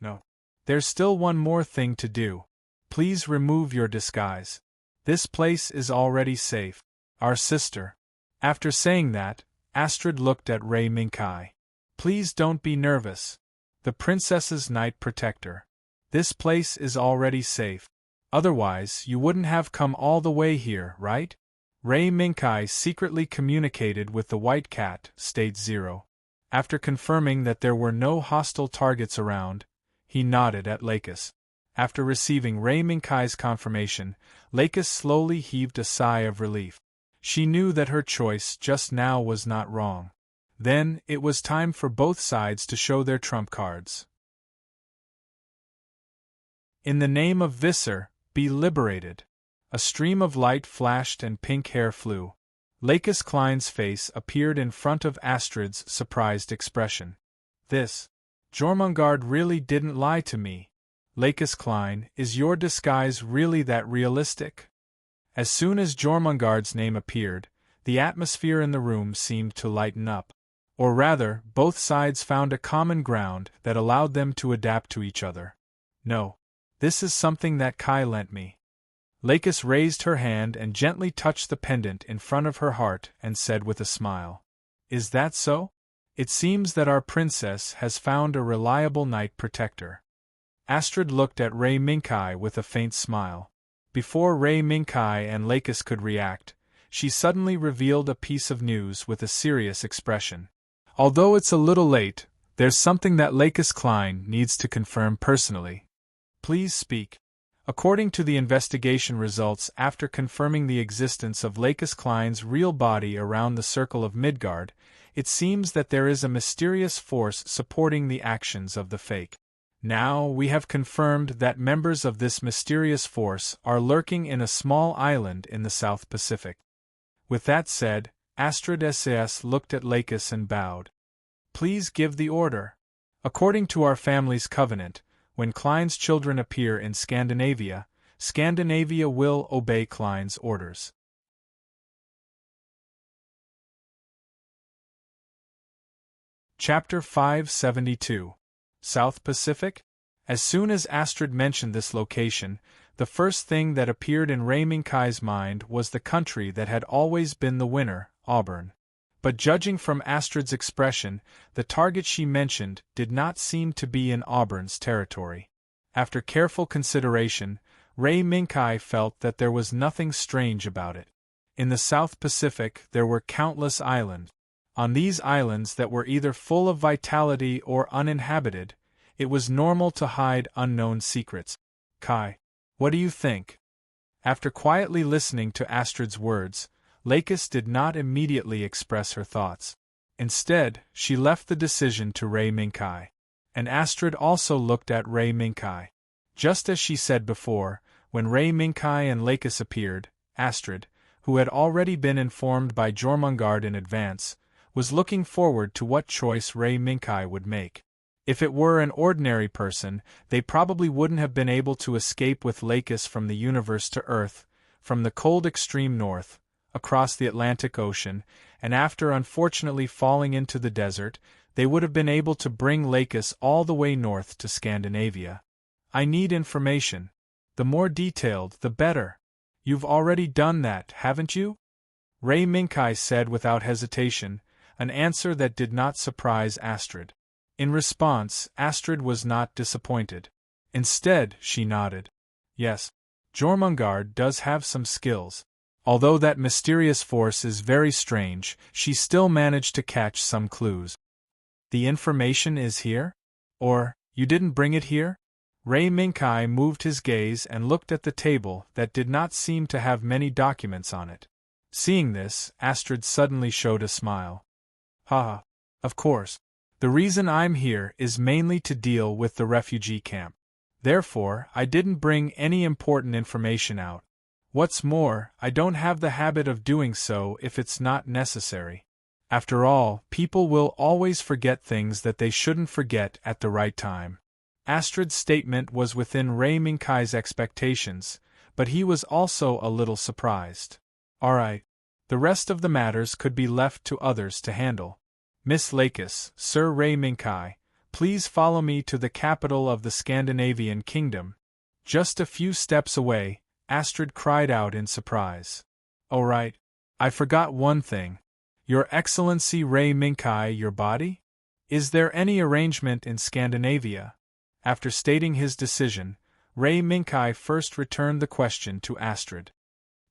No. There's still one more thing to do. Please remove your disguise. This place is already safe. Our sister. After saying that, Astrid looked at Ray Minkai. Please don't be nervous. The princess's night protector. This place is already safe. Otherwise, you wouldn't have come all the way here, right? Ray Minkai secretly communicated with the White Cat, State Zero. After confirming that there were no hostile targets around, he nodded at Lakis. After receiving Ray Minkai's confirmation, Lakis slowly heaved a sigh of relief. She knew that her choice just now was not wrong. Then, it was time for both sides to show their trump cards. In the name of Visser, be liberated. A stream of light flashed and pink hair flew. Lakis Klein's face appeared in front of Astrid's surprised expression. This. Jormungand really didn't lie to me. Lakis Klein, is your disguise really that realistic? As soon as Jormungand's name appeared, the atmosphere in the room seemed to lighten up. Or rather, both sides found a common ground that allowed them to adapt to each other. No. This is something that Kai lent me. Lakis raised her hand and gently touched the pendant in front of her heart and said with a smile. Is that so? It seems that our princess has found a reliable night protector. Astrid looked at Ray Minkai with a faint smile. Before Ray Minkai and Lakis could react, she suddenly revealed a piece of news with a serious expression. Although it's a little late, there's something that Lakis Klein needs to confirm personally. Please speak. According to the investigation results after confirming the existence of Lakis Klein's real body around the circle of Midgard, it seems that there is a mysterious force supporting the actions of the fake. Now we have confirmed that members of this mysterious force are lurking in a small island in the South Pacific. With that said, Astrid SAS looked at Lakis and bowed. Please give the order. According to our family's covenant, when Klein's children appear in Scandinavia, Scandinavia will obey Klein's orders. Chapter 572. South Pacific? As soon as Astrid mentioned this location, the first thing that appeared in Ray Minkai's mind was the country that had always been the winner, Auburn. But judging from Astrid's expression, the target she mentioned did not seem to be in Auburn's territory. After careful consideration, Ray Minkai felt that there was nothing strange about it. In the South Pacific there were countless islands. On these islands that were either full of vitality or uninhabited, it was normal to hide unknown secrets. Kai, what do you think? After quietly listening to Astrid's words, Lakis did not immediately express her thoughts. Instead, she left the decision to Ray Minkai. And Astrid also looked at Ray Minkai. Just as she said before, when Ray Minkai and Lakis appeared, Astrid, who had already been informed by Jormungand in advance, was looking forward to what choice Ray Minkai would make. If it were an ordinary person, they probably wouldn't have been able to escape with Lakis from the universe to Earth, from the cold extreme north, across the Atlantic Ocean, and after unfortunately falling into the desert, they would have been able to bring Lakis all the way north to Scandinavia. I need information. The more detailed, the better. You've already done that, haven't you? Ray Minkai said without hesitation, an answer that did not surprise Astrid. In response, Astrid was not disappointed. Instead, she nodded. Yes, Jormungand does have some skills. Although that mysterious force is very strange, she still managed to catch some clues. The information is here? Or, you didn't bring it here? Ray Minkai moved his gaze and looked at the table that did not seem to have many documents on it. Seeing this, Astrid suddenly showed a smile. Haha, of course. The reason I'm here is mainly to deal with the refugee camp. Therefore, I didn't bring any important information out. What's more, I don't have the habit of doing so if it's not necessary. After all, people will always forget things that they shouldn't forget at the right time. Astrid's statement was within Ray Minkai's expectations, but he was also a little surprised. All right. The rest of the matters could be left to others to handle. Miss Lakis, Sir Ray Minkai, please follow me to the capital of the Scandinavian kingdom. Just a few steps away, Astrid cried out in surprise. Oh right. I forgot one thing. Your Excellency Ray Minkai, your body? Is there any arrangement in Scandinavia? After stating his decision, Ray Minkai first returned the question to Astrid.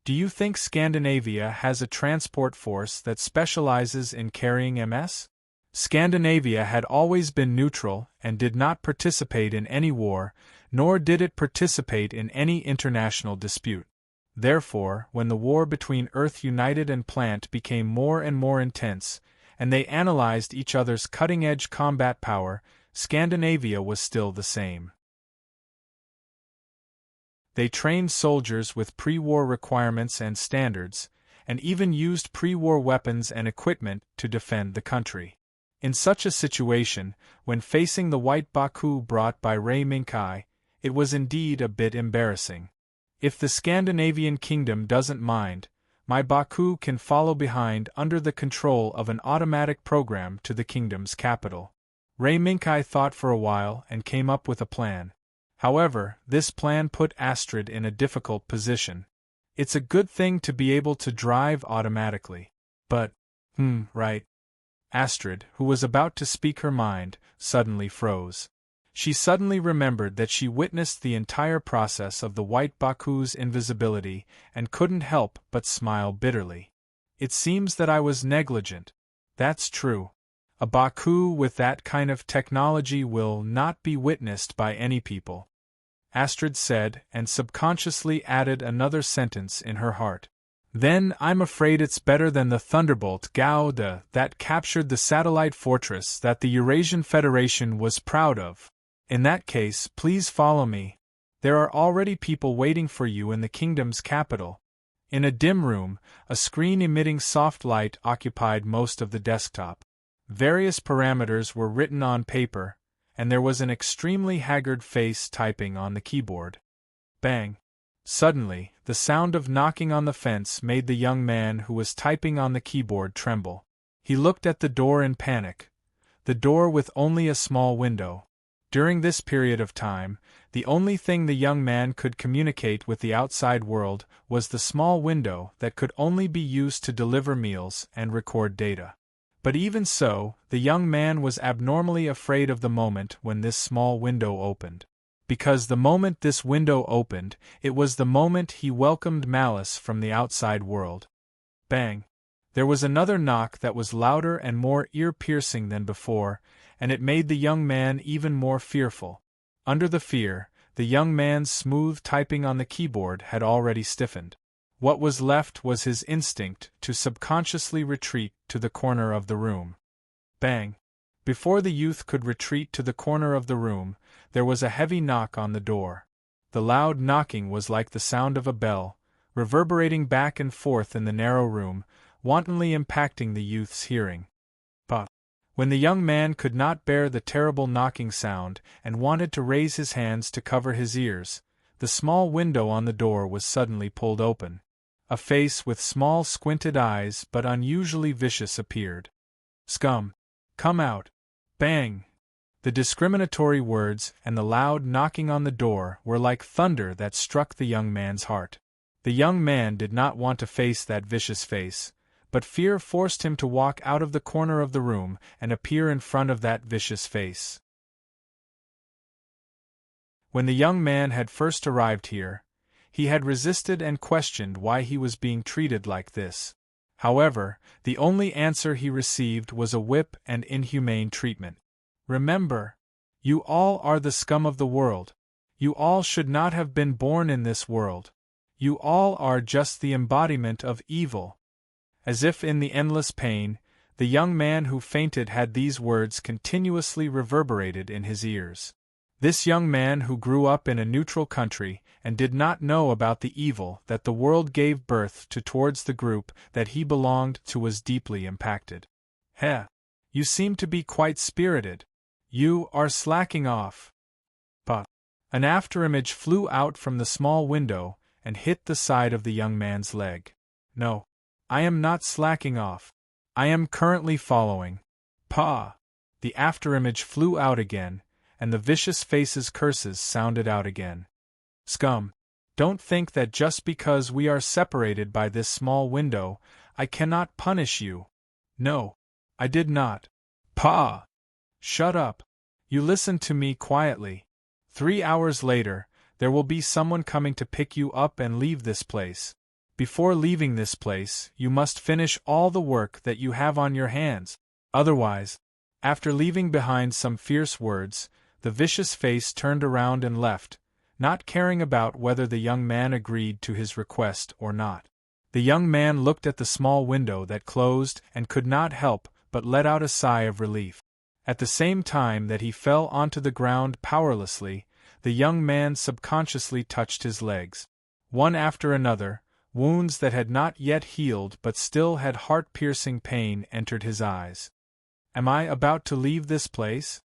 Do you think Scandinavia has a transport force that specializes in carrying MS? Scandinavia had always been neutral and did not participate in any war, nor did it participate in any international dispute. Therefore, when the war between Earth United and Plant became more and more intense, and they analyzed each other's cutting-edge combat power, Scandinavia was still the same. They trained soldiers with pre-war requirements and standards, and even used pre-war weapons and equipment to defend the country. In such a situation, when facing the white Baku brought by Ray Minkai, it was indeed a bit embarrassing. If the Scandinavian kingdom doesn't mind, my Baku can follow behind under the control of an automatic program to the kingdom's capital. Ray Minkai thought for a while and came up with a plan. However, this plan put Astrid in a difficult position. It's a good thing to be able to drive automatically. But, right. Astrid, who was about to speak her mind, suddenly froze. She suddenly remembered that she witnessed the entire process of the white Baku's invisibility and couldn't help but smile bitterly. It seems that I was negligent. That's true. A Baku with that kind of technology will not be witnessed by any people. Astrid said, and subconsciously added another sentence in her heart. Then I'm afraid it's better than the Thunderbolt Gauda that captured the satellite fortress that the Eurasian Federation was proud of. In that case, please follow me. There are already people waiting for you in the kingdom's capital. In a dim room, a screen emitting soft light occupied most of the desktop. Various parameters were written on paper, and there was an extremely haggard face typing on the keyboard. Bang! Suddenly, the sound of knocking on the fence made the young man who was typing on the keyboard tremble. He looked at the door in panic. The door with only a small window. During this period of time, the only thing the young man could communicate with the outside world was the small window that could only be used to deliver meals and record data. But even so, the young man was abnormally afraid of the moment when this small window opened. Because the moment this window opened, it was the moment he welcomed malice from the outside world. Bang! There was another knock that was louder and more ear-piercing than before, and it made the young man even more fearful. Under the fear, the young man's smooth typing on the keyboard had already stiffened. What was left was his instinct to subconsciously retreat to the corner of the room. Bang! Before the youth could retreat to the corner of the room, there was a heavy knock on the door. The loud knocking was like the sound of a bell, reverberating back and forth in the narrow room, wantonly impacting the youth's hearing. But when the young man could not bear the terrible knocking sound and wanted to raise his hands to cover his ears, the small window on the door was suddenly pulled open. A face with small squinted eyes but unusually vicious appeared. "Scum! Come out!" Bang! The discriminatory words and the loud knocking on the door were like thunder that struck the young man's heart. The young man did not want to face that vicious face, but fear forced him to walk out of the corner of the room and appear in front of that vicious face. When the young man had first arrived here, he had resisted and questioned why he was being treated like this. However, the only answer he received was a whip and inhumane treatment. "Remember, you all are the scum of the world. You all should not have been born in this world. You all are just the embodiment of evil." As if in the endless pain, the young man who fainted had these words continuously reverberated in his ears. This young man who grew up in a neutral country and did not know about the evil that the world gave birth to towards the group that he belonged to was deeply impacted. "Heh! You seem to be quite spirited. You are slacking off." But an afterimage flew out from the small window and hit the side of the young man's leg. "No, I am not slacking off. I am currently following." "Pah!" The afterimage flew out again, and the vicious face's curses sounded out again. "Scum! Don't think that just because we are separated by this small window, I cannot punish you. No, I did not." "Pah!" "Shut up. You listen to me quietly. 3 hours later, there will be someone coming to pick you up and leave this place. Before leaving this place, you must finish all the work that you have on your hands. Otherwise," after leaving behind some fierce words, the vicious face turned around and left, not caring about whether the young man agreed to his request or not. The young man looked at the small window that closed and could not help but let out a sigh of relief. At the same time that he fell onto the ground powerlessly, the young man subconsciously touched his legs. One after another, wounds that had not yet healed but still had heart-piercing pain entered his eyes. "Am I about to leave this place?"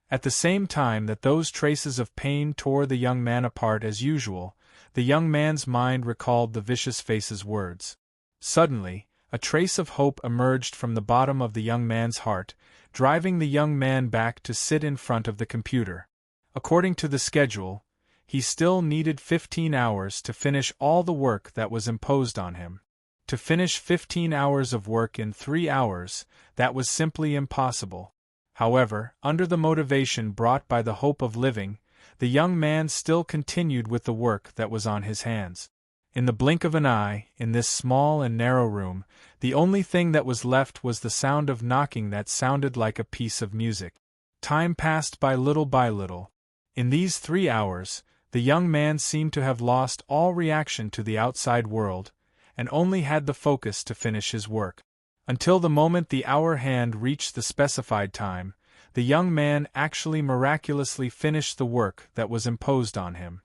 At the same time that those traces of pain tore the young man apart as usual, the young man's mind recalled the vicious face's words. Suddenly, a trace of hope emerged from the bottom of the young man's heart, driving the young man back to sit in front of the computer. According to the schedule, he still needed 15 hours to finish all the work that was imposed on him. To finish 15 hours of work in 3 hours, that was simply impossible. However, under the motivation brought by the hope of living, the young man still continued with the work that was on his hands. In the blink of an eye, in this small and narrow room, the only thing that was left was the sound of knocking that sounded like a piece of music. Time passed by little. In these 3 hours, the young man seemed to have lost all reaction to the outside world, and only had the focus to finish his work. Until the moment the hour hand reached the specified time, the young man actually miraculously finished the work that was imposed on him.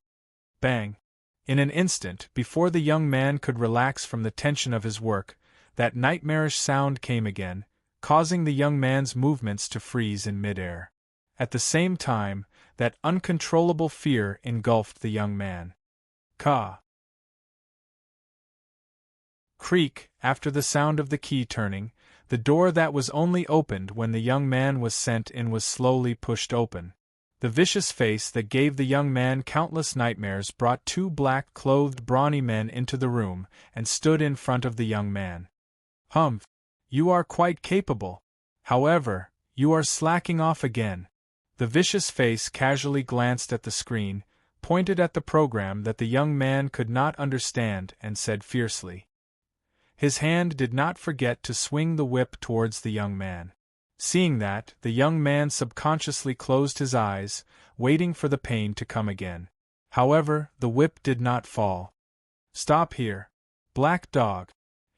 Bang! In an instant, before the young man could relax from the tension of his work, that nightmarish sound came again, causing the young man's movements to freeze in midair. At the same time, that uncontrollable fear engulfed the young man. Caw! Creak, after the sound of the key turning, the door that was only opened when the young man was sent in was slowly pushed open. The vicious face that gave the young man countless nightmares brought two black-clothed brawny men into the room and stood in front of the young man. Humph! You are quite capable. However, you are slacking off again. The vicious face casually glanced at the screen, pointed at the program that the young man could not understand, and said fiercely. His hand did not forget to swing the whip towards the young man. Seeing that, the young man subconsciously closed his eyes, waiting for the pain to come again. However, the whip did not fall. Stop here. Black dog.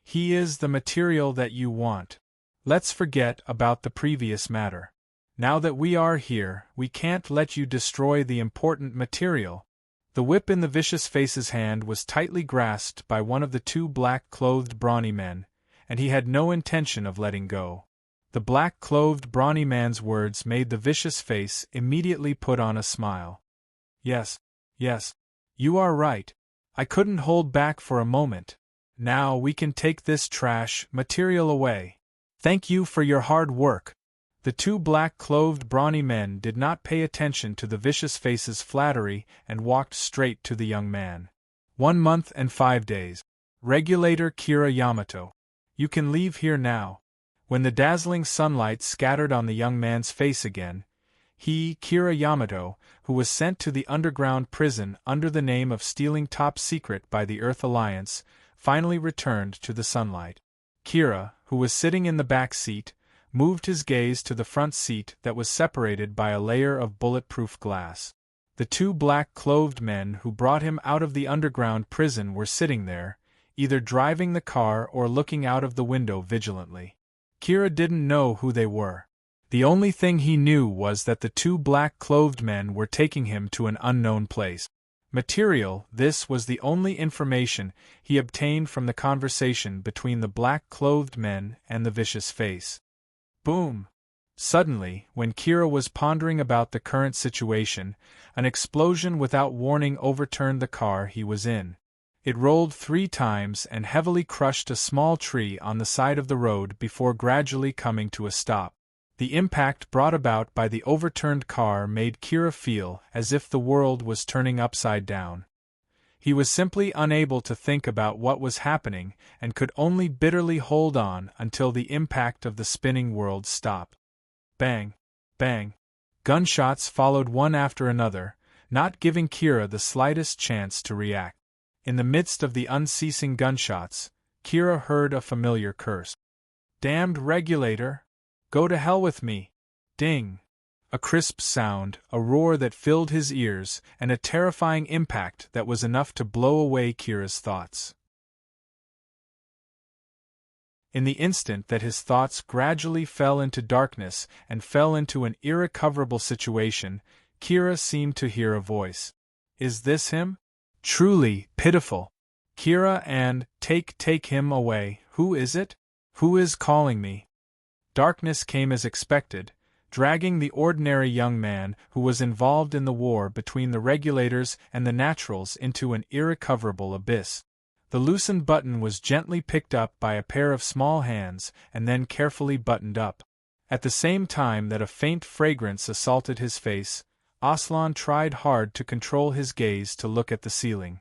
He is the material that you want. Let's forget about the previous matter. Now that we are here, we can't let you destroy the important material. The whip in the vicious face's hand was tightly grasped by one of the two black-clothed brawny men, and he had no intention of letting go. The black-clothed brawny man's words made the vicious face immediately put on a smile. Yes, you are right. I couldn't hold back for a moment. Now we can take this trash material away. Thank you for your hard work. The two black-clothed brawny men did not pay attention to the vicious face's flattery and walked straight to the young man. 1 month and 5 days. Regulator Kira Yamato. You can leave here now. When the dazzling sunlight scattered on the young man's face again, he, Kira Yamato, who was sent to the underground prison under the name of stealing top secret by the Earth Alliance, finally returned to the sunlight. Kira, who was sitting in the back seat, moved his gaze to the front seat that was separated by a layer of bulletproof glass. The two black-clothed men who brought him out of the underground prison were sitting there, either driving the car or looking out of the window vigilantly. Kira didn't know who they were. The only thing he knew was that the two black-clothed men were taking him to an unknown place. Material, this was the only information he obtained from the conversation between the black-clothed men and the vicious face. Boom! Suddenly, when Kira was pondering about the current situation, an explosion without warning overturned the car he was in. It rolled 3 times and heavily crushed a small tree on the side of the road before gradually coming to a stop. The impact brought about by the overturned car made Kira feel as if the world was turning upside down. He was simply unable to think about what was happening and could only bitterly hold on until the impact of the spinning world stopped. Bang! Bang! Gunshots followed one after another, not giving Kira the slightest chance to react. In the midst of the unceasing gunshots, Kira heard a familiar curse. Damned regulator! Go to hell with me! Ding! A crisp sound, a roar that filled his ears, and a terrifying impact that was enough to blow away Kira's thoughts. In the instant that his thoughts gradually fell into darkness and fell into an irrecoverable situation, Kira seemed to hear a voice. Is this him? Truly pitiful. Kira and, take him away. Who is it? Who is calling me? Darkness came as expected, dragging the ordinary young man who was involved in the war between the regulators and the naturals into an irrecoverable abyss. The loosened button was gently picked up by a pair of small hands and then carefully buttoned up. At the same time that a faint fragrance assaulted his face, Aslan tried hard to control his gaze to look at the ceiling.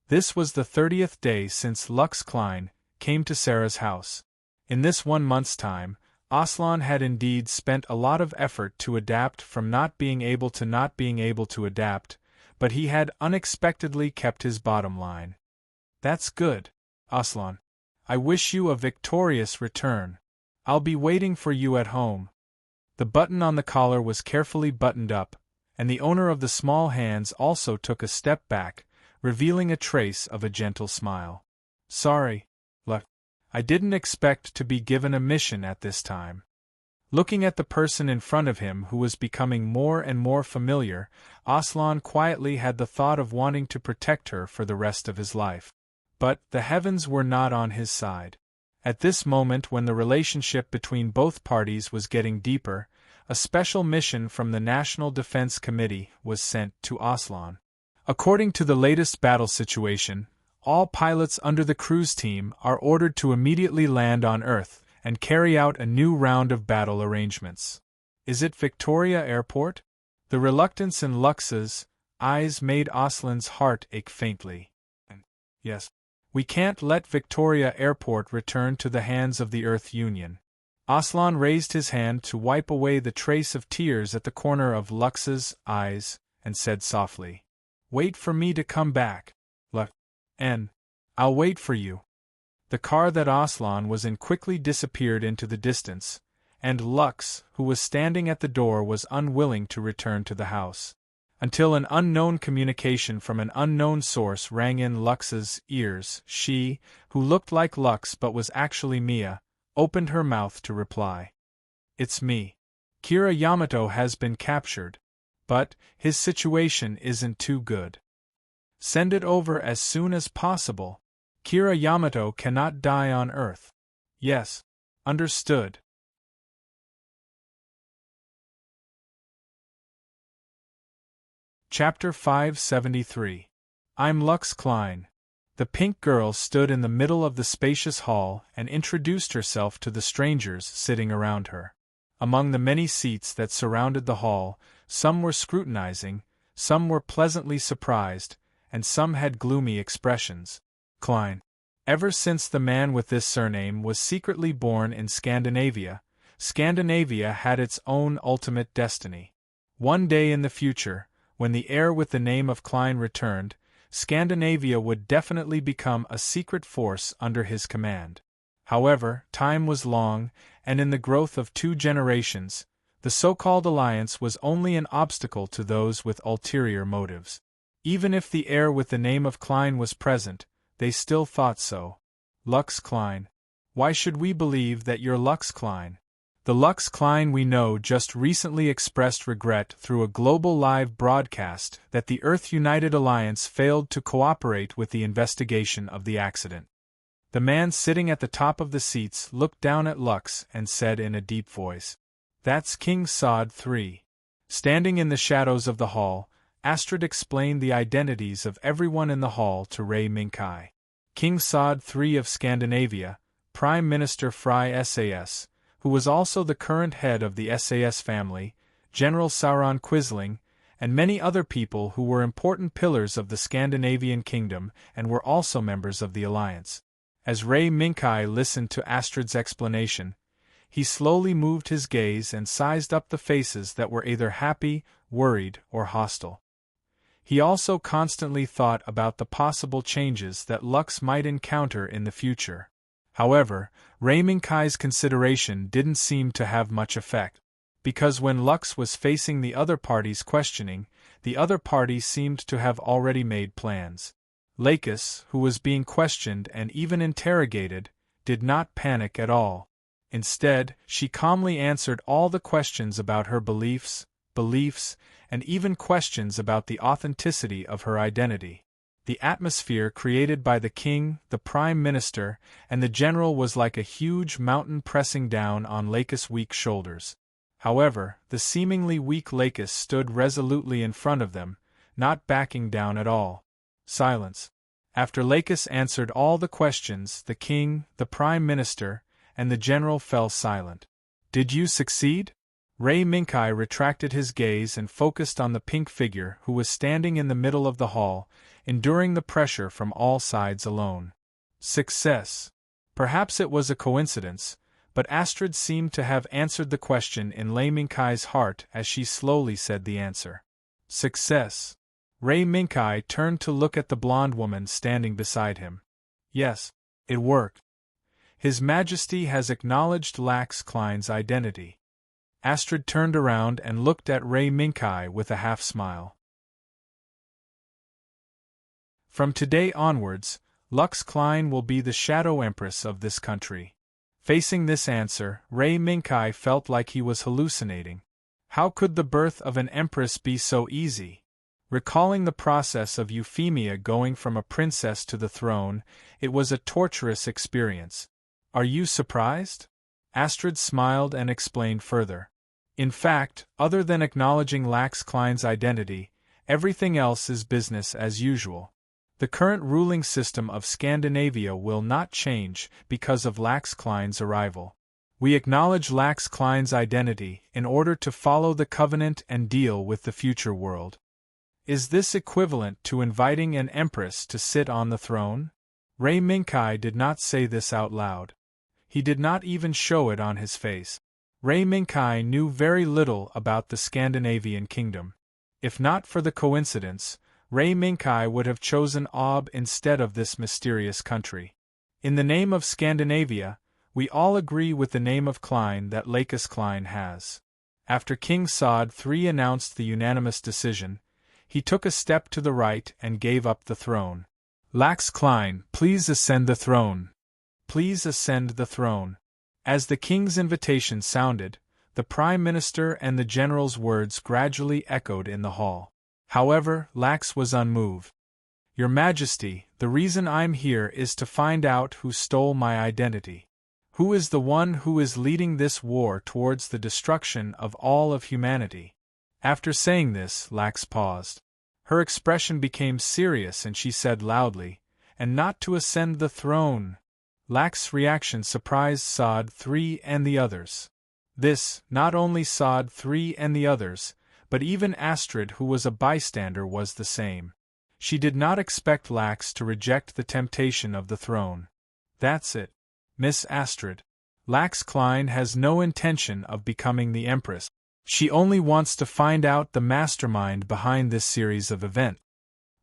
This was the 30th day since Lux Klein came to Sarah's house. In this 1 month's time, Aslan had indeed spent a lot of effort to adapt from not being able to adapt, but he had unexpectedly kept his bottom line. That's good, Aslan. I wish you a victorious return. I'll be waiting for you at home. The button on the collar was carefully buttoned up, and the owner of the small hands also took a step back, revealing a trace of a gentle smile. Sorry, Luck. I didn't expect to be given a mission at this time. Looking at the person in front of him who was becoming more and more familiar, Aslan quietly had the thought of wanting to protect her for the rest of his life. But the heavens were not on his side. At this moment, when the relationship between both parties was getting deeper, a special mission from the National Defense Committee was sent to Aslan. According to the latest battle situation, all pilots under the cruise team are ordered to immediately land on Earth and carry out a new round of battle arrangements. Is it Victoria Airport? The reluctance in Lux's eyes made Aslan's heart ache faintly. Yes. We can't let Victoria Airport return to the hands of the Earth Union. Aslan raised his hand to wipe away the trace of tears at the corner of Lux's eyes, and said softly, "Wait for me to come back, Lux, and I'll wait for you." The car that Aslan was in quickly disappeared into the distance, and Lux, who was standing at the door, was unwilling to return to the house. Until an unknown communication from an unknown source rang in Lux's ears, she, who looked like Lux but was actually Mia, opened her mouth to reply. "It's me. Kira Yamato has been captured. But his situation isn't too good. Send it over as soon as possible. Kira Yamato cannot die on Earth." "Yes. Understood." Chapter 573. I'm Lux Klein. The pink girl stood in the middle of the spacious hall and introduced herself to the strangers sitting around her. Among the many seats that surrounded the hall, some were scrutinizing, some were pleasantly surprised, and some had gloomy expressions. Klein. Ever since the man with this surname was secretly born in Scandinavia, Scandinavia had its own ultimate destiny. One day in the future, when the heir with the name of Klein returned, Scandinavia would definitely become a secret force under his command. However, time was long, and in the growth of 2 generations, the so-called alliance was only an obstacle to those with ulterior motives. Even if the heir with the name of Klein was present, they still thought so. Lux Klein. Why should we believe that you're Lux Klein? The Lux Klein we know just recently expressed regret through a global live broadcast that the Earth United Alliance failed to cooperate with the investigation of the accident. The man sitting at the top of the seats looked down at Lux and said in a deep voice, "That's King Sod III." Standing in the shadows of the hall, Astrid explained the identities of everyone in the hall to Ray Minkai. King Sod III of Scandinavia, Prime Minister Fry SAS, who was also the current head of the SAS family, General Sauron Quisling, and many other people who were important pillars of the Scandinavian kingdom and were also members of the alliance. As Ray Minkai listened to Astrid's explanation, he slowly moved his gaze and sized up the faces that were either happy, worried, or hostile. He also constantly thought about the possible changes that Lux might encounter in the future. However, Ray Minkai's consideration didn't seem to have much effect, because when Lux was facing the other party's questioning, the other party seemed to have already made plans. Lakis, who was being questioned and even interrogated, did not panic at all. Instead, she calmly answered all the questions about her beliefs, and even questions about the authenticity of her identity. The atmosphere created by the king, the prime minister, and the general was like a huge mountain pressing down on Lakis' weak shoulders. However, the seemingly weak Lakis stood resolutely in front of them, not backing down at all. Silence. After Lakis answered all the questions, the king, the prime minister, and the general fell silent. "Did you succeed?" Ray Minkai retracted his gaze and focused on the pink figure who was standing in the middle of the hall, enduring the pressure from all sides alone. Success. Perhaps it was a coincidence, but Astrid seemed to have answered the question in Ray Minkai's heart as she slowly said the answer. Success. Ray Minkai turned to look at the blonde woman standing beside him. Yes, it worked. His Majesty has acknowledged Lux Klein's identity. Astrid turned around and looked at Ray Minkai with a half-smile. From today onwards, Lux Klein will be the Shadow Empress of this country. Facing this answer, Ray Minkai felt like he was hallucinating. How could the birth of an empress be so easy? Recalling the process of Euphemia going from a princess to the throne, it was a torturous experience. Are you surprised? Astrid smiled and explained further. In fact, other than acknowledging Lux Klein's identity, everything else is business as usual. The current ruling system of Scandinavia will not change because of Lux Klein's arrival. We acknowledge Lux Klein's identity in order to follow the covenant and deal with the future world. Is this equivalent to inviting an empress to sit on the throne? Ray Minkai did not say this out loud. He did not even show it on his face. Ray Minkai knew very little about the Scandinavian kingdom. If not for the coincidence, Ray Minkai would have chosen Ob instead of this mysterious country. In the name of Scandinavia, we all agree with the name of Klein that Lacus Klein has. After King Sod III announced the unanimous decision, he took a step to the right and gave up the throne. Lux Klein, please ascend the throne. Please ascend the throne. As the king's invitation sounded, the prime minister and the general's words gradually echoed in the hall. However, Lux was unmoved. Your Majesty, the reason I'm here is to find out who stole my identity. Who is the one who is leading this war towards the destruction of all of humanity? After saying this, Lux paused. Her expression became serious and she said loudly, and not to ascend the throne. Lux's reaction surprised Sod III and the others. This, not only Sod III and the others, but even Astrid, who was a bystander, was the same. She did not expect Lux to reject the temptation of the throne. That's it, Miss Astrid. Lux Klein has no intention of becoming the Empress. She only wants to find out the mastermind behind this series of events.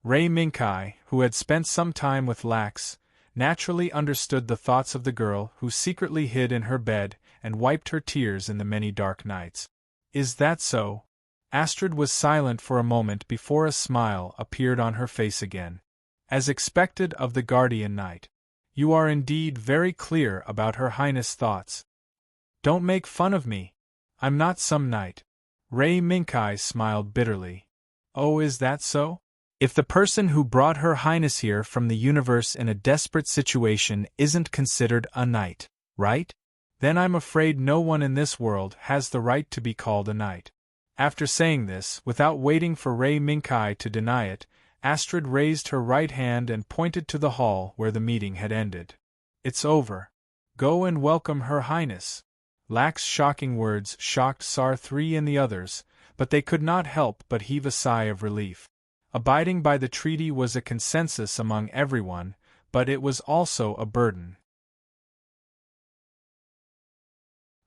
Ray Minkai, who had spent some time with Lux, naturally understood the thoughts of the girl who secretly hid in her bed and wiped her tears in the many dark nights. Is that so? Astrid was silent for a moment before a smile appeared on her face again. As expected of the guardian knight. You are indeed very clear about Her Highness' thoughts. Don't make fun of me. I'm not some knight. Ray Minkai smiled bitterly. Oh, is that so? If the person who brought Her Highness here from the universe in a desperate situation isn't considered a knight, right? Then I'm afraid no one in this world has the right to be called a knight. After saying this, without waiting for Ray Minkai to deny it, Astrid raised her right hand and pointed to the hall where the meeting had ended. It's over. Go and welcome Her Highness. Lux's shocking words shocked Sar III and the others, but they could not help but heave a sigh of relief. Abiding by the treaty was a consensus among everyone, but it was also a burden.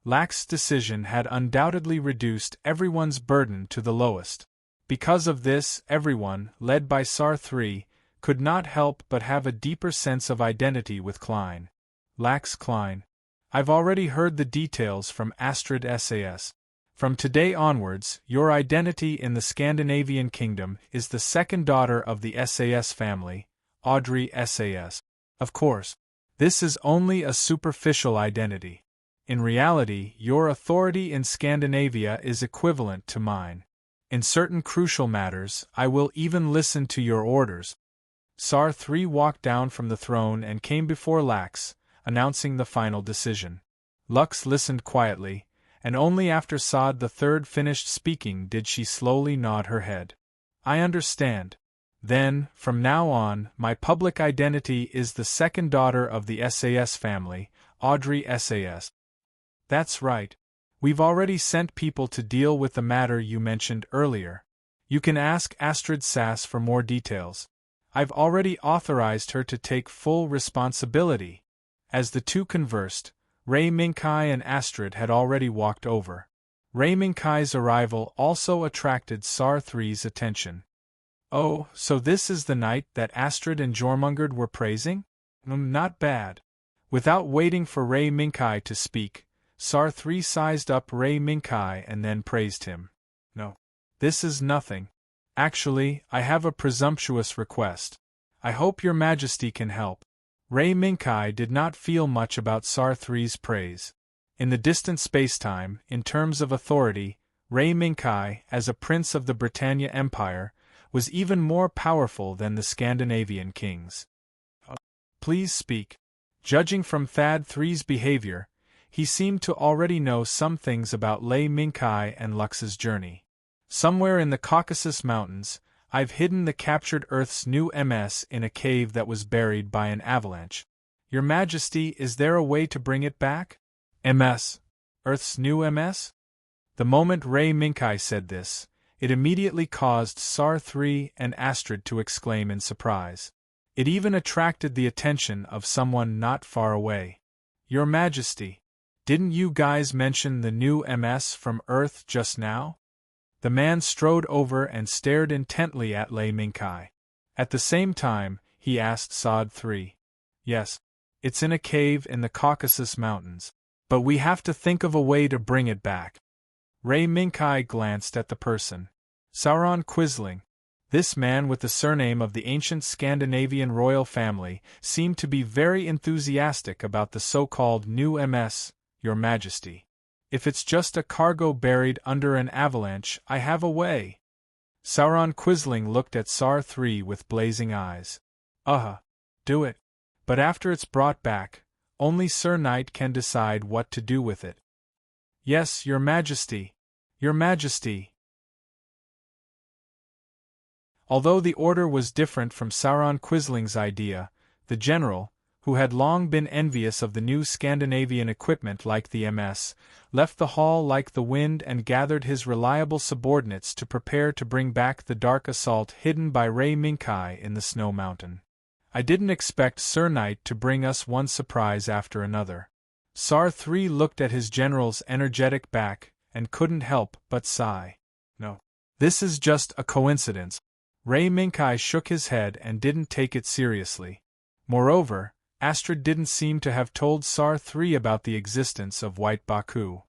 Lux's decision had undoubtedly reduced everyone's burden to the lowest. Because of this, everyone, led by Sar III, could not help but have a deeper sense of identity with Klein. Lux Klein. I've already heard the details from Astrid SAS. From today onwards, your identity in the Scandinavian kingdom is the second daughter of the SAS family, Audrey SAS. Of course, this is only a superficial identity. In reality, your authority in Scandinavia is equivalent to mine. In certain crucial matters, I will even listen to your orders. Sar III walked down from the throne and came before Lux, announcing the final decision. Lux listened quietly, and only after Sod III finished speaking did she slowly nod her head. I understand. Then, from now on, my public identity is the second daughter of the SAS family, Audrey SAS. That's right. We've already sent people to deal with the matter you mentioned earlier. You can ask Astrid SAS for more details. I've already authorized her to take full responsibility. As the two conversed, Ray Minkai and Astrid had already walked over. Ray Minkai's arrival also attracted Sar III's attention. Oh, so this is the knight that Astrid and Jormungand were praising? Not bad. Without waiting for Ray Minkai to speak, Sar 3 sized up Rei Minkai and then praised him. No. This is nothing. Actually, I have a presumptuous request. I hope your majesty can help. Rei Minkai did not feel much about Sar 3's praise. In the distant spacetime, in terms of authority, Rei Minkai, as a prince of the Britannia Empire, was even more powerful than the Scandinavian kings. Please speak. Judging from Thad 3's behavior, he seemed to already know some things about Rei Minkai and Lux's journey. Somewhere in the Caucasus Mountains, I've hidden the captured Earth's new MS in a cave that was buried by an avalanche. Your Majesty, is there a way to bring it back? MS? Earth's new MS? The moment Rei Minkai said this, it immediately caused Sar 3 and Astrid to exclaim in surprise. It even attracted the attention of someone not far away. Your Majesty, didn't you guys mention the new MS from Earth just now? The man strode over and stared intently at Rei Minkai. At the same time, he asked Sar 3. Yes. It's in a cave in the Caucasus Mountains. But we have to think of a way to bring it back. Rei Minkai glanced at the person. Sauron Quisling. This man with the surname of the ancient Scandinavian royal family seemed to be very enthusiastic about the so-called new MS, Your Majesty. If it's just a cargo buried under an avalanche, I have a way. Sauron Quisling looked at Sar 3 with blazing eyes. Do it. But after it's brought back, only Sir Knight can decide what to do with it. Yes, Your Majesty. Your Majesty. Although the order was different from Sauron Quisling's idea, the general, who had long been envious of the new Scandinavian equipment like the MS, left the hall like the wind and gathered his reliable subordinates to prepare to bring back the dark assault hidden by Rei Minkai in the snow mountain. I didn't expect Sir Knight to bring us one surprise after another. Sar 3 looked at his general's energetic back and couldn't help but sigh. No. This is just a coincidence. Rei Minkai shook his head and didn't take it seriously. Moreover, Astrid didn't seem to have told Sar 3 about the existence of White Baku.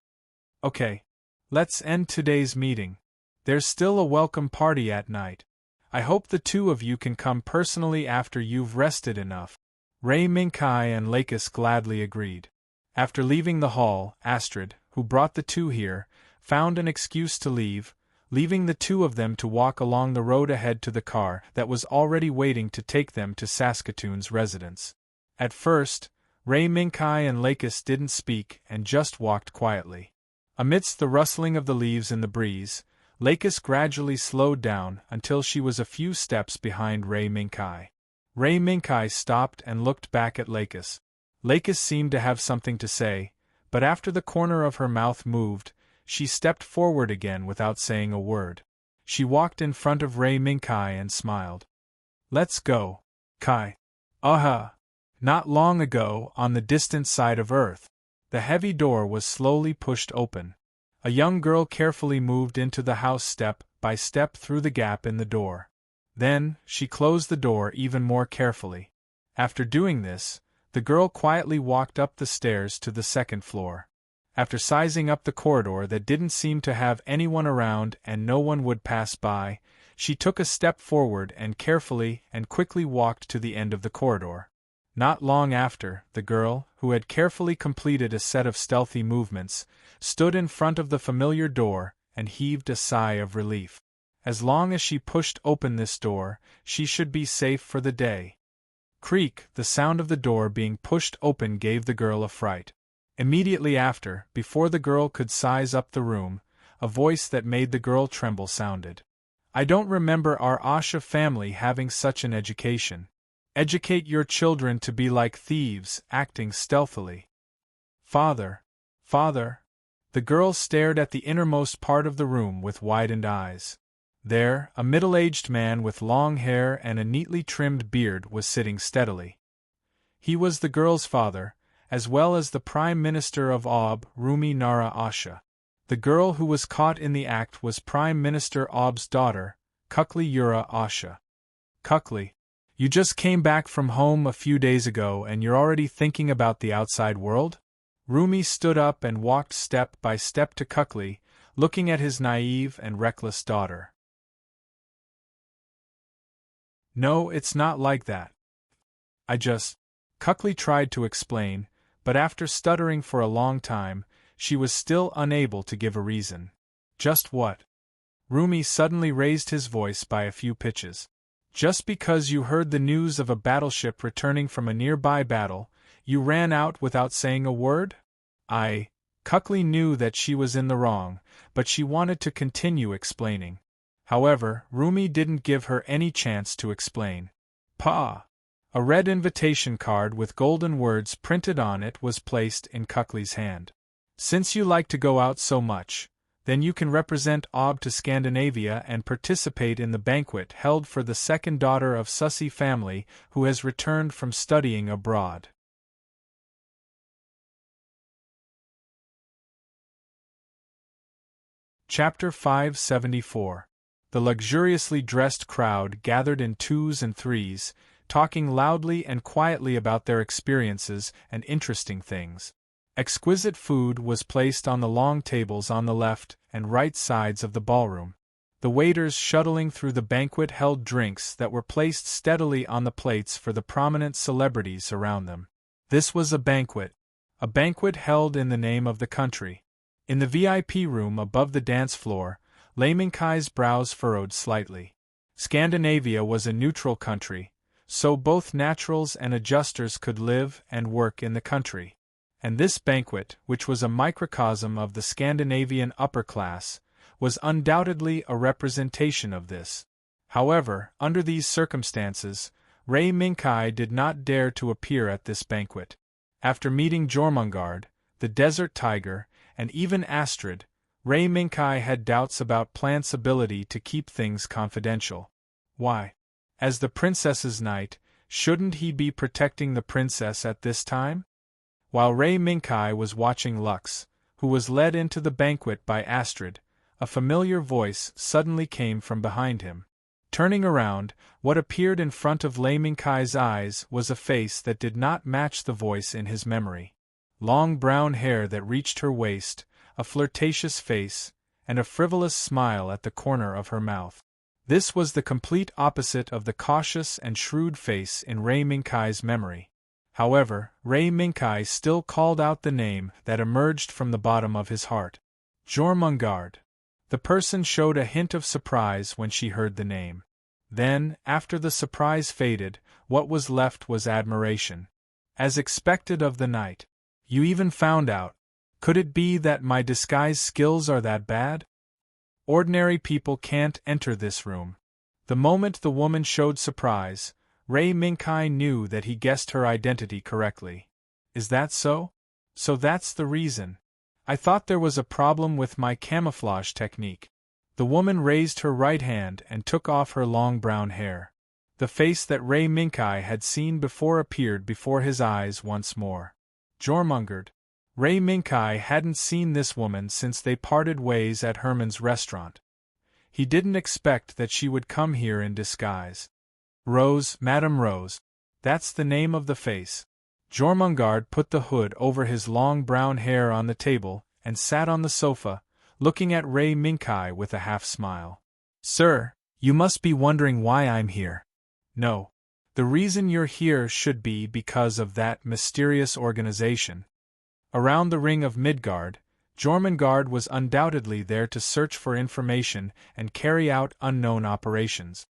Okay. Let's end today's meeting. There's still a welcome party at night. I hope the two of you can come personally after you've rested enough. Rei Minkai and Lakis gladly agreed. After leaving the hall, Astrid, who brought the two here, found an excuse to leave, leaving the two of them to walk along the road ahead to the car that was already waiting to take them to Saskatoon's residence. At first, Rei Minkai and Lakis didn't speak and just walked quietly. Amidst the rustling of the leaves in the breeze, Lakis gradually slowed down until she was a few steps behind Rei Minkai. Rei Minkai stopped and looked back at Lakis. Lakis seemed to have something to say, but after the corner of her mouth moved, she stepped forward again without saying a word. She walked in front of Rei Minkai and smiled. Let's go, Kai. Not long ago, on the distant side of Earth, the heavy door was slowly pushed open. A young girl carefully moved into the house step by step through the gap in the door. Then, she closed the door even more carefully. After doing this, the girl quietly walked up the stairs to the second floor. After sizing up the corridor that didn't seem to have anyone around and no one would pass by, she took a step forward and carefully and quickly walked to the end of the corridor. Not long after, the girl, who had carefully completed a set of stealthy movements, stood in front of the familiar door and heaved a sigh of relief. As long as she pushed open this door, she should be safe for the day. Creak, the sound of the door being pushed open gave the girl a fright. Immediately after, before the girl could size up the room, a voice that made the girl tremble sounded. I don't remember our Asha family having such an education. Educate your children to be like thieves, acting stealthily. Father. Father. The girl stared at the innermost part of the room with widened eyes. There, a middle-aged man with long hair and a neatly trimmed beard was sitting steadily. He was the girl's father, as well as the Prime Minister of Ob, Rumi Nara Asha. The girl who was caught in the act was Prime Minister Ob's daughter, Kukli Yura Asha. Kukli. You just came back from home a few days ago and you're already thinking about the outside world? Rumi stood up and walked step by step to Kukli, looking at his naive and reckless daughter. "No, it's not like that. I just—" Kukli tried to explain, but after stuttering for a long time, she was still unable to give a reason. "Just what?" Rumi suddenly raised his voice by a few pitches. "Just because you heard the news of a battleship returning from a nearby battle, you ran out without saying a word?" Kukli knew that she was in the wrong, but she wanted to continue explaining. However, Rumi didn't give her any chance to explain. "Pa!" A red invitation card with golden words printed on it was placed in Kukli's hand. "Since you like to go out so much, then you can represent Ob to Scandinavia and participate in the banquet held for the second daughter of Susi family who has returned from studying abroad." Chapter 574. The luxuriously dressed crowd gathered in twos and threes, talking loudly and quietly about their experiences and interesting things. Exquisite food was placed on the long tables on the left and right sides of the ballroom. The waiters shuttling through the banquet held drinks that were placed steadily on the plates for the prominent celebrities around them. This was a banquet held in the name of the country. In the VIP room above the dance floor, Lamenkai's brows furrowed slightly. Scandinavia was a neutral country, so both naturals and adjusters could live and work in the country. And this banquet, which was a microcosm of the Scandinavian upper class, was undoubtedly a representation of this. However, under these circumstances, Ray Minkai did not dare to appear at this banquet. After meeting Jormungand, the desert tiger, and even Astrid, Ray Minkai had doubts about Plant's ability to keep things confidential. Why? As the princess's knight, shouldn't he be protecting the princess at this time? While Ray Minkai was watching Lux, who was led into the banquet by Astrid, a familiar voice suddenly came from behind him. Turning around, what appeared in front of Lay Minkai's eyes was a face that did not match the voice in his memory. Long brown hair that reached her waist, a flirtatious face, and a frivolous smile at the corner of her mouth. This was the complete opposite of the cautious and shrewd face in Ray Minkai's memory. However, Ray Minkai still called out the name that emerged from the bottom of his heart. Jormungand. The person showed a hint of surprise when she heard the name. Then, after the surprise faded, what was left was admiration. As expected of the knight. You even found out. Could it be that my disguise skills are that bad? Ordinary people can't enter this room. The moment the woman showed surprise, Ray Minkai knew that he guessed her identity correctly. Is that so? So that's the reason. I thought there was a problem with my camouflage technique. The woman raised her right hand and took off her long brown hair. The face that Ray Minkai had seen before appeared before his eyes once more. Jormungand. Ray Minkai hadn't seen this woman since they parted ways at Herman's restaurant. He didn't expect that she would come here in disguise. Rose, Madame Rose. That's the name of the face. Jormungand put the hood over his long brown hair on the table and sat on the sofa, looking at Ray Minkai with a half-smile. Sir, you must be wondering why I'm here. No. The reason you're here should be because of that mysterious organization. Around the ring of Midgard, Jormungand was undoubtedly there to search for information and carry out unknown operations.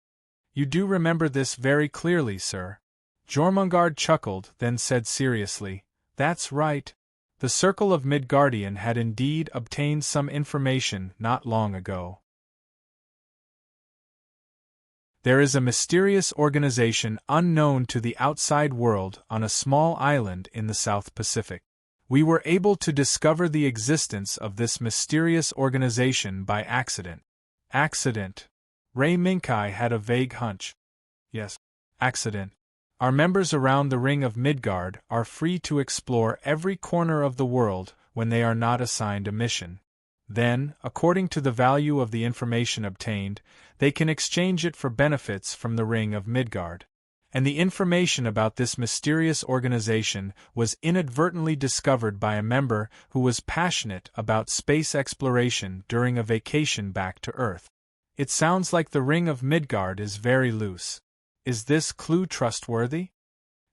You do remember this very clearly, sir. Jormungand chuckled, then said seriously, That's right. The Circle of Midgardian had indeed obtained some information not long ago. There is a mysterious organization unknown to the outside world on a small island in the South Pacific. We were able to discover the existence of this mysterious organization by accident. Accident. Ray Minkai had a vague hunch. Yes, accident. Our members around the Ring of Midgard are free to explore every corner of the world when they are not assigned a mission. Then, according to the value of the information obtained, they can exchange it for benefits from the Ring of Midgard. and the information about this mysterious organization was inadvertently discovered by a member who was passionate about space exploration during a vacation back to Earth. It sounds like the Ring of Midgard is very loose. Is this clue trustworthy?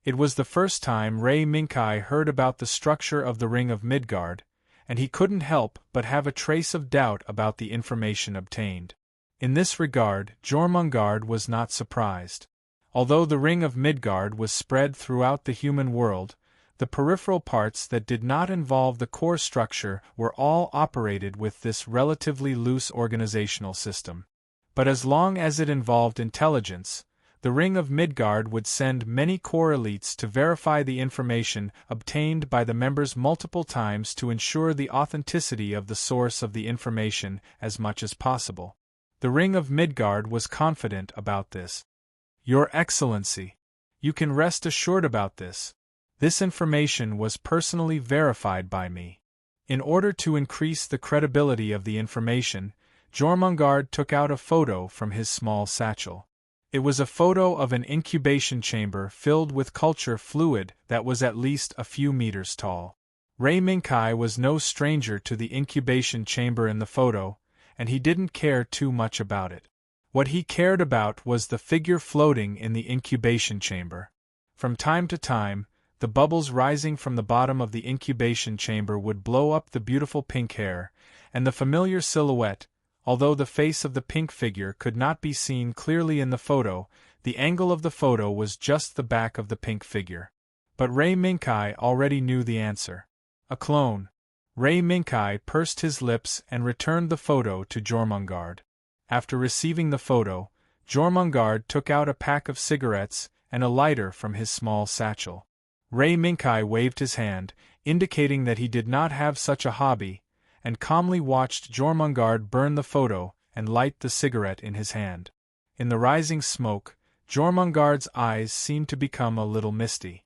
It was the first time Ray Minkai heard about the structure of the Ring of Midgard, and he couldn't help but have a trace of doubt about the information obtained. In this regard, Jormungand was not surprised. Although the Ring of Midgard was spread throughout the human world, the peripheral parts that did not involve the core structure were all operated with this relatively loose organizational system. But as long as it involved intelligence, the Ring of Midgard would send many core elites to verify the information obtained by the members multiple times to ensure the authenticity of the source of the information as much as possible. The Ring of Midgard was confident about this. Your Excellency, you can rest assured about this. This information was personally verified by me. In order to increase the credibility of the information, Jormungand took out a photo from his small satchel. It was a photo of an incubation chamber filled with culture fluid that was at least a few meters tall. Ray Minkai was no stranger to the incubation chamber in the photo, and he didn't care too much about it. What he cared about was the figure floating in the incubation chamber. From time to time, the bubbles rising from the bottom of the incubation chamber would blow up the beautiful pink hair, and the familiar silhouette. Although the face of the pink figure could not be seen clearly in the photo, the angle of the photo was just the back of the pink figure. But Ray Minkai already knew the answer. A clone. Ray Minkai pursed his lips and returned the photo to Jormungand. After receiving the photo, Jormungand took out a pack of cigarettes and a lighter from his small satchel. Ray Minkai waved his hand, indicating that he did not have such a hobby, and calmly watched Jormungand burn the photo and light the cigarette in his hand. In the rising smoke, Jormungand's eyes seemed to become a little misty.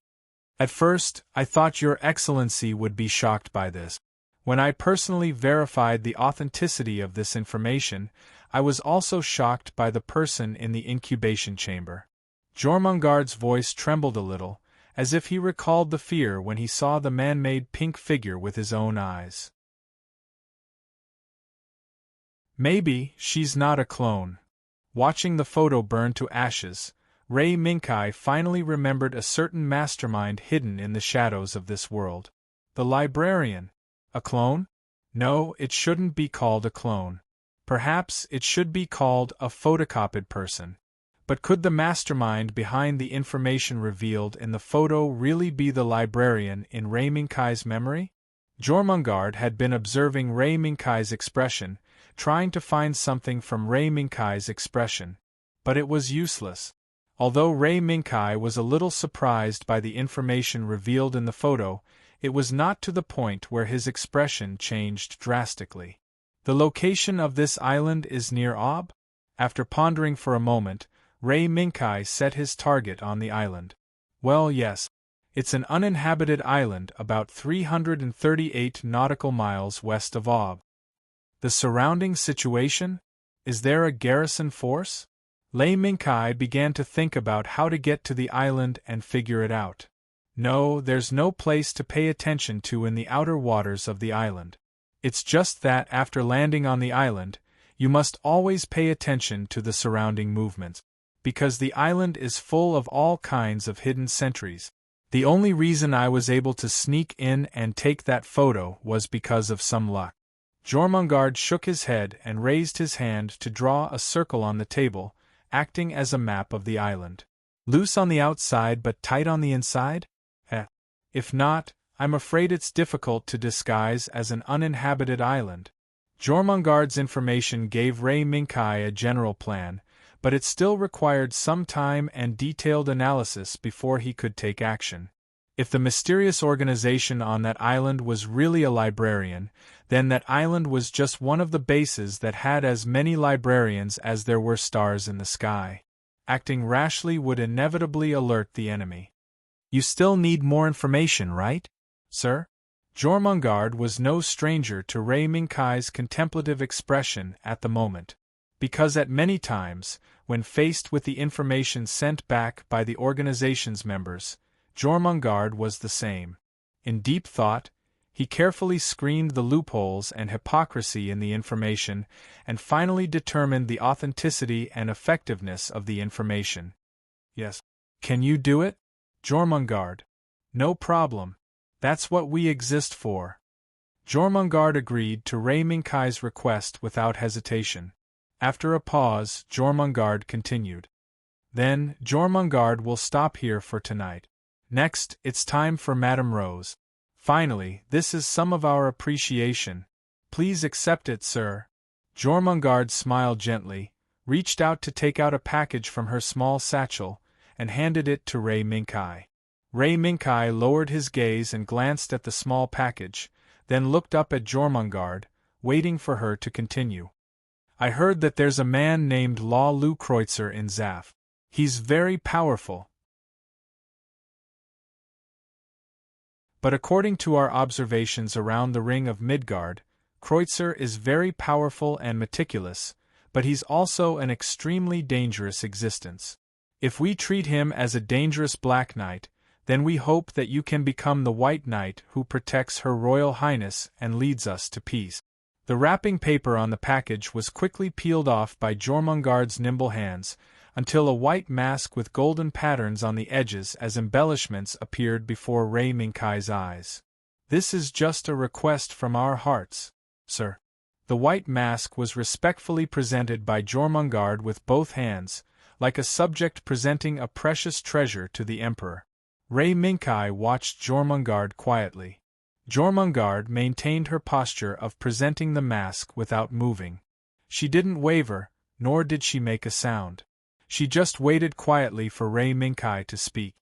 At first, I thought Your Excellency would be shocked by this. When I personally verified the authenticity of this information, I was also shocked by the person in the incubation chamber. Jormungand's voice trembled a little, as if he recalled the fear when he saw the man-made pink figure with his own eyes. Maybe she's not a clone. Watching the photo burn to ashes, Ray Minkai finally remembered a certain mastermind hidden in the shadows of this world. The librarian. A clone? No, it shouldn't be called a clone. Perhaps it should be called a photocopied person. But could the mastermind behind the information revealed in the photo really be the librarian in Ray Minkai's memory? Jormungand had been observing Ray Minkai's expression, trying to find something from Ray Minkai's expression. But it was useless. Although Ray Minkai was a little surprised by the information revealed in the photo, it was not to the point where his expression changed drastically. The location of this island is near Ob? After pondering for a moment, Ray Minkai set his target on the island. Well, yes. It's an uninhabited island about 338 nautical miles west of Ob. The surrounding situation? Is there a garrison force? Ray Minkai began to think about how to get to the island and figure it out. No, there's no place to pay attention to in the outer waters of the island. It's just that after landing on the island, you must always pay attention to the surrounding movements. Because the island is full of all kinds of hidden sentries. The only reason I was able to sneak in and take that photo was because of some luck. Jormungand shook his head and raised his hand to draw a circle on the table, acting as a map of the island. Loose on the outside but tight on the inside? If not, I'm afraid it's difficult to disguise as an uninhabited island. Jormungand's information gave Ray Minkai a general plan, but it still required some time and detailed analysis before he could take action. If the mysterious organization on that island was really a librarian, then that island was just one of the bases that had as many librarians as there were stars in the sky. Acting rashly would inevitably alert the enemy. You still need more information, right, sir? Jormungand was no stranger to Ray Minkai's contemplative expression at the moment. because at many times, when faced with the information sent back by the organization's members, Jormungand was the same. In deep thought, he carefully screened the loopholes and hypocrisy in the information, and finally determined the authenticity and effectiveness of the information. Yes. Can you do it? Jormungand. No problem. That's what we exist for. Jormungand agreed to Ray Minkai's request without hesitation. After a pause, Jormungand continued. Then, Jormungand will stop here for tonight. Next, it's time for Madame Rose. Finally, this is some of our appreciation. Please accept it, sir. Jormungand smiled gently, reached out to take out a package from her small satchel, and handed it to Ray Minkai. Ray Minkai lowered his gaze and glanced at the small package, then looked up at Jormungand, waiting for her to continue. I heard that there's a man named Law Lu Kreutzer in Zaf. He's very powerful. But according to our observations around the Ring of Midgard, Kreutzer is very powerful and meticulous, but he's also an extremely dangerous existence. If we treat him as a dangerous Black Knight, then we hope that you can become the White Knight who protects Her Royal Highness and leads us to peace. The wrapping paper on the package was quickly peeled off by Jormungand's nimble hands, until a white mask with golden patterns on the edges as embellishments appeared before Ray Minkai's eyes. This is just a request from our hearts, sir. The white mask was respectfully presented by Jormungand with both hands, like a subject presenting a precious treasure to the emperor. Ray Minkai watched Jormungand quietly. Jormungand maintained her posture of presenting the mask without moving. She didn't waver, nor did she make a sound. She just waited quietly for Ray Minkai to speak.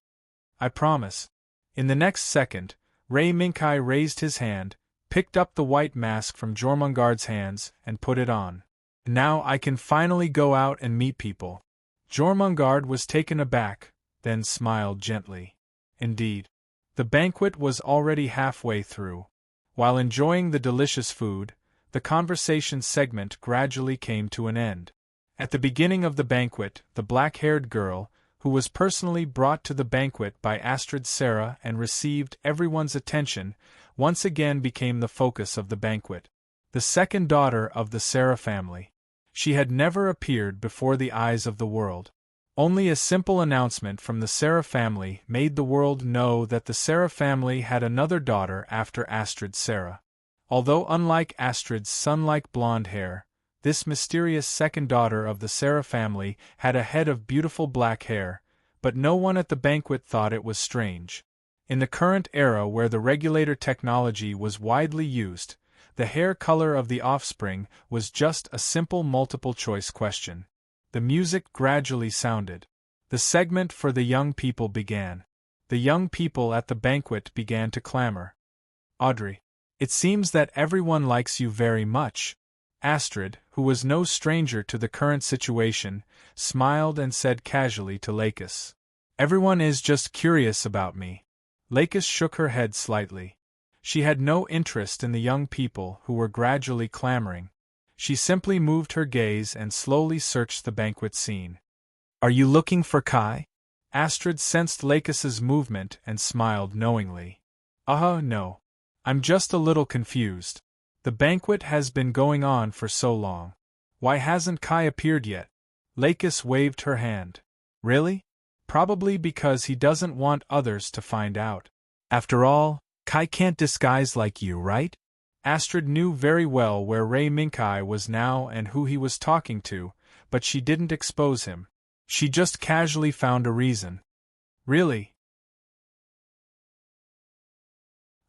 I promise. In the next second, Ray Minkai raised his hand, picked up the white mask from Jormungand's hands, and put it on. Now I can finally go out and meet people. Jormungand was taken aback, then smiled gently. Indeed. The banquet was already halfway through. While enjoying the delicious food, the conversation segment gradually came to an end. At the beginning of the banquet, the black-haired girl, who was personally brought to the banquet by Astrid Sarah and received everyone's attention, once again became the focus of the banquet. The second daughter of the Sarah family. She had never appeared before the eyes of the world. Only a simple announcement from the Sarah family made the world know that the Sarah family had another daughter after Astrid Sarah. Although unlike Astrid's sun-like blonde hair, this mysterious second daughter of the Sarah family had a head of beautiful black hair, but no one at the banquet thought it was strange. In the current era where the regulator technology was widely used, the hair color of the offspring was just a simple multiple-choice question. The music gradually sounded. The segment for the young people began. The young people at the banquet began to clamor. Audrey. It seems that everyone likes you very much. Astrid, who was no stranger to the current situation, smiled and said casually to Lakis. Everyone is just curious about me. Lakis shook her head slightly. She had no interest in the young people who were gradually clamoring. She simply moved her gaze and slowly searched the banquet scene. Are you looking for Kai? Astrid sensed Lakis's movement and smiled knowingly. No. I'm just a little confused. The banquet has been going on for so long. Why hasn't Kai appeared yet? Lakis waved her hand. Really? Probably because he doesn't want others to find out. After all, Kai can't disguise like you, right? Astrid knew very well where Ray Minkai was now and who he was talking to, but she didn't expose him. She just casually found a reason. Really?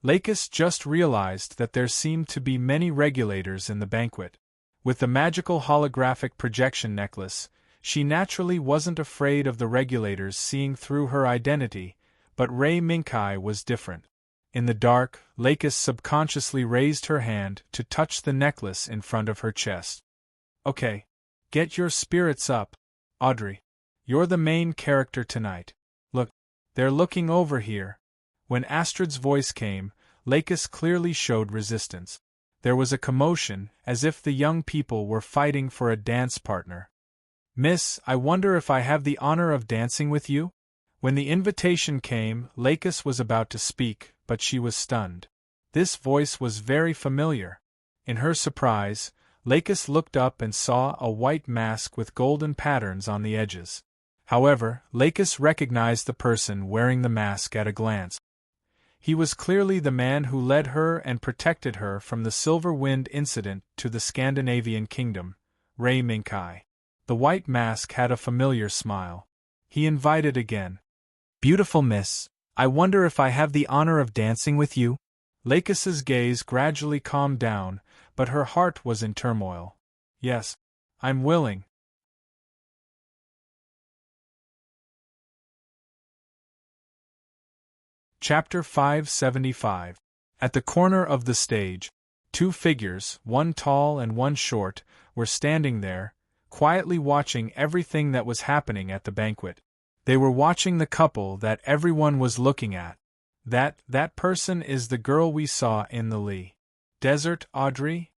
Lakis just realized that there seemed to be many regulators in the banquet. With the magical holographic projection necklace, she naturally wasn't afraid of the regulators seeing through her identity, but Ray Minkai was different. In the dark, Lakis subconsciously raised her hand to touch the necklace in front of her chest. Okay. Get your spirits up, Audrey. You're the main character tonight. Look, they're looking over here. When Astrid's voice came, Lakis clearly showed resistance. There was a commotion, as if the young people were fighting for a dance partner. "Miss, I wonder if I have the honor of dancing with you?" When the invitation came, Lakis was about to speak, but she was stunned. This voice was very familiar. In her surprise, Lakis looked up and saw a white mask with golden patterns on the edges. However, Lakis recognized the person wearing the mask at a glance. He was clearly the man who led her and protected her from the Silver Wind incident to the Scandinavian kingdom, Ray Minkai. The white mask had a familiar smile. He invited again. "Beautiful miss, I wonder if I have the honor of dancing with you?" Lakis's gaze gradually calmed down, but her heart was in turmoil. "Yes, I'm willing." Chapter 575. At the corner of the stage, two figures, one tall and one short, were standing there, quietly watching everything that was happening at the banquet. They were watching the couple that everyone was looking at. That person is the girl we saw in the Lee Desert, Audrey?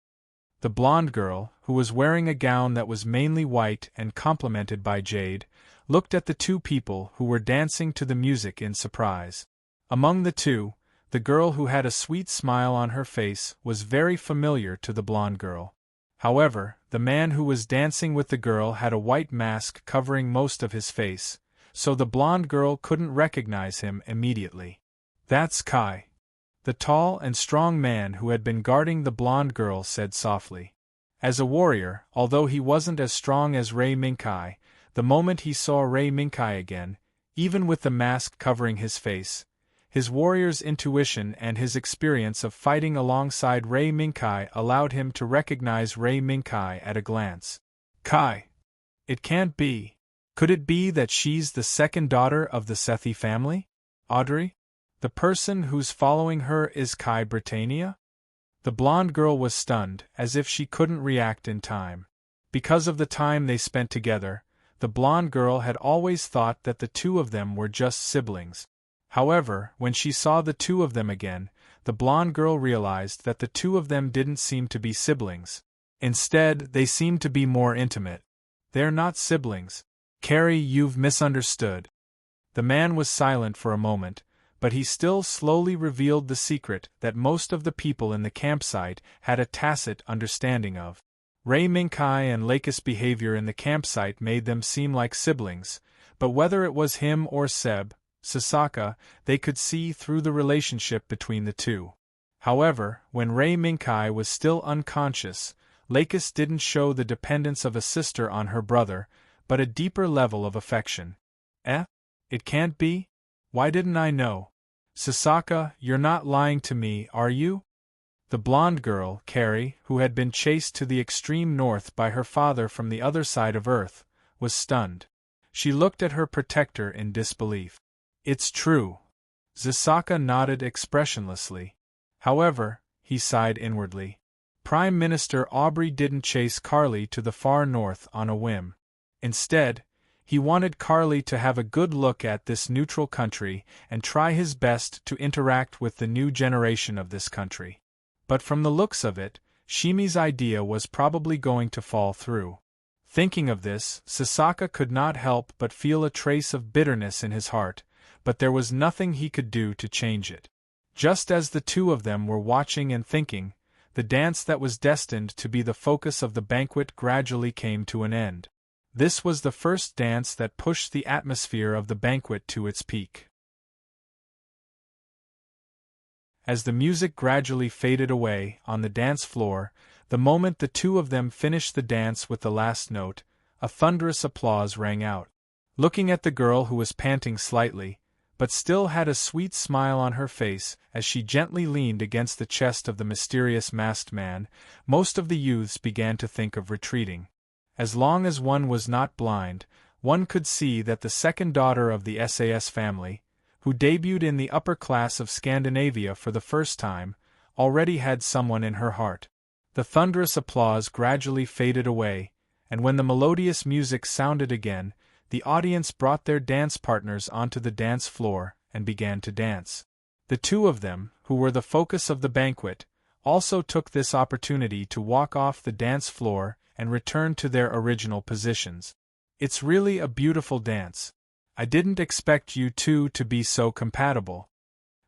The blonde girl, who was wearing a gown that was mainly white and complemented by jade, looked at the two people who were dancing to the music in surprise. Among the two, the girl who had a sweet smile on her face was very familiar to the blonde girl. However, the man who was dancing with the girl had a white mask covering most of his face, so the blonde girl couldn't recognize him immediately. "That's Kai." The tall and strong man who had been guarding the blonde girl said softly. As a warrior, although he wasn't as strong as Ray Minkai, the moment he saw Ray Minkai again, even with the mask covering his face, his warrior's intuition and his experience of fighting alongside Ray Minkai allowed him to recognize Ray Minkai at a glance. "Kai! It can't be. Could it be that she's the second daughter of the Sethi family? Audrey? The person who's following her is Kai Britannia?" The blonde girl was stunned, as if she couldn't react in time. Because of the time they spent together, the blonde girl had always thought that the two of them were just siblings. However, when she saw the two of them again, the blonde girl realized that the two of them didn't seem to be siblings. Instead, they seemed to be more intimate. "They're not siblings. Carrie, you've misunderstood." The man was silent for a moment, but he still slowly revealed the secret that most of the people in the campsite had a tacit understanding of. Ray Minkai and Lakis' behavior in the campsite made them seem like siblings, but whether it was him or Seb, Sasaka, they could see through the relationship between the two. However, when Ray Minkai was still unconscious, Lakis didn't show the dependence of a sister on her brother, but a deeper level of affection. "Eh? It can't be? Why didn't I know? Sasaka, you're not lying to me, are you?" The blonde girl, Carrie, who had been chased to the extreme north by her father from the other side of Earth, was stunned. She looked at her protector in disbelief. "It's true." Sasaka nodded expressionlessly. However, he sighed inwardly. Prime Minister Aubrey didn't chase Carly to the far north on a whim. Instead, he wanted Carly to have a good look at this neutral country and try his best to interact with the new generation of this country. But from the looks of it, Shimi's idea was probably going to fall through. Thinking of this, Sasaka could not help but feel a trace of bitterness in his heart, but there was nothing he could do to change it. Just as the two of them were watching and thinking, the dance that was destined to be the focus of the banquet gradually came to an end. This was the first dance that pushed the atmosphere of the banquet to its peak. As the music gradually faded away on the dance floor, the moment the two of them finished the dance with the last note, a thunderous applause rang out. Looking at the girl who was panting slightly, but still had a sweet smile on her face as she gently leaned against the chest of the mysterious masked man, most of the youths began to think of retreating. As long as one was not blind, one could see that the second daughter of the SAS family, who debuted in the upper class of Scandinavia for the first time, already had someone in her heart. The thunderous applause gradually faded away, and when the melodious music sounded again, the audience brought their dance partners onto the dance floor and began to dance. The two of them, who were the focus of the banquet, also took this opportunity to walk off the dance floor and return to their original positions. It's really a beautiful dance. I didn't expect you two to be so compatible.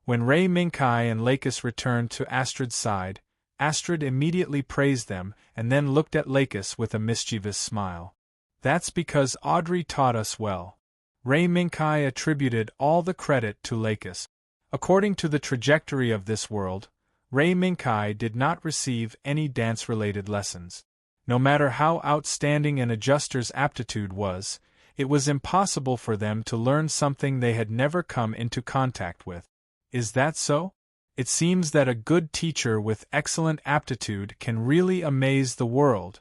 When Ray Minkai and Lakis returned to Astrid's side, Astrid immediately praised them and then looked at Lakis with a mischievous smile. That's because Audrey taught us well. Ray Minkai attributed all the credit to Lakis. According to the trajectory of this world, Ray Minkai did not receive any dance-related lessons. No matter how outstanding an adjuster's aptitude was, it was impossible for them to learn something they had never come into contact with. Is that so? It seems that a good teacher with excellent aptitude can really amaze the world.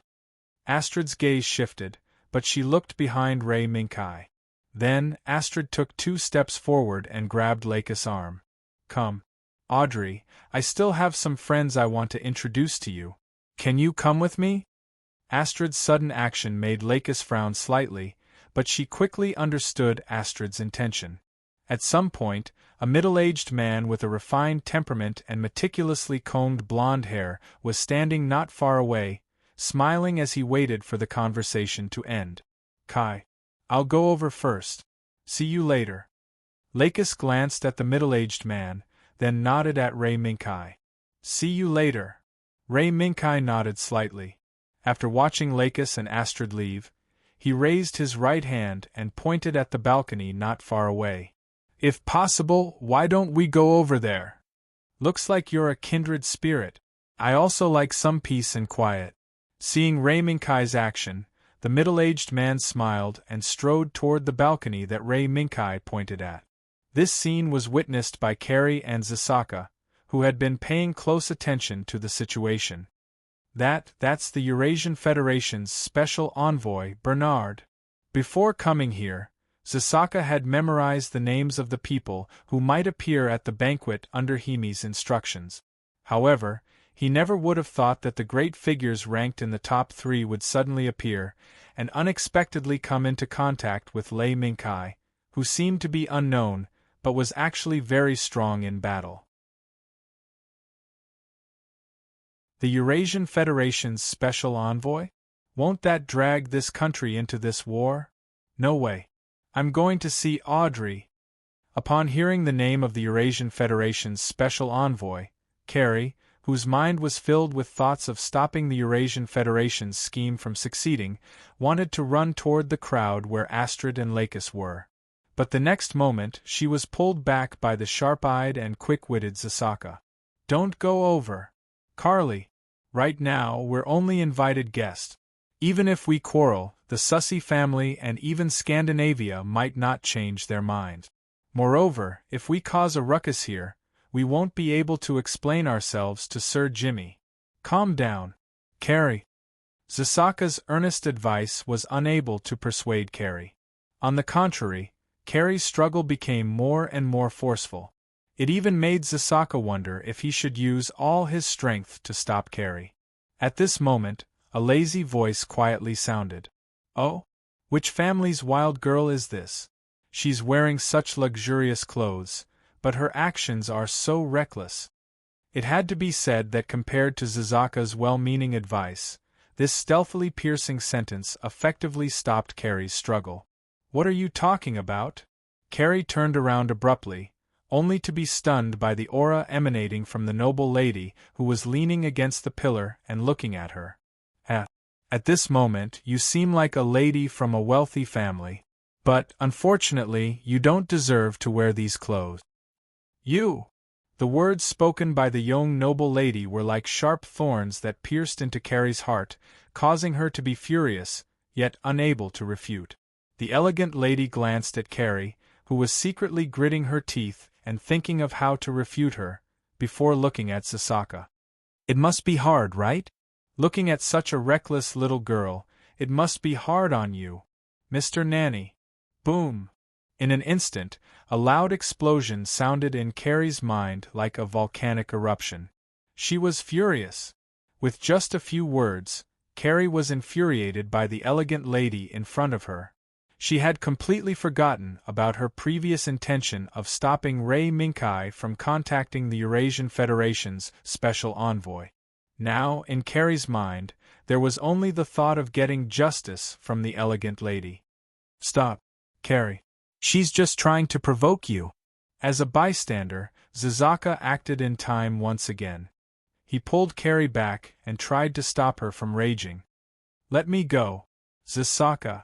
Astrid's gaze shifted, but she looked behind Ray Minkai. Then, Astrid took 2 steps forward and grabbed Lakis' arm. Come. Audrey, I still have some friends I want to introduce to you. Can you come with me? Astrid's sudden action made Lakis frown slightly, but she quickly understood Astrid's intention. At some point, a middle-aged man with a refined temperament and meticulously combed blonde hair was standing not far away, smiling as he waited for the conversation to end. Kai. I'll go over first. See you later. Lakis glanced at the middle-aged man, then nodded at Ray Minkai. See you later. Ray Minkai nodded slightly. After watching Lakis and Astrid leave, he raised his right hand and pointed at the balcony not far away. If possible, why don't we go over there? Looks like you're a kindred spirit. I also like some peace and quiet. Seeing Ray Minkai's action, the middle-aged man smiled and strode toward the balcony that Ray Minkai pointed at. This scene was witnessed by Carrie and Zasaka, who had been paying close attention to the situation. That's the Eurasian Federation's special envoy, Bernard. Before coming here, Zasaka had memorized the names of the people who might appear at the banquet under Himi's instructions. However, he never would have thought that the great figures ranked in the top 3 would suddenly appear and unexpectedly come into contact with Lei Minkai, who seemed to be unknown, but was actually very strong in battle. The Eurasian Federation's special envoy? Won't that drag this country into this war? No way. I'm going to see Audrey. Upon hearing the name of the Eurasian Federation's special envoy, Carrie, whose mind was filled with thoughts of stopping the Eurasian Federation's scheme from succeeding, wanted to run toward the crowd where Astrid and Lakis were. But the next moment she was pulled back by the sharp-eyed and quick-witted Zasaka. Don't go over. Carly. Right now we're only invited guests. Even if we quarrel, the Sussy family and even Scandinavia might not change their mind. Moreover, if we cause a ruckus here, we won't be able to explain ourselves to Sir Jimmy. Calm down. Carrie. Zasaka's earnest advice was unable to persuade Carrie. On the contrary, Carrie's struggle became more and more forceful. It even made Zasaka wonder if he should use all his strength to stop Carrie. At this moment, a lazy voice quietly sounded. Oh? Which family's wild girl is this? She's wearing such luxurious clothes, but her actions are so reckless. It had to be said that compared to Zasaka's well-meaning advice, this stealthily piercing sentence effectively stopped Carrie's struggle. What are you talking about? Carrie turned around abruptly, only to be stunned by the aura emanating from the noble lady who was leaning against the pillar and looking at her. At this moment you seem like a lady from a wealthy family, but, unfortunately, you don't deserve to wear these clothes. You! The words spoken by the young noble lady were like sharp thorns that pierced into Carrie's heart, causing her to be furious, yet unable to refute. The elegant lady glanced at Carrie, who was secretly gritting her teeth and thinking of how to refute her, before looking at Zasaka. It must be hard, right? Looking at such a reckless little girl, it must be hard on you, Mr. Nanny. Boom! In an instant, a loud explosion sounded in Carrie's mind like a volcanic eruption. She was furious. With just a few words, Carrie was infuriated by the elegant lady in front of her. She had completely forgotten about her previous intention of stopping Rei Minkai from contacting the Eurasian Federation's special envoy. Now, in Carrie's mind, there was only the thought of getting justice from the elegant lady. Stop, Carrie. She's just trying to provoke you. As a bystander, Zizaka acted in time once again. He pulled Carrie back and tried to stop her from raging. Let me go, Zizaka.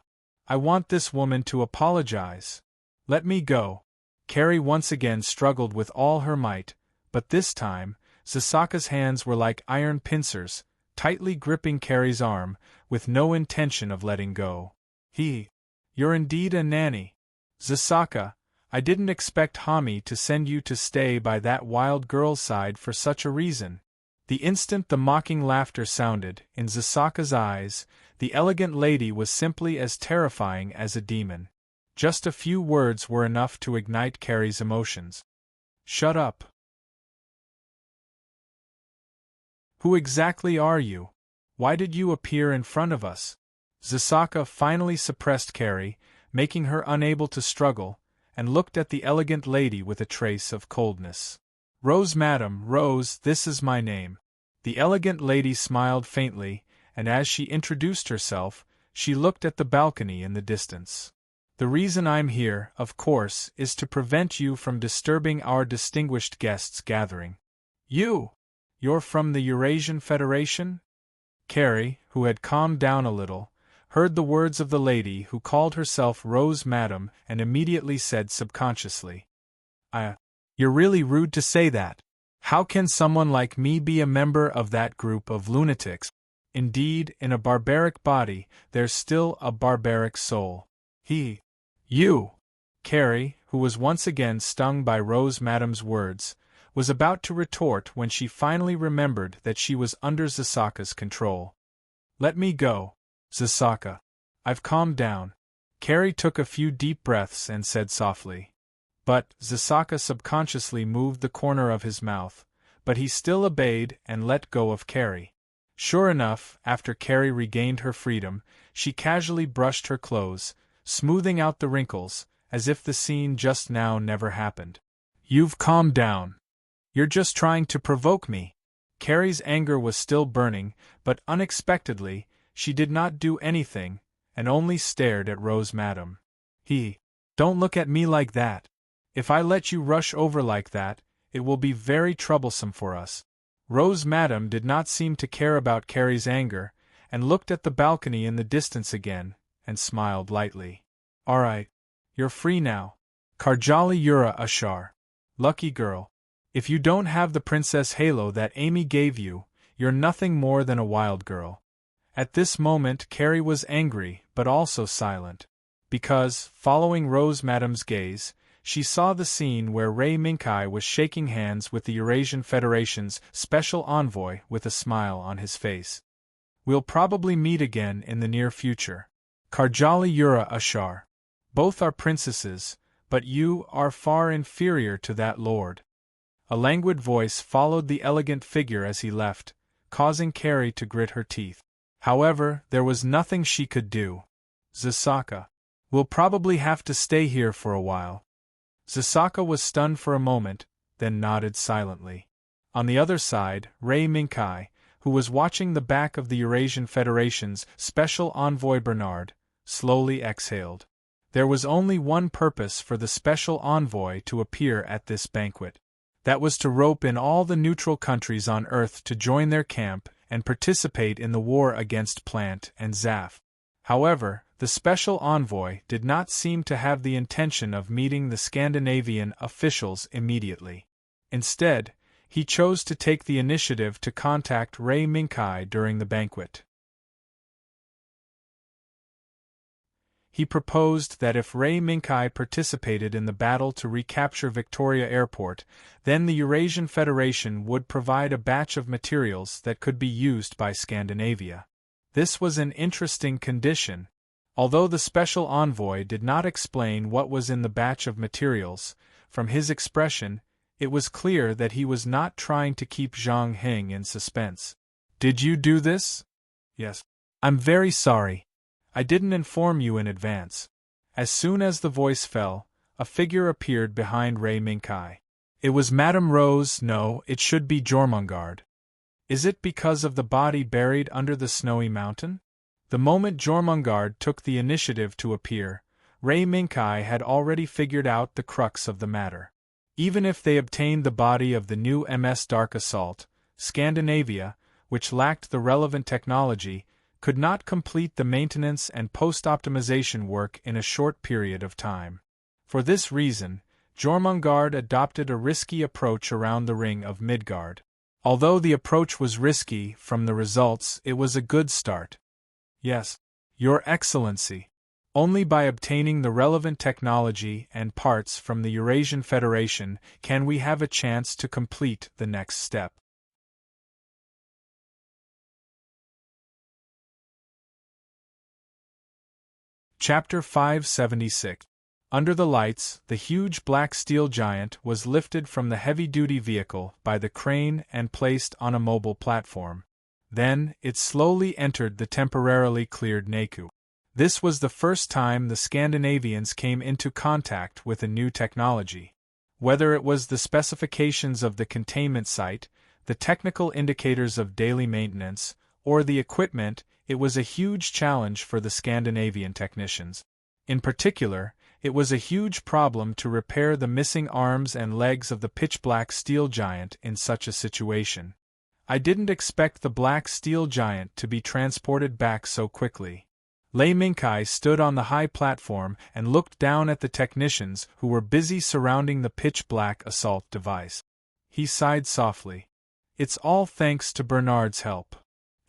I want this woman to apologize. Let me go. Carrie once again struggled with all her might, but this time, Zizaka's hands were like iron pincers, tightly gripping Carrie's arm, with no intention of letting go. You're indeed a nanny. Zizaka, I didn't expect Hami to send you to stay by that wild girl's side for such a reason. The instant the mocking laughter sounded in Zizaka's eyes, the elegant lady was simply as terrifying as a demon. Just a few words were enough to ignite Carrie's emotions. Shut up. Who exactly are you? Why did you appear in front of us? Zizaka finally suppressed Carrie, making her unable to struggle, and looked at the elegant lady with a trace of coldness. Rose, madam, Rose, this is my name. The elegant lady smiled faintly, and as she introduced herself, she looked at the balcony in the distance. The reason I'm here, of course, is to prevent you from disturbing our distinguished guests' gathering. You're from the Eurasian Federation? Carrie, who had calmed down a little, heard the words of the lady who called herself Rose Madam and immediately said subconsciously, You're really rude to say that. How can someone like me be a member of that group of lunatics? Indeed, in a barbaric body, there's still a barbaric soul. You! Carrie, who was once again stung by Rose Madam's words, was about to retort when she finally remembered that she was under Zizaka's control. Let me go, Zizaka. I've calmed down. Carrie took a few deep breaths and said softly. But Zizaka subconsciously moved the corner of his mouth, but he still obeyed and let go of Carrie. Sure enough, after Carrie regained her freedom, she casually brushed her clothes, smoothing out the wrinkles, as if the scene just now never happened. You've calmed down. You're just trying to provoke me. Carrie's anger was still burning, but unexpectedly, she did not do anything, and only stared at Rose Madam. Don't look at me like that. If I let you rush over like that, it will be very troublesome for us. Rose Madam did not seem to care about Carrie's anger, and looked at the balcony in the distance again, and smiled lightly. All right. You're free now. Karjali Yura Ashar. Lucky girl. If you don't have the princess halo that Amy gave you, you're nothing more than a wild girl. At this moment Carrie was angry, but also silent. Because, following Rose Madam's gaze, she saw the scene where Rei Minkai was shaking hands with the Eurasian Federation's special envoy with a smile on his face. We'll probably meet again in the near future. Karjali Yura Ashar. Both are princesses, but you are far inferior to that lord. A languid voice followed the elegant figure as he left, causing Carrie to grit her teeth. However, there was nothing she could do. Zizaka. We'll probably have to stay here for a while. Zizaka was stunned for a moment, then nodded silently. On the other side, Rei Minkai, who was watching the back of the Eurasian Federation's special envoy Bernard, slowly exhaled. There was only one purpose for the special envoy to appear at this banquet. That was to rope in all the neutral countries on Earth to join their camp and participate in the war against Plant and Zaf. However, the special envoy did not seem to have the intention of meeting the Scandinavian officials immediately. Instead, he chose to take the initiative to contact Rei Minkai during the banquet. He proposed that if Rei Minkai participated in the battle to recapture Victoria Airport, then the Eurasian Federation would provide a batch of materials that could be used by Scandinavia. This was an interesting condition. Although the special envoy did not explain what was in the batch of materials, from his expression, it was clear that he was not trying to keep Zhang Heng in suspense. Did you do this? Yes. I'm very sorry. I didn't inform you in advance. As soon as the voice fell, a figure appeared behind Ray Minkai. It was Madame Rose. No, it should be Jormungand. Is it because of the body buried under the snowy mountain? The moment Jormungand took the initiative to appear, Ray Minkai had already figured out the crux of the matter. Even if they obtained the body of the new MS Dark Assault, Scandinavia, which lacked the relevant technology, could not complete the maintenance and post-optimization work in a short period of time. For this reason, Jormungand adopted a risky approach around the Ring of Midgard. Although the approach was risky, from the results it was a good start. Yes, Your Excellency. Only by obtaining the relevant technology and parts from the Eurasian Federation can we have a chance to complete the next step. Chapter 576. Under the lights, the huge black steel giant was lifted from the heavy-duty vehicle by the crane and placed on a mobile platform. Then, it slowly entered the temporarily cleared Naku. This was the first time the Scandinavians came into contact with a new technology. Whether it was the specifications of the containment site, the technical indicators of daily maintenance, or the equipment, it was a huge challenge for the Scandinavian technicians. In particular, it was a huge problem to repair the missing arms and legs of the pitch-black steel giant in such a situation. I didn't expect the black steel giant to be transported back so quickly. Lei Minkai stood on the high platform and looked down at the technicians who were busy surrounding the pitch-black assault device. He sighed softly. It's all thanks to Bernard's help.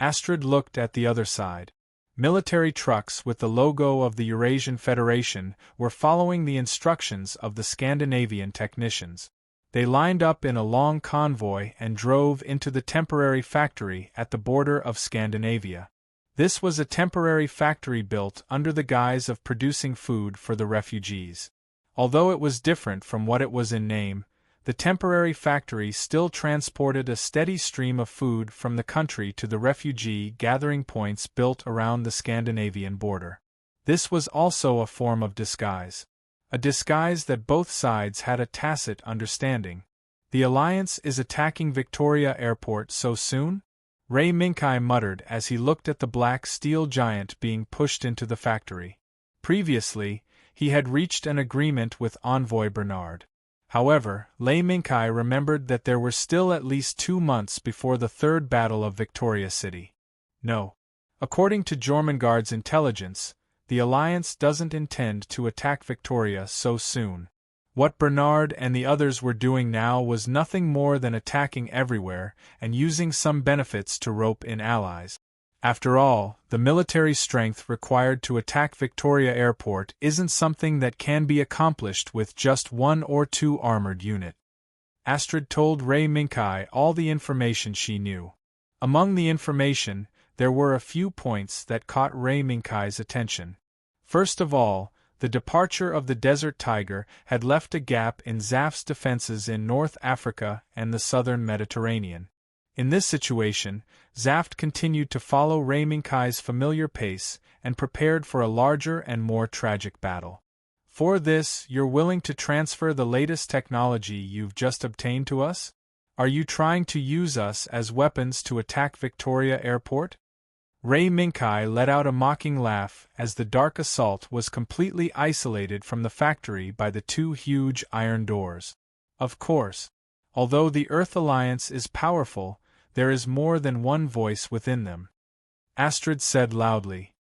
Astrid looked at the other side. Military trucks with the logo of the Eurasian Federation were following the instructions of the Scandinavian technicians. They lined up in a long convoy and drove into the temporary factory at the border of Scandinavia. This was a temporary factory built under the guise of producing food for the refugees. Although it was different from what it was in name, the temporary factory still transported a steady stream of food from the country to the refugee gathering points built around the Scandinavian border. This was also a form of disguise. A disguise that both sides had a tacit understanding. The Alliance is attacking Victoria Airport so soon? Ray Minkai muttered as he looked at the black steel giant being pushed into the factory. Previously, he had reached an agreement with Envoy Bernard. However, Lei Minkai remembered that there were still at least 2 months before the Third Battle of Victoria City. No. According to Jormungand's intelligence, the Alliance doesn't intend to attack Victoria so soon. What Bernard and the others were doing now was nothing more than attacking everywhere and using some benefits to rope in allies. After all, the military strength required to attack Victoria Airport isn't something that can be accomplished with just 1 or 2 armored units. Astrid told Ray Minkai all the information she knew. Among the information, there were a few points that caught Ray Minkai's attention. First of all, the departure of the Desert Tiger had left a gap in Zaf's defenses in North Africa and the southern Mediterranean. In this situation, Zaft continued to follow Ray Minkai's familiar pace and prepared for a larger and more tragic battle. For this, you're willing to transfer the latest technology you've just obtained to us? Are you trying to use us as weapons to attack Victoria Airport? Ray Minkai let out a mocking laugh as the dark assault was completely isolated from the factory by the 2 huge iron doors. Of course. Although the Earth Alliance is powerful, there is more than one voice within them. Astrid said loudly.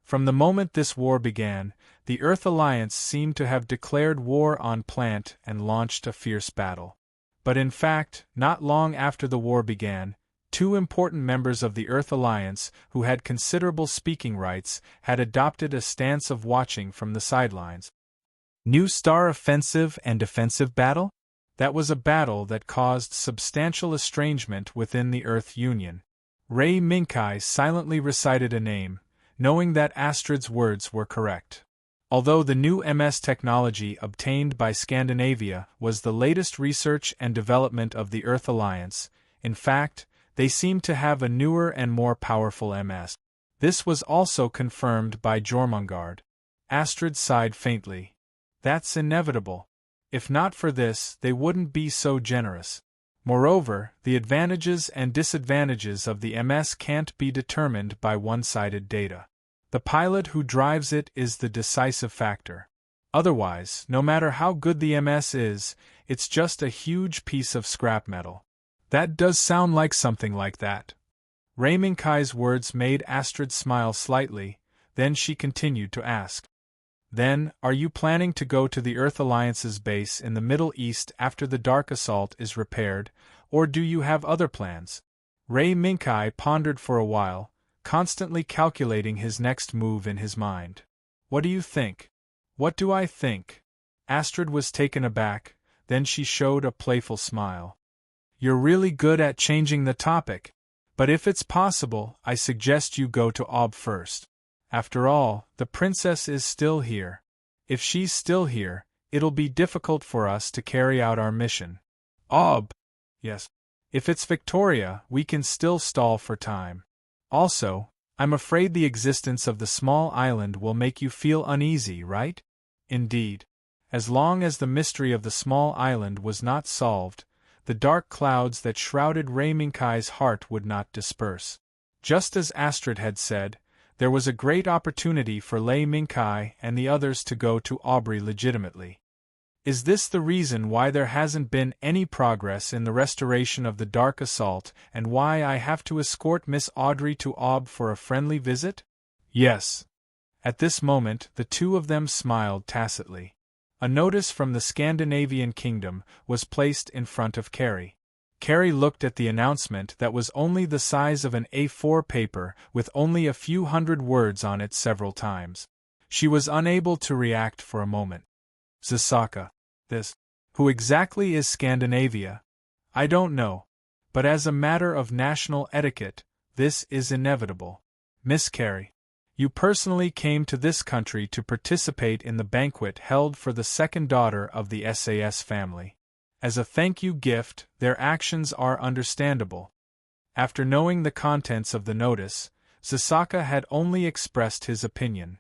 From the moment this war began, the Earth Alliance seemed to have declared war on Plant and launched a fierce battle. But in fact, not long after the war began, 2 important members of the Earth Alliance, who had considerable speaking rights, had adopted a stance of watching from the sidelines. New Star offensive and defensive battle? That was a battle that caused substantial estrangement within the Earth Union. Ray Minkai silently recited a name, knowing that Astrid's words were correct. Although the new MS technology obtained by Scandinavia was the latest research and development of the Earth Alliance, in fact, they seemed to have a newer and more powerful MS. This was also confirmed by Jormungand. Astrid sighed faintly. That's inevitable. If not for this, they wouldn't be so generous. Moreover, the advantages and disadvantages of the MS can't be determined by one-sided data. The pilot who drives it is the decisive factor. Otherwise, no matter how good the MS is, it's just a huge piece of scrap metal. That does sound like something like that. Ray Minkai's words made Astrid smile slightly, then she continued to ask. Then, are you planning to go to the Earth Alliance's base in the Middle East after the Dark Assault is repaired, or do you have other plans? Ray Minkai pondered for a while, constantly calculating his next move in his mind. What do you think? What do I think? Astrid was taken aback, then she showed a playful smile. You're really good at changing the topic, but if it's possible, I suggest you go to Ob first. After all, the princess is still here. If she's still here, it'll be difficult for us to carry out our mission. Ob! Yes. If it's Victoria, we can still stall for time. Also, I'm afraid the existence of the small island will make you feel uneasy, right? Indeed. As long as the mystery of the small island was not solved, the dark clouds that shrouded Ray Minkai's heart would not disperse. Just as Astrid had said, there was a great opportunity for Lei Minkai and the others to go to Aubrey legitimately. Is this the reason why there hasn't been any progress in the restoration of the Dark Assault and why I have to escort Miss Audrey to Ob for a friendly visit? Yes. At this moment the two of them smiled tacitly. A notice from the Scandinavian kingdom was placed in front of Carrie. Carrie looked at the announcement that was only the size of an A4 paper with only a few hundred words on it several times. She was unable to react for a moment. Zasaka. This. Who exactly is Scandinavia? I don't know. But as a matter of national etiquette, this is inevitable. Miss Carrie. You personally came to this country to participate in the banquet held for the second daughter of the SAS family. As a thank you gift, their actions are understandable. After knowing the contents of the notice, Zasaka had only expressed his opinion.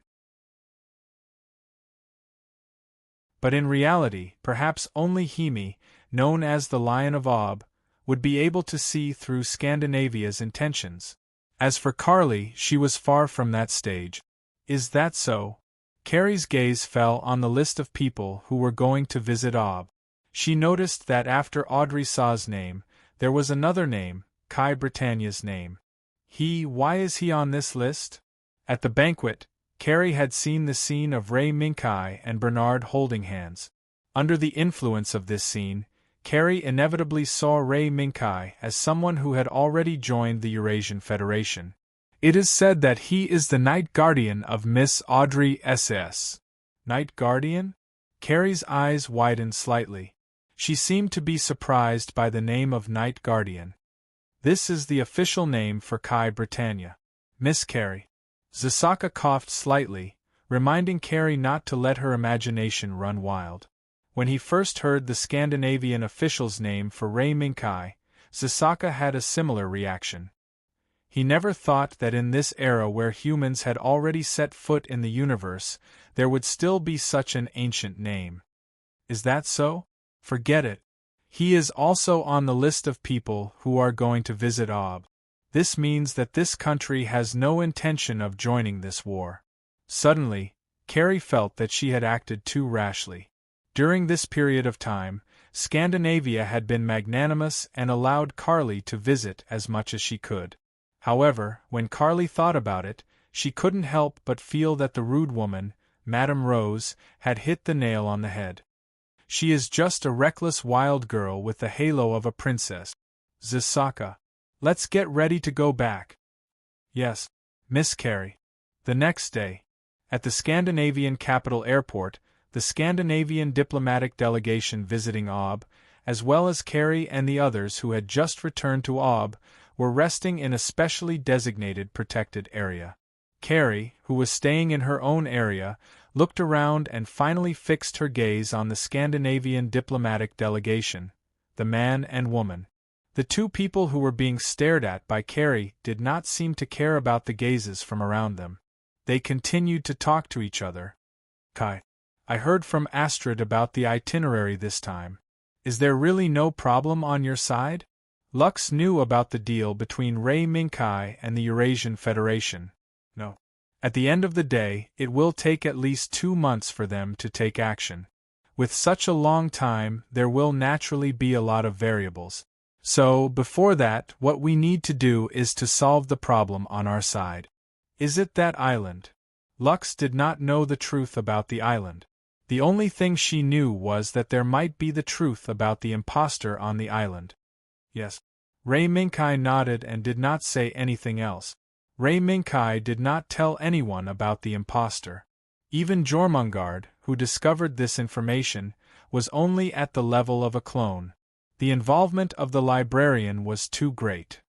But in reality, perhaps only Hime, known as the Lion of Ob, would be able to see through Scandinavia's intentions. As for Carly, she was far from that stage. Is that so? Carrie's gaze fell on the list of people who were going to visit Ob. She noticed that after Audrey Saw's name, there was another name, Kai Britannia's name. Why is he on this list? At the banquet, Carrie had seen the scene of Ray Minkai and Bernard holding hands. Under the influence of this scene, Carrie inevitably saw Ray Minkai as someone who had already joined the Eurasian Federation. It is said that he is the Knight Guardian of Miss Audrey SS. Knight Guardian? Carrie's eyes widened slightly. She seemed to be surprised by the name of Knight Guardian. This is the official name for Kai Britannia. Miss Carrie. Zasaka coughed slightly, reminding Carrie not to let her imagination run wild. When he first heard the Scandinavian official's name for Ray Minkai, Zasaka had a similar reaction. He never thought that in this era where humans had already set foot in the universe, there would still be such an ancient name. Is that so? Forget it. He is also on the list of people who are going to visit Ob. This means that this country has no intention of joining this war. Suddenly, Carrie felt that she had acted too rashly. During this period of time, Scandinavia had been magnanimous and allowed Carly to visit as much as she could. However, when Carly thought about it, she couldn't help but feel that the rude woman, Madame Rose, had hit the nail on the head. She is just a reckless wild girl with the halo of a princess. Zasaka. Let's get ready to go back. Yes, Miss Carrie. The next day, at the Scandinavian capital airport, the Scandinavian diplomatic delegation visiting Ob, as well as Carrie and the others who had just returned to Ob, were resting in a specially designated protected area. Carrie, who was staying in her own area, looked around and finally fixed her gaze on the Scandinavian diplomatic delegation, the man and woman. The two people who were being stared at by Carrie did not seem to care about the gazes from around them. They continued to talk to each other. Kai, I heard from Astrid about the itinerary this time. Is there really no problem on your side? Lux knew about the deal between Ray Minkai and the Eurasian Federation. No. At the end of the day, it will take at least 2 months for them to take action. With such a long time, there will naturally be a lot of variables. So, before that, what we need to do is to solve the problem on our side. Is it that island? Lux did not know the truth about the island. The only thing she knew was that there might be the truth about the imposter on the island. Yes. Ray Minkai nodded and did not say anything else. Ray Minkai did not tell anyone about the imposter. Even Jormungand, who discovered this information, was only at the level of a clone. The involvement of the librarian was too great.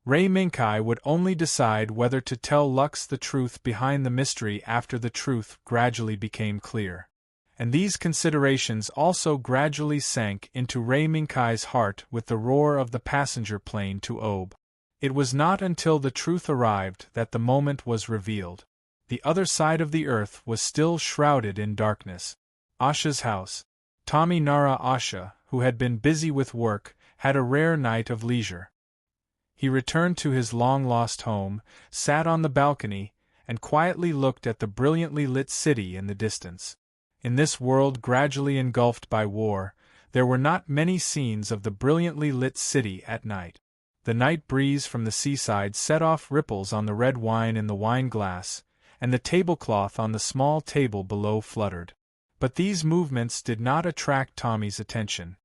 Ray Minkai would only decide whether to tell Lux the truth behind the mystery after the truth gradually became clear. And these considerations also gradually sank into Ray Minkai's heart with the roar of the passenger plane to Ob. It was not until the truth arrived that the moment was revealed. The other side of the earth was still shrouded in darkness. Asha's house. Tommy Nara Asha, who had been busy with work, had a rare night of leisure. He returned to his long-lost home, sat on the balcony, and quietly looked at the brilliantly lit city in the distance. In this world gradually engulfed by war, there were not many scenes of the brilliantly lit city at night. The night breeze from the seaside set off ripples on the red wine in the wine glass, and the tablecloth on the small table below fluttered. But these movements did not attract Tommy's attention.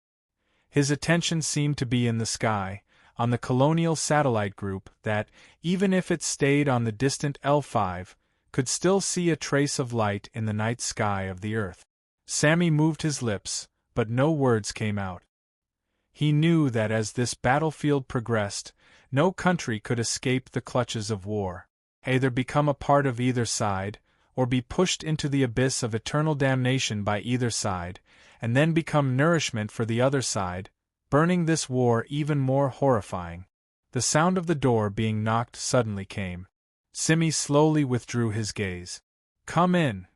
His attention seemed to be in the sky, on the colonial satellite group that, even if it stayed on the distant L5, could still see a trace of light in the night sky of the Earth. Sammy moved his lips, but no words came out. He knew that as this battlefield progressed, no country could escape the clutches of war, either become a part of either side, or be pushed into the abyss of eternal damnation by either side, and then become nourishment for the other side, burning this war even more horrifying. The sound of the door being knocked suddenly came. Simi slowly withdrew his gaze. "Come in."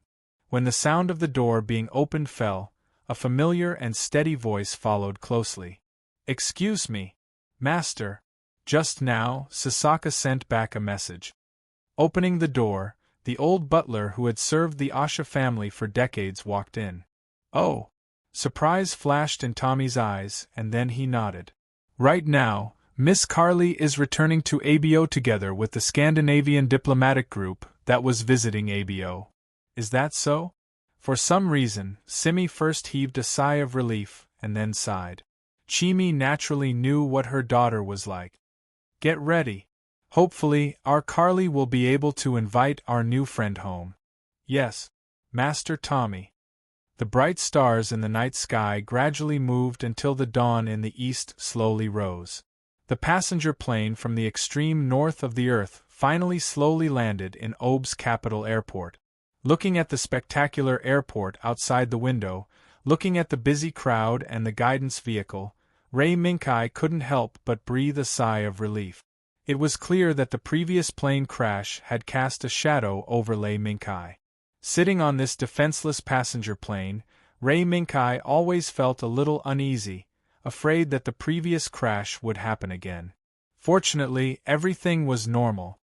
When the sound of the door being opened fell, a familiar and steady voice followed closely. "Excuse me, Master. Just now, Sasaka sent back a message." Opening the door, the old butler who had served the Asha family for decades walked in. "Oh!" Surprise flashed in Tommy's eyes, and then he nodded. "Right now, Miss Carly is returning to ABO together with the Scandinavian diplomatic group that was visiting ABO. Is that so?" For some reason, Simi first heaved a sigh of relief, and then sighed. Chimi naturally knew what her daughter was like. "Get ready. Hopefully, our Carly will be able to invite our new friend home." "Yes, Master Tommy." The bright stars in the night sky gradually moved until the dawn in the east slowly rose. The passenger plane from the extreme north of the Earth finally slowly landed in Ob's capital airport. Looking at the spectacular airport outside the window, looking at the busy crowd and the guidance vehicle, Ray Minkai couldn't help but breathe a sigh of relief. It was clear that the previous plane crash had cast a shadow over Ray Minkai. Sitting on this defenseless passenger plane, Ray Minkai always felt a little uneasy, afraid that the previous crash would happen again. Fortunately, everything was normal.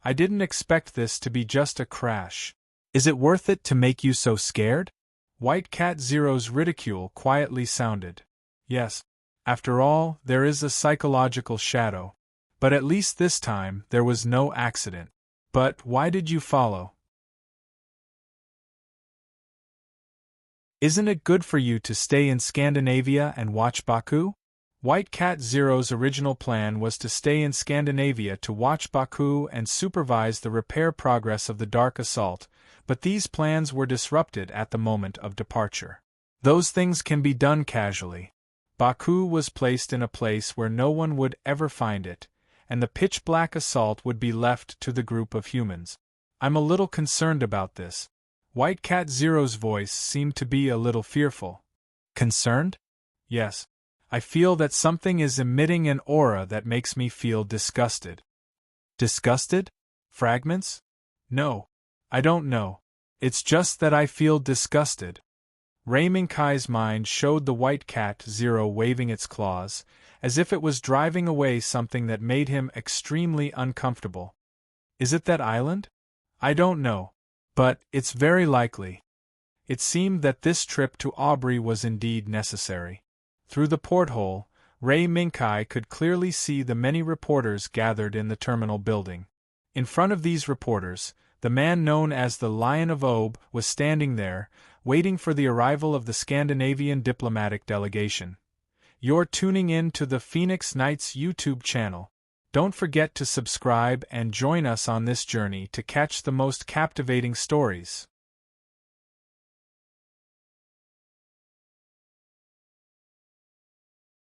"I didn't expect this to be just a crash. Is it worth it to make you so scared?" White Cat Zero's ridicule quietly sounded. "Yes. After all, there is a psychological shadow. But at least this time, there was no accident. But why did you follow? Isn't it good for you to stay in Scandinavia and watch Baku?" White Cat Zero's original plan was to stay in Scandinavia to watch Baku and supervise the repair progress of the Dark Assault, but these plans were disrupted at the moment of departure. Those things can be done casually. Baku was placed in a place where no one would ever find it, and the pitch-black assault would be left to the group of humans. "I'm a little concerned about this." White Cat Zero's voice seemed to be a little fearful. "Concerned? Yes. I feel that something is emitting an aura that makes me feel disgusted. Disgusted? Fragments? No. I don't know. It's just that I feel disgusted. Ray Minkai's mind showed the white cat Zero waving its claws, as if it was driving away something that made him extremely uncomfortable. Is it that island? I don't know. But it's very likely. It seemed that this trip to Aubrey was indeed necessary. Through the porthole, Ray Minkai could clearly see the many reporters gathered in the terminal building. In front of these reporters, the man known as the Lion of Ob was standing there, waiting for the arrival of the Scandinavian diplomatic delegation. You're tuning in to the Phoenix Knights YouTube channel. Don't forget to subscribe and join us on this journey to catch the most captivating stories.